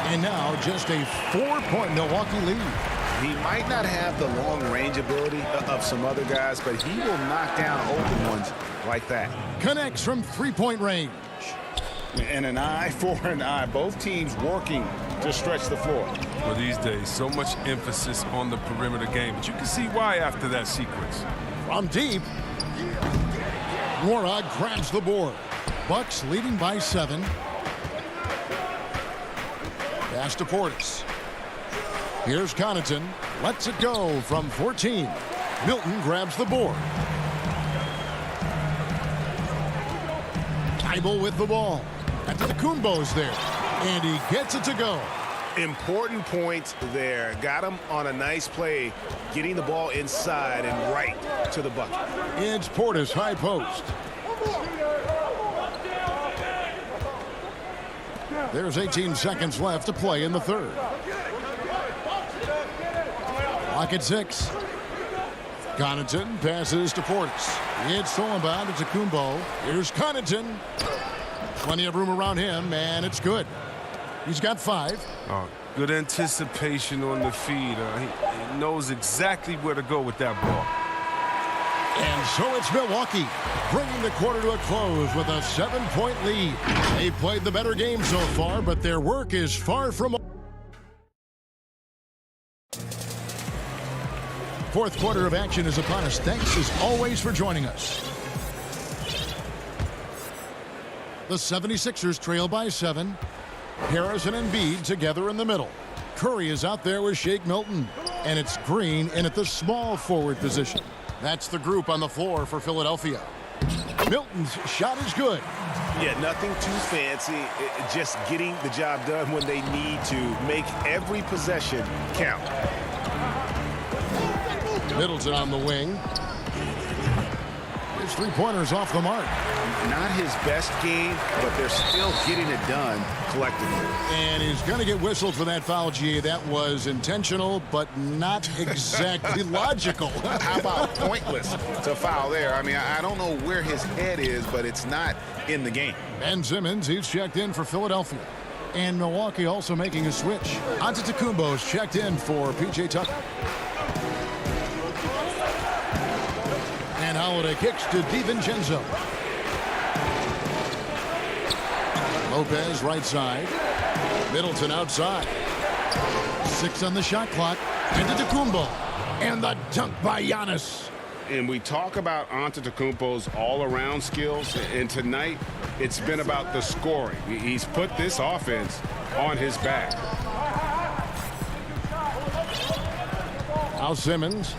And now just a 4-point Milwaukee lead. He might not have the long range ability of some other guys, but he will knock down open ones like that. Connects from three-point range. And an eye for an eye. Both teams working to stretch the floor. Well, these days, so much emphasis on the perimeter game, but you can see why after that sequence. From deep, Warrod grabs the board. Bucks leading by 7. Pass to Portis. Here's Connaughton. Lets it go from 14. Milton grabs the board. Thibault with the ball. Antetokounmpo's there. And he gets it to go. Important points there. Got him on a nice play, getting the ball inside and right to the bucket. It's Portis high post. There's 18 seconds left to play in the third. Clock at 6. Connaughton passes to Portis. It's stolen by Antetokounmpo. Here's Connaughton. Plenty of room around him, and it's good. He's got 5. Good anticipation on the feed. He knows exactly where to go with that ball. And so it's Milwaukee bringing the quarter to a close with a 7-point lead. They've played the better game so far, but their work is far from. Fourth quarter of action is upon us. Thanks as always for joining us. The 76ers trail by 7. Harris and Embiid together in the middle. Curry is out there with Shake Milton. And it's Green in at the small forward position. That's the group on the floor for Philadelphia. Milton's shot is good. Yeah, nothing too fancy. Just getting the job done when they need to. Make every possession count. Middleton on the wing. His three-pointers off the mark. Not his best game, but they're still getting it done collectively. And he's going to get whistled for that foul, G. That was intentional, but not exactly logical. How about pointless to foul there? I mean, I don't know where his head is, but it's not in the game. Ben Simmons, he's checked in for Philadelphia. And Milwaukee also making a switch. Antetokounmpo's checked in for P.J. Tucker. And Holiday kicks to DiVincenzo. Lopez right side. Middleton outside. 6 on the shot clock. Antetokounmpo. And the dunk by Giannis. And we talk about Antetokounmpo's all-around skills, and tonight it's been about the scoring. He's put this offense on his back. Now Simmons.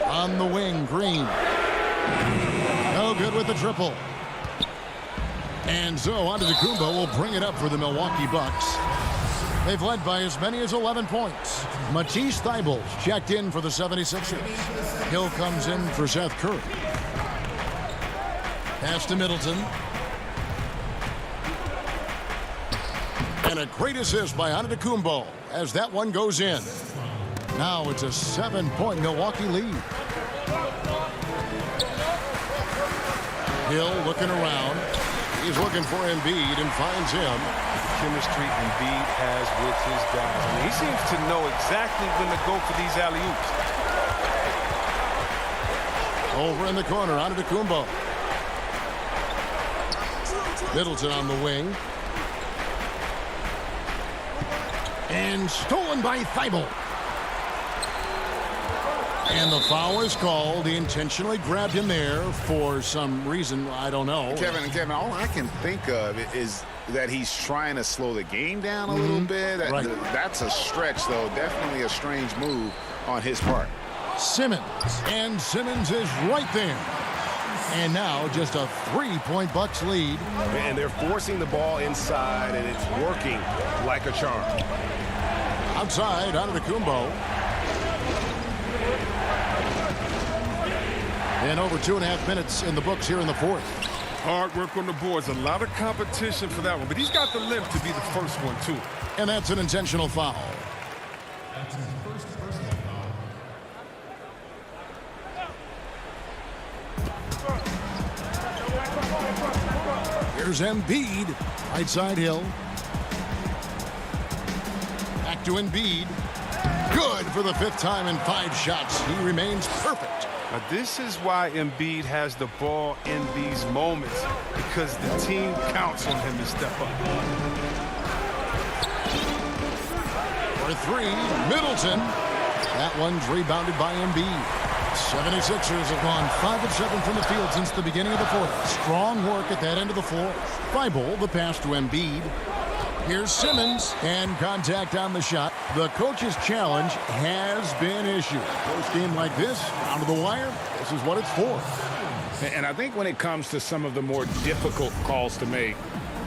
On the wing, Green. No good with the triple. And so Antetokounmpo will bring it up for the Milwaukee Bucks. They've led by as many as 11 points. Matisse Thybulle's checked in for the 76ers. Hill comes in for Seth Curry. Pass to Middleton. And a great assist by Antetokounmpo as that one goes in. Now it's a 7-point Milwaukee lead. Hill looking around. He's looking for Embiid and finds him. Chemistry Embiid has with his guys. I mean, he seems to know exactly when to go for these alley-oops. Over in the corner, Antetokounmpo. Middleton on the wing. And stolen by Thibault. And the foul is called. He intentionally grabbed him there for some reason. I don't know. Kevin, all I can think of is that he's trying to slow the game down a little bit. Right. That's a stretch, though. Definitely a strange move on his part. Simmons. And Simmons is right there. And now just a 3-point Bucks lead. And they're forcing the ball inside, and it's working like a charm. Outside, Antetokounmpo. And over 2.5 minutes in the books here in the fourth. Hard work on the boards. A lot of competition for that one. But he's got the limp to be the first one, too. And that's an intentional foul. That's his first personal foul. Here's Embiid. Right side Hill. Back to Embiid. Good for the 5th time in 5 shots. He remains perfect. Now, this is why Embiid has the ball in these moments, because the team counts on him to step up. For 3, Middleton. That one's rebounded by Embiid. 76ers have gone 5 of 7 from the field since the beginning of the 4th. Strong work at that end of the floor. Thibault, the pass to Embiid. Here's Simmons, and contact on the shot. The coach's challenge has been issued. Close game like this, down to the wire, this is what it's for. And I think when it comes to some of the more difficult calls to make,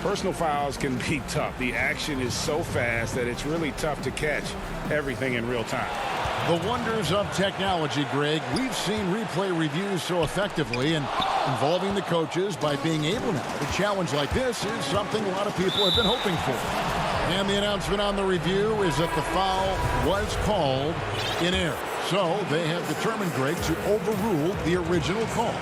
personal fouls can be tough. The action is so fast that it's really tough to catch everything in real time. The wonders of technology, Greg. We've seen replay reviews so effectively, and involving the coaches by being able now to challenge like this is something a lot of people have been hoping for. And the announcement on the review is that the foul was called in error. So they have determined, Greg, to overrule the original call.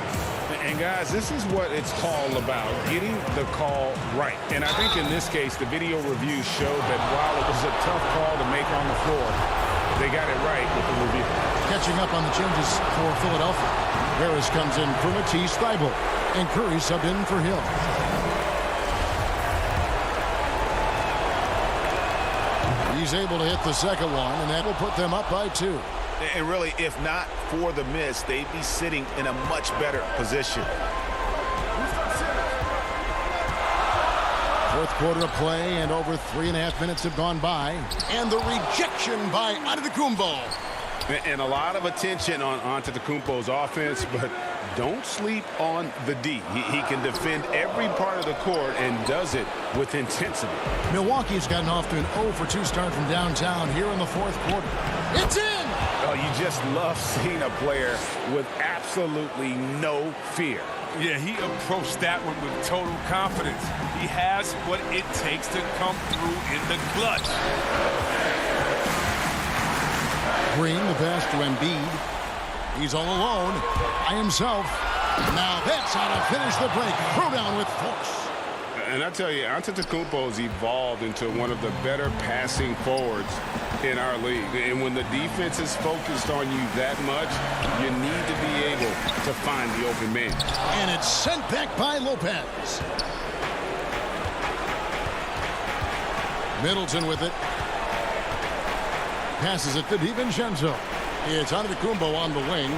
And guys, this is what it's all about, getting the call right. And I think in this case, the video review showed that while it was a tough call to make on the floor, they got it right with the review. Catching up on the changes for Philadelphia. Harris comes in for Matisse Thybulle, and Curry subbed in for Hill. He's able to hit the second one, and that will put them up by 2. And really, if not for the miss, they'd be sitting in a much better position. 4th quarter of play, and over 3.5 minutes have gone by. And the rejection by Antetokounmpo. And a lot of attention on Antetokounmpo's offense, but don't sleep on the D. He can defend every part of the court and does it with intensity. Milwaukee's gotten off to an 0-for-2 start from downtown here in the 4th quarter. It's in! Oh, you just love seeing a player with absolutely no fear. Yeah, he approached that one with total confidence. He has what it takes to come through in the clutch. Green, the pass to Embiid. He's all alone by himself. Now that's how to finish the break. Throw down with force. And I tell you, Antetokounmpo's evolved into one of the better passing forwards in our league. And when the defense is focused on you that much, you need to be able to find the open man. And it's sent back by Lopez. Middleton with it. Passes it to DiVincenzo. It's Antetokounmpo on the wing.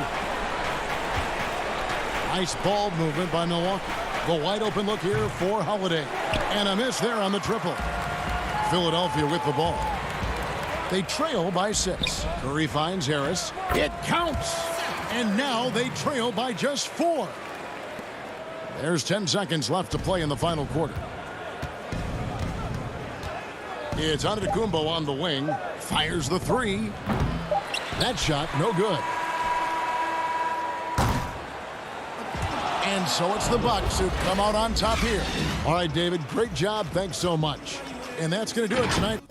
Nice ball movement by Milwaukee. The wide open look here for Holiday. And a miss there on the triple. Philadelphia with the ball. They trail by 6. Curry finds Harris. It counts. And now they trail by just 4. There's 10 seconds left to play in the final quarter. It's Antetokounmpo on the wing. Fires the 3. That shot, no good. And so it's the Bucks who come out on top here. All right, David, great job. Thanks so much. And that's going to do it tonight.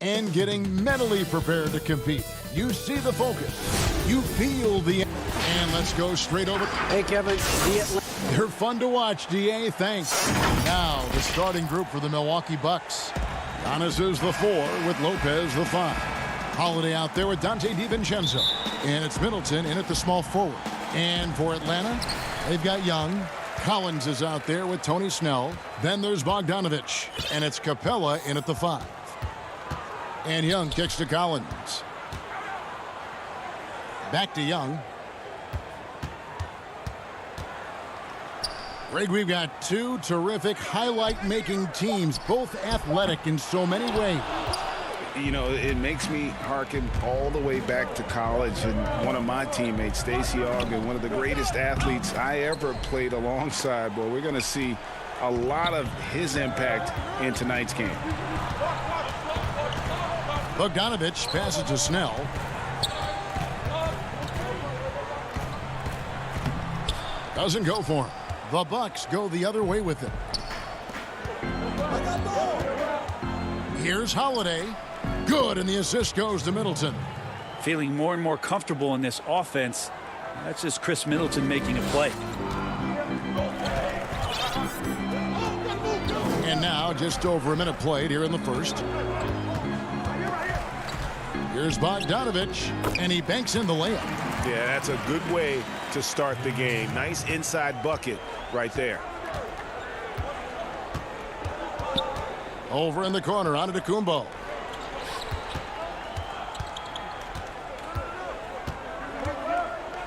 and getting mentally prepared to compete. You see the focus. You feel the... And let's go straight over. Hey, Kevin. They're fun to watch, DA. Thanks. Now, the starting group for the Milwaukee Bucks. Giannis is the 4 with Lopez the 5. Holiday out there with Dante DiVincenzo. And it's Middleton in at the small forward. And for Atlanta, they've got Young. Collins is out there with Tony Snell. Then there's Bogdanovich. And it's Capella in at the 5. And Young kicks to Collins. Back to Young. Greg, we've got two terrific highlight-making teams, both athletic in so many ways. You know, it makes me hearken all the way back to college, and one of my teammates, Stacey Ogden, one of the greatest athletes I ever played alongside. Well, we're going to see a lot of his impact in tonight's game. Bogdanovich passes to Snell. Doesn't go for him. The Bucks go the other way with it. Here's Holiday. Good, and the assist goes to Middleton. Feeling more and more comfortable in this offense. That's just Chris Middleton making a play. And now just over a minute played here in the first. Here's Bogdanovich, and he banks in the layup. Yeah, that's a good way to start the game. Nice inside bucket right there. Over in the corner, on to Kumbo.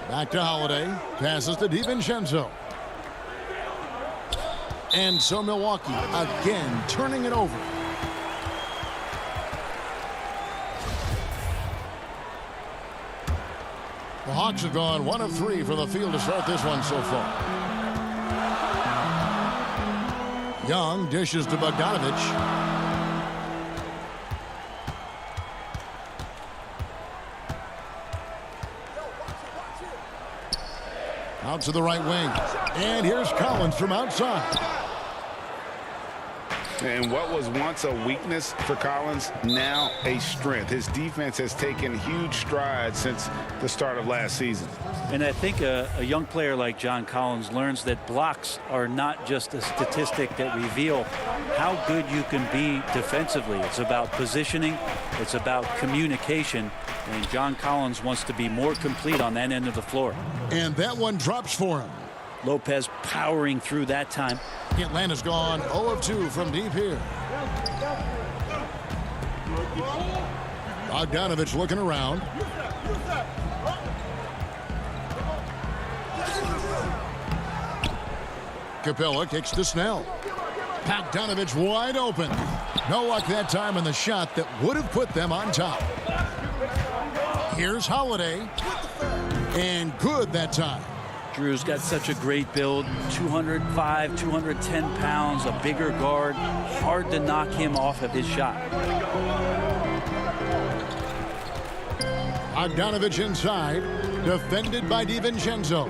Back to Holiday. Passes to DiVincenzo. And so Milwaukee again turning it over. The Hawks have gone 1 of 3 from the field to start this one so far. Young dishes to Bogdanovich. Out to the right wing. And here's Collins from outside. And what was once a weakness for Collins, now a strength. His defense has taken huge strides since the start of last season. And I think a young player like John Collins learns that blocks are not just a statistic that reveal how good you can be defensively. It's about positioning. It's about communication. And John Collins wants to be more complete on that end of the floor. And that one drops for him. Lopez powering through that time. Atlanta's gone 0 of 2 from deep here. Bogdanovich looking around. Capella kicks to Snell. Bogdanovich wide open. No luck that time on the shot that would have put them on top. Here's Holiday. And good that time. Drew's got such a great build, 205, 210 pounds, a bigger guard. Hard to knock him off of his shot. Bogdanovich inside, defended by DiVincenzo.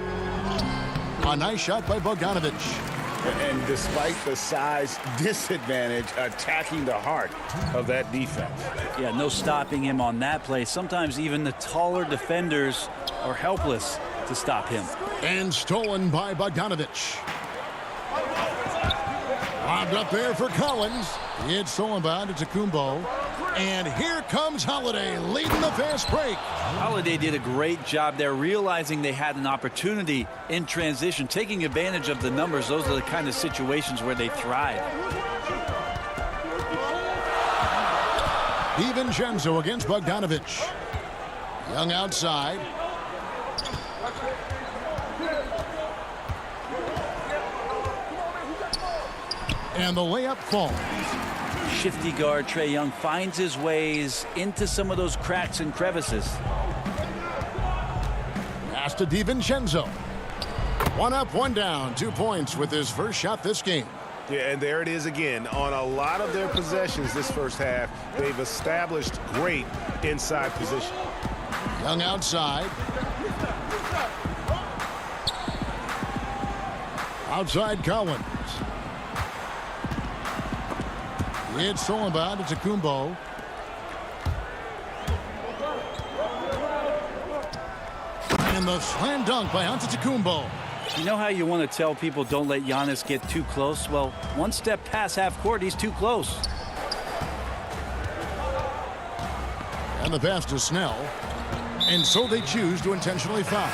A nice shot by Bogdanovich. And despite the size disadvantage, attacking the heart of that defense. Yeah, no stopping him on that play. Sometimes even the taller defenders are helpless to stop him. And stolen by Bogdanovich. Lobbed up there for Collins. It's stolen by Kumbo. And here comes Holiday leading the fast break. Holiday did a great job there, realizing they had an opportunity in transition, taking advantage of the numbers. Those are the kind of situations where they thrive. DiVincenzo against Bogdanovich. Young outside. And the layup falls. Shifty guard Trae Young finds his ways into some of those cracks and crevices. Pass to DiVincenzo. 1 up, 1 down. 2 points with his first shot this game. Yeah, and there it is again. On a lot of their possessions this first half, they've established great inside position. Young outside. Outside Collins. It's stolen by Kumbo. And the slam dunk by Antetokounmpo. You know how you want to tell people don't let Giannis get too close? Well, one step past half court, he's too close. And the pass to Snell. And so they choose to intentionally foul.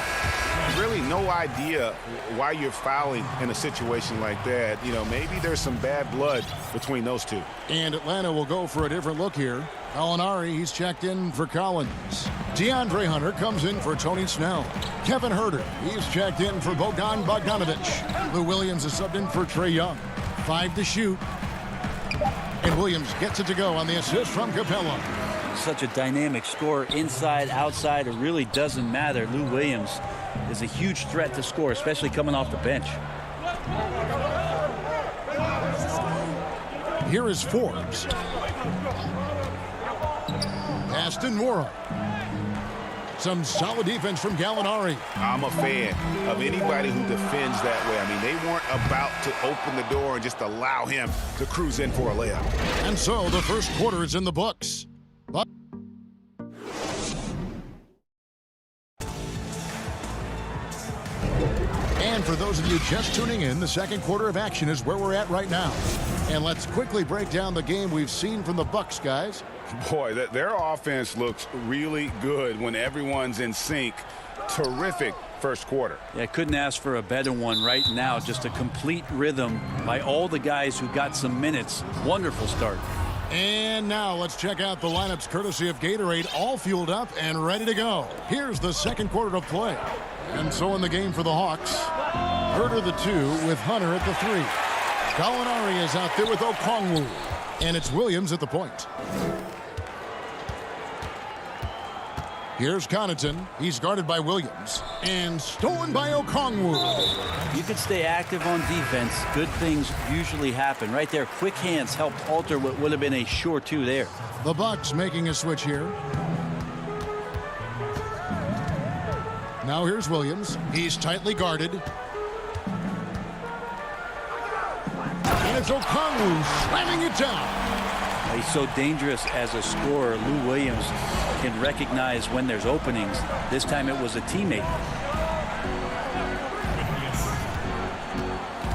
Really no idea why you're fouling in a situation like that. You know, maybe there's some bad blood between those two. And Atlanta will go for a different look here. Gallinari, he's checked in for Collins. DeAndre Hunter comes in for Tony Snell. Kevin Huerter, he's checked in for Bogdan Bogdanovic. Lou Williams is subbed in for Trae Young. 5 to shoot. And Williams gets it to go on the assist from Capella. Such a dynamic scorer, inside, outside, it really doesn't matter. Lou Williams is a huge threat to score, especially coming off the bench. Here is Forbes. Pass to Nwora. Some solid defense from Gallinari. I'm a fan of anybody who defends that way. I mean, they weren't about to open the door and just allow him to cruise in for a layup. And so the first quarter is in the books. But and for those of you just tuning in, the second quarter of action is where we're at right now. And let's quickly break down the game we've seen from the Bucks, guys. Boy, their offense looks really good when everyone's in sync. Terrific first quarter. Yeah, couldn't ask for a better one right now. Just a complete rhythm by all the guys who got some minutes. Wonderful start. And now let's check out the lineups courtesy of Gatorade, all fueled up and ready to go. Here's the second quarter of play. And so in the game for the Hawks, Huerter the 2 with Hunter at the 3. Gallinari is out there with Okongwu. And it's Williams at the point. Here's Connaughton. He's guarded by Williams. And stolen by Okongwu. You could stay active on defense. Good things usually happen. Right there, quick hands helped alter what would have been a sure 2 there. The Bucks making a switch here. Now here's Williams. He's tightly guarded. And it's Okongwu slamming it down. He's so dangerous as a scorer. Lou Williams can recognize when there's openings. This time it was a teammate.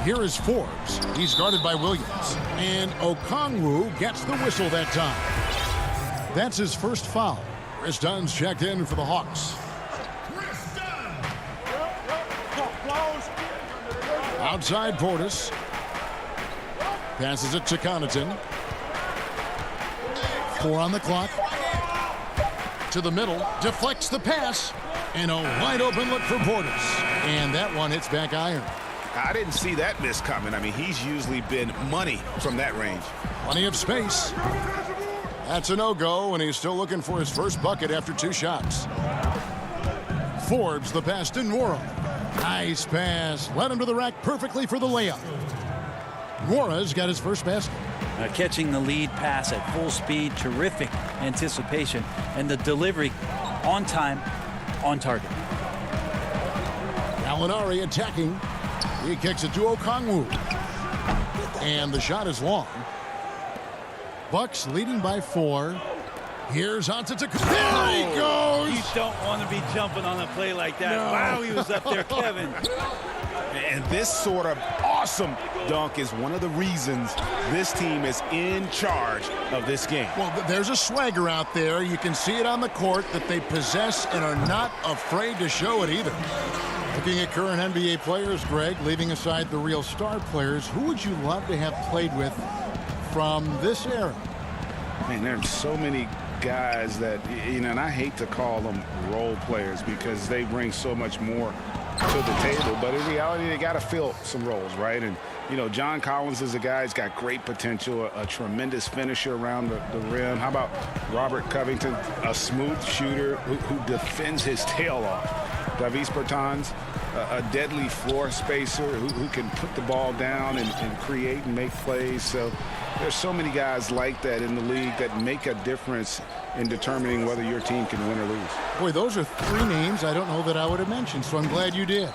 Here is Forbes. He's guarded by Williams. And Okongwu gets the whistle that time. That's his first foul. Chris Dunn's checked in for the Hawks. Outside Portis. Passes it to Connaughton. 4 on the clock. To the middle. Deflects the pass. And a wide open look for Portis. And that one hits back iron. I didn't see that miss coming. I mean, he's usually been money from that range. Plenty of space. That's a no-go, and he's still looking for his first bucket after 2 shots. Forbes, the pass to Nwora. Nice pass. Led him to the rack perfectly for the layup. Nwora's got his first basket. Catching the lead pass at full speed. Terrific anticipation. And the delivery on time, on target. Gallinari attacking. He kicks it to Okongwu. And the shot is long. Bucks leading by 4. Here's Antetokounmpo. There he goes! You don't want to be jumping on a play like that. No. Wow, he was up there, Kevin. And this sort of awesome dunk is one of the reasons this team is in charge of this game. Well, there's a swagger out there. You can see it on the court that they possess and are not afraid to show it either. Looking at current NBA players, Greg, leaving aside the real star players, who would you love to have played with from this era? Man, there's so many guys that, you know, and I hate to call them role players because they bring so much more to the table, but in reality, they got to fill some roles, right? And, you know, John Collins is a guy who's got great potential, a tremendous finisher around the rim. How about Robert Covington, a smooth shooter who defends his tail off? Davis Bertans, a deadly floor spacer who can put the ball down and create and make plays. So there's so many guys like that in the league that make a difference in determining whether your team can win or lose. Boy, those are 3 names I don't know that I would have mentioned, so I'm glad you did.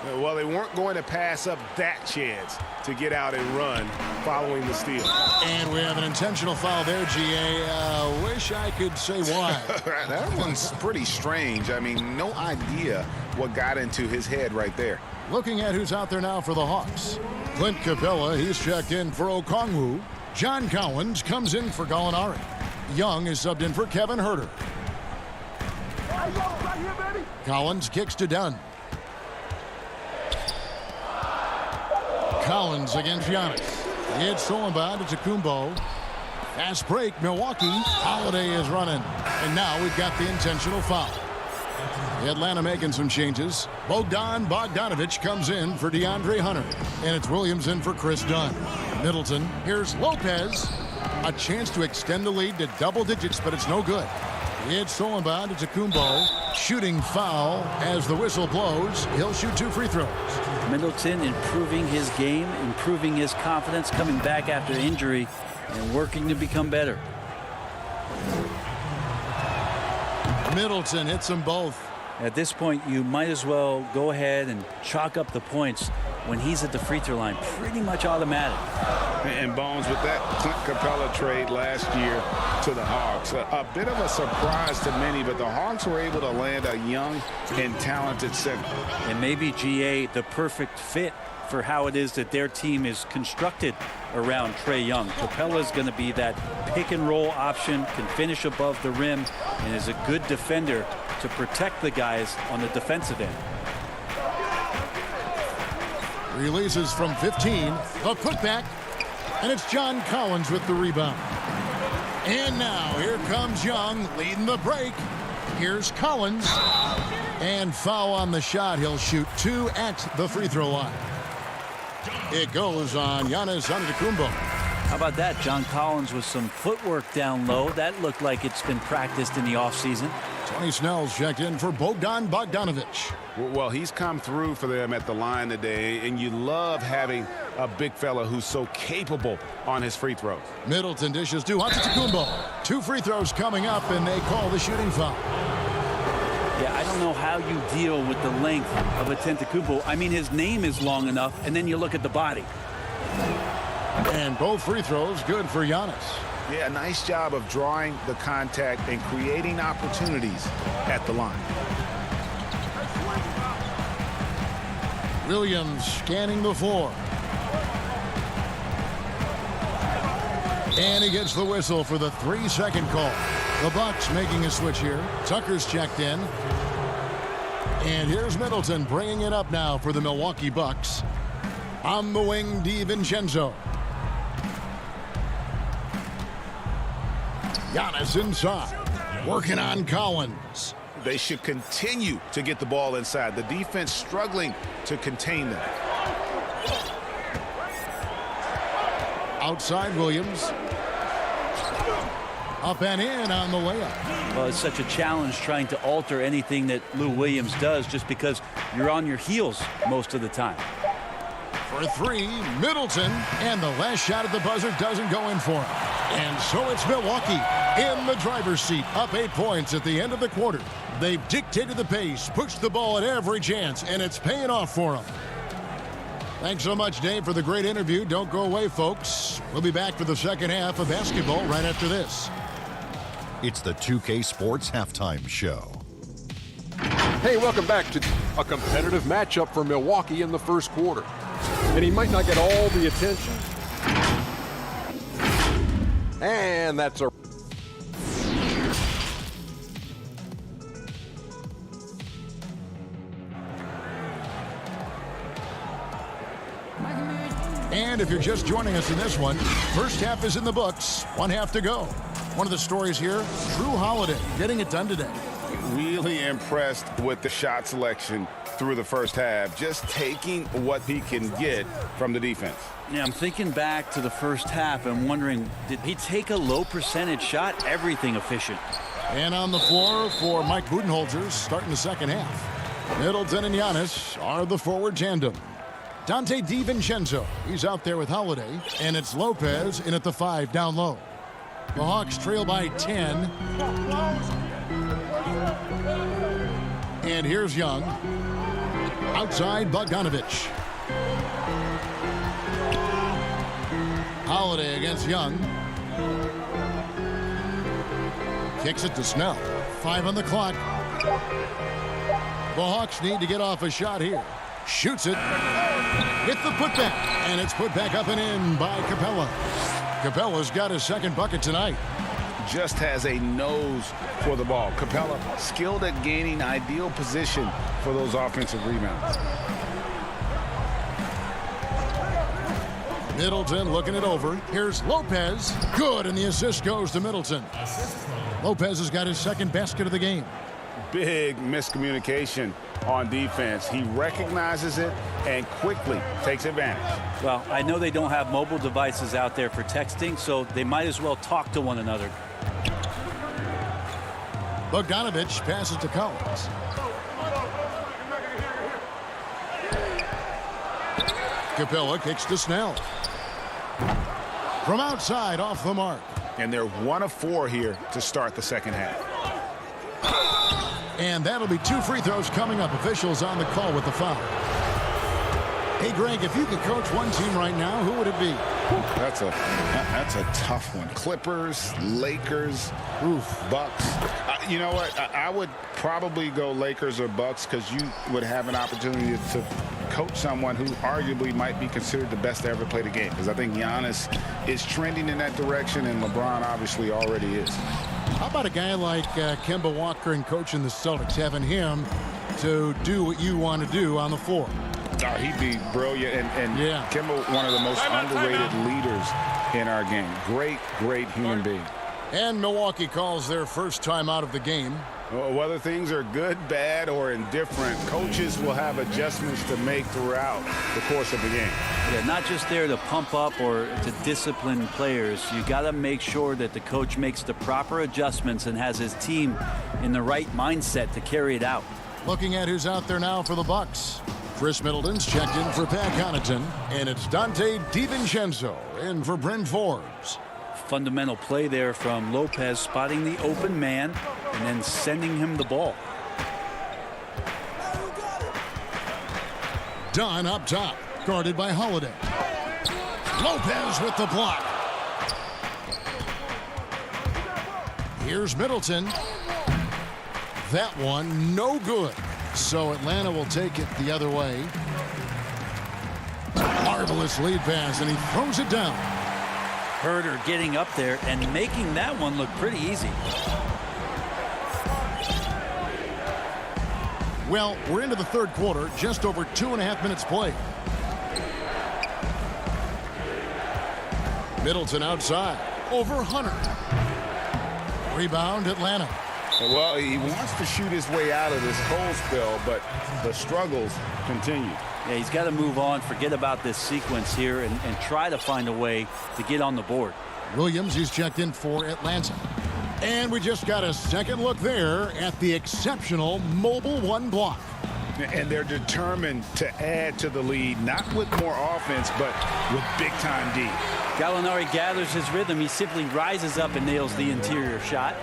Well, they weren't going to pass up that chance to get out and run following the steal. And we have an intentional foul there, GA. Wish I could say why. That one's pretty strange. I mean, no idea what got into his head right there. Looking at who's out there now for the Hawks. Clint Capella, he's checked in for Okongwu. John Collins comes in for Gallinari. Young is subbed in for Kevin Herter. Collins kicks to Dunn. Collins against Giannis. It's stolen by Antetokounmpo. Fast break, Milwaukee. Holiday is running. And now we've got the intentional foul. Atlanta making some changes. Bogdanovich comes in for DeAndre Hunter. And it's Williams in for Chris Dunn. Middleton. Here's Lopez. A chance to extend the lead to double digits, but it's no good. It's stolen by Antetokounmpo. Shooting foul as the whistle blows. He'll shoot 2 free throws. Middleton improving his game, improving his confidence, coming back after injury, and working to become better. Middleton hits them both. At this point, you might as well go ahead and chalk up the points when he's at the free throw line. Pretty much automatic. And Bones, with that Clint Capella trade last year to the Hawks, a bit of a surprise to many, but the Hawks were able to land a young and talented center. And maybe GA the perfect fit for how it is that their team is constructed around Trae Young. Capella's going to be that pick and roll option, can finish above the rim, and is a good defender to protect the guys on the defensive end. Releases from 15. The putback. And it's John Collins with the rebound. And now here comes Young leading the break. Here's Collins. And foul on the shot. He'll shoot 2 at the free throw line. It goes on Giannis Antetokounmpo. How about that? John Collins with some footwork down low. That looked like it's been practiced in the offseason. Tony Snell's checked in for Bogdanovich. Well, he's come through for them at the line today, and you love having a big fella who's so capable on his free throws. Middleton dishes to Antetokounmpo. 2 free throws coming up, and they call the shooting foul. Yeah, I don't know how you deal with the length of Antetokounmpo. I mean, his name is long enough, and then you look at the body. And both free throws good for Giannis. Yeah, nice job of drawing the contact and creating opportunities at the line. Williams scanning the floor. And he gets the whistle for the 3-second call. The Bucks making a switch here. Tucker's checked in. And here's Middleton bringing it up now for the Milwaukee Bucks. On the wing, DiVincenzo. Giannis inside. Working on Collins. They should continue to get the ball inside. The defense struggling to contain them. Outside Williams. Up and in on the layup. Well, it's such a challenge trying to alter anything that Lou Williams does just because you're on your heels most of the time. For 3, Middleton. And the last shot at the buzzer doesn't go in for him. And so it's Milwaukee in the driver's seat, up 8 points at the end of the quarter. They've dictated the pace, pushed the ball at every chance, and it's paying off for them. Thanks so much, Dave, for the great interview. Don't go away, folks. We'll be back for the second half of basketball right after this. It's the 2K Sports Halftime Show. Hey, welcome back to a competitive matchup for Milwaukee in the first quarter. And he might not get all the attention. And that's a... And if you're just joining us in this one, first half is in the books. 1 half to go. One of the stories here, Drew Holiday getting it done today. Really impressed with the shot selection through the first half, just taking what he can get from the defense. Yeah, I'm thinking back to the first half and wondering, did he take a low percentage shot? Everything efficient. And on the floor for Mike Budenholzer starting the second half. Middleton and Giannis are the forward tandem. Dante DiVincenzo, he's out there with Holiday, and it's Lopez in at the 5 down low. The Hawks trail by 10. And here's Young. Outside, Bogdanovich. Holiday against Young. Kicks it to Snell. 5 on the clock. The Hawks need to get off a shot here. Shoots it. With the putback. And it's put back up and in by Capella. Capella's got his second bucket tonight. Just has a nose for the ball. Capella skilled at gaining ideal position for those offensive rebounds. Middleton looking it over. Here's Lopez. Good, and the assist goes to Middleton. Lopez has got his second basket of the game. Big miscommunication on defense. He recognizes it and quickly takes advantage. Well, I know they don't have mobile devices out there for texting, so they might as well talk to one another. Bogdanovich passes to Collins. Capella kicks to Snell. From outside, off the mark. And they're 1 of 4 here to start the second half. And that'll be 2 free throws coming up. Officials on the call with the foul. Hey, Greg, if you could coach one team right now, who would it be? That's a tough one. Clippers, Lakers, Bucks. You know what? I would probably go Lakers or Bucks because you would have an opportunity to coach someone who arguably might be considered the best to ever play the game, because I think Giannis is trending in that direction, and LeBron obviously already is. How about a guy like Kemba Walker and coaching the Celtics, having him to do what you want to do on the floor? Oh, he'd be brilliant, and yeah. Kemba, one of the most underrated leaders in our game. Great human being. And Milwaukee calls their first time out of the game. Whether things are good, bad, or indifferent, coaches will have adjustments to make throughout the course of the game. Yeah, not just there to pump up or to discipline players. You got to make sure that the coach makes the proper adjustments and has his team in the right mindset to carry it out. Looking at who's out there now for the Bucks. Chris Middleton's checked in for Pat Connaughton, and it's Dante DiVincenzo in for Bryn Forbes. Fundamental play there from Lopez, spotting the open man and then sending him the ball. Dunn up top, guarded by Holiday. Lopez with the block. Here's Middleton. That one no good. So Atlanta will take it the other way. Marvelous lead pass, and he throws it down. Herder getting up there and making that one look pretty easy. Well, we're into the third quarter, just over 2.5 minutes played. Middleton outside, over Hunter. Rebound, Atlanta. Well, he wants to shoot his way out of this cold spell, but the struggles continue. Yeah, he's got to move on, forget about this sequence here, and try to find a way to get on the board. Williams is checked in for Atlanta. And we just got a second look there at the exceptional mobile one block. And they're determined to add to the lead, not with more offense, but with big-time D. Gallinari gathers his rhythm. He simply rises up and nails the interior shot.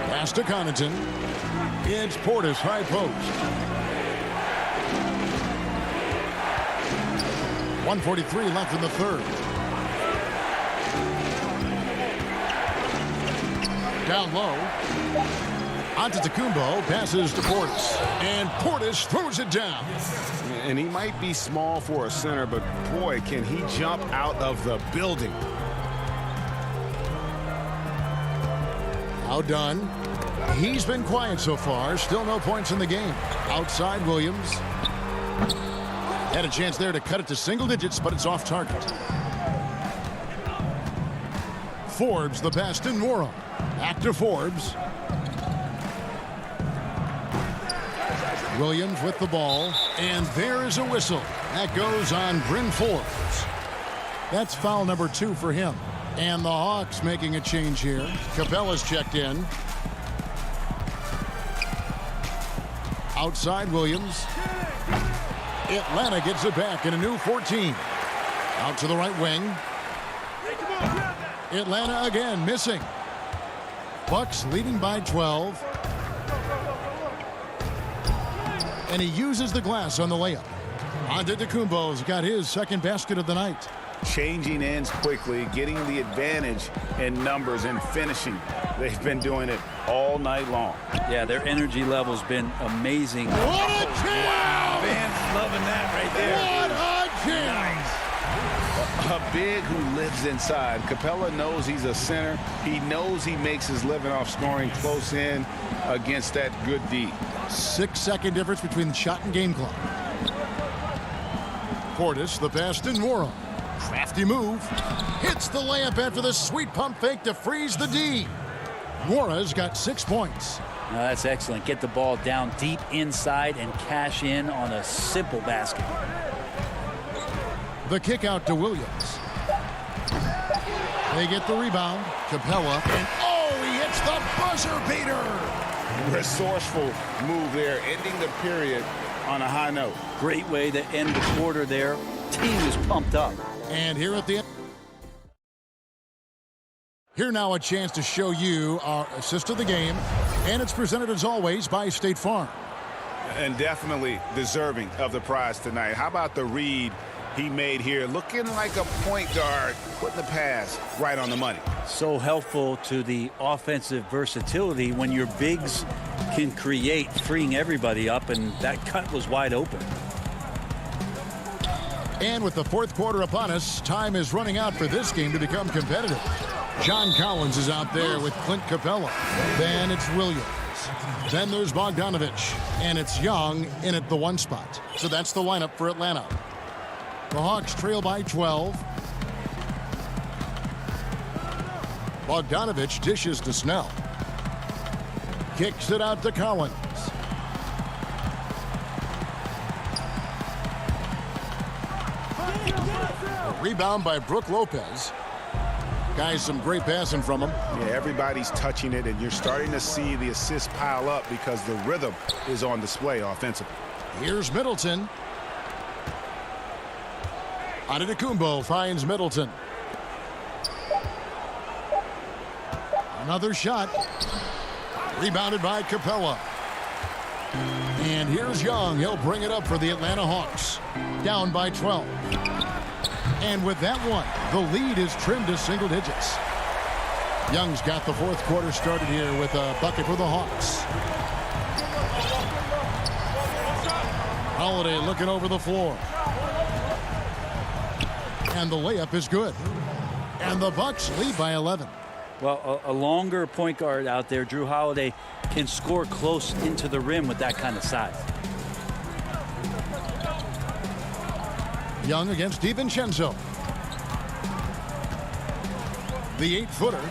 Pass to Connaughton. It's Portis, high post. 1:43 left in the third. Down low. Antetokounmpo passes to Portis. And Portis throws it down. And he might be small for a center, but boy, can he jump out of the building. Now Dunn. He's been quiet so far. Still no points in the game. Outside Williams. Had a chance there to cut it to single digits, but it's off target. Forbes the pass to Nwora. Back to Forbes. Williams with the ball. And there is a whistle. That goes on Bryn Forbes. That's foul number 2 for him. And the Hawks making a change here. Capella's checked in. Outside Williams. Atlanta gets it back in a new 14. Out to the right wing. Atlanta again missing. Bucks leading by 12. And he uses the glass on the layup. Antetokounmpo's got his second basket of the night. Changing ends quickly, getting the advantage in numbers and finishing. They've been doing it all night long. Yeah, their energy level's been amazing. What a jam! Fans loving that right there. What a jam! A big who lives inside. Capella knows he's a center. He knows he makes his living off scoring close in against that good D. 6-second difference between the shot and game clock. Portis, the pass to Nwora. Crafty move. Hits the layup after the sweet pump fake to freeze the D. Nwora's got 6 points. No, that's excellent. Get the ball down deep inside and cash in on a simple basket. The kick out to Williams. They get the rebound. Capella. And oh, he hits the buzzer beater. Resourceful move there, ending the period on a high note. Great way to end the quarter there. Team is pumped up. And here at the end. Here now a chance to show you our assist of the game. And it's presented as always by State Farm. And definitely deserving of the prize tonight. How about the read he made here? Looking like a point guard, putting the pass right on the money. So helpful to the offensive versatility when your bigs can create, freeing everybody up, and that cut was wide open. And with the fourth quarter upon us, time is running out for this game to become competitive. John Collins is out there with Clint Capella. Then it's Williams. Then there's Bogdanovich. And it's Young in at the 1 spot. So that's the lineup for Atlanta. The Hawks trail by 12. Bogdanovich dishes to Snell. Kicks it out to Collins. A rebound by Brook Lopez. Guys, some great passing from him. Yeah, everybody's touching it, and you're starting to see the assists pile up because the rhythm is on display offensively. Here's Middleton. Antetokounmpo finds Middleton. Another shot. Rebounded by Capella. And here's Young. He'll bring it up for the Atlanta Hawks. Down by 12. And with that one, the lead is trimmed to single digits. Young's got the fourth quarter started here with a bucket for the Hawks. Holiday looking over the floor. And the layup is good. And the Bucks lead by 11. Well, a longer point guard out there, Drew Holiday, can score close into the rim with that kind of size. Young against DiVincenzo. The 8-footer.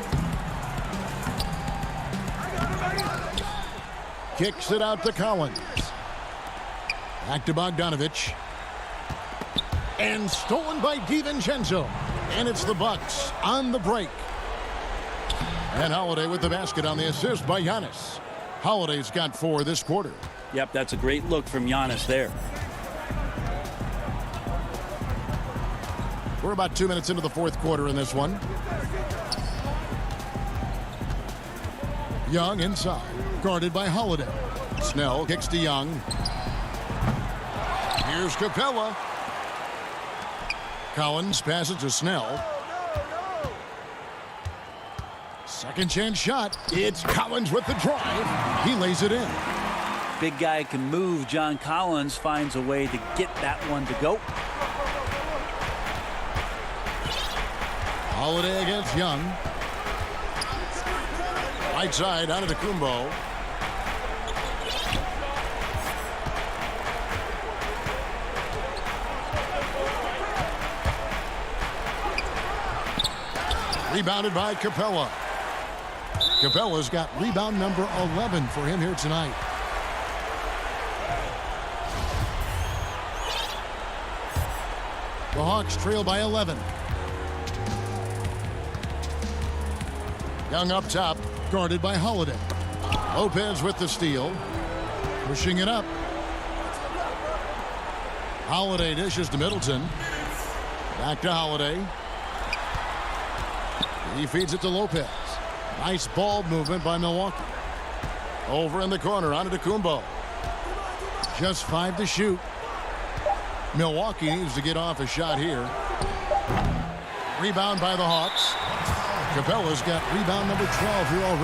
Kicks it out to Collins. Back to Bogdanovich. And stolen by DiVincenzo. And it's the Bucks on the break. And Holiday with the basket on the assist by Giannis. Holiday's got 4 this quarter. Yep, that's a great look from Giannis there. We're about 2 minutes into the fourth quarter in this one. Young inside, guarded by Holiday. Snell kicks to Young. Here's Capella. Collins passes to Snell. Second chance shot. It's Collins with the drive. He lays it in. Big guy can move. John Collins finds a way to get that one to go. Holiday against Young. Right side, Antetokounmpo. Rebounded by Capella. Capella's got rebound number 11 for him here tonight. The Hawks trail by 11. Young up top, guarded by Holiday. Lopez with the steal. Pushing it up. Holiday dishes to Middleton. Back to Holiday. He feeds it to Lopez. Nice ball movement by Milwaukee. Over in the corner, Antetokounmpo. Just 5 to shoot. Milwaukee needs to get off a shot here. Rebound by the Hawks. Capella's got rebound number 12 here already.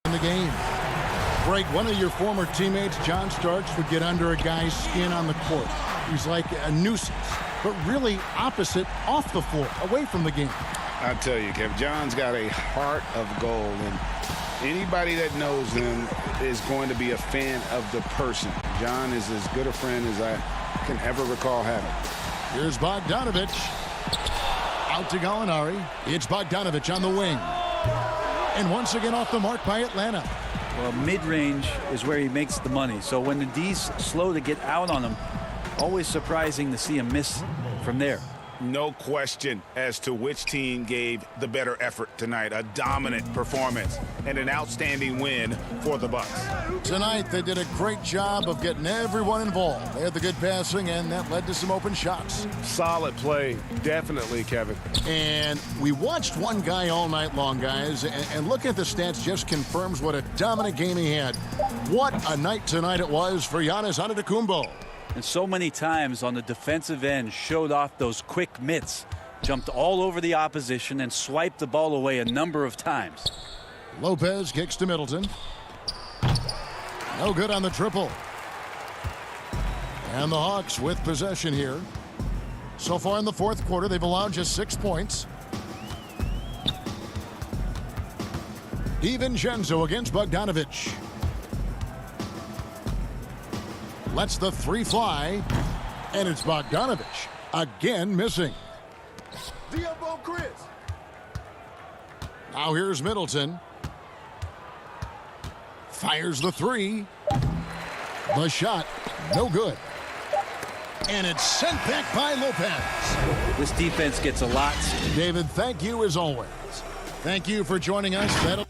In the game. Greg, one of your former teammates, John Starks, would get under a guy's skin on the court. He's like a nuisance, but really opposite off the floor, away from the game. I tell you, Kev, John's got a heart of gold, and anybody that knows him is going to be a fan of the person. John is as good a friend as I can ever recall having. Here's Bogdanovich. Out to Gallinari. It's Bogdanovich on the wing. And once again off the mark by Atlanta. Well, mid-range is where he makes the money. So when the D's slow to get out on him, always surprising to see him miss from there. No question as to which team gave the better effort tonight. A dominant performance and an outstanding win for the Bucks. Tonight, they did a great job of getting everyone involved. They had the good passing, and that led to some open shots. Solid play, definitely, Kevin. And we watched one guy all night long, guys, and looking at the stats just confirms what a dominant game he had. What a night tonight it was for Giannis Antetokounmpo. And so many times on the defensive end showed off those quick mitts, jumped all over the opposition and swiped the ball away a number of times. Lopez kicks to Middleton. No good on the triple. And the Hawks with possession here. So far in the fourth quarter, they've allowed just 6 points. DiVincenzo against Bogdanovich. Lets the three fly, and it's Bogdanovich again missing. Now here's Middleton. Fires the three. The shot, no good. And it's sent back by Lopez. This defense gets a lot. David, thank you as always. Thank you for joining us.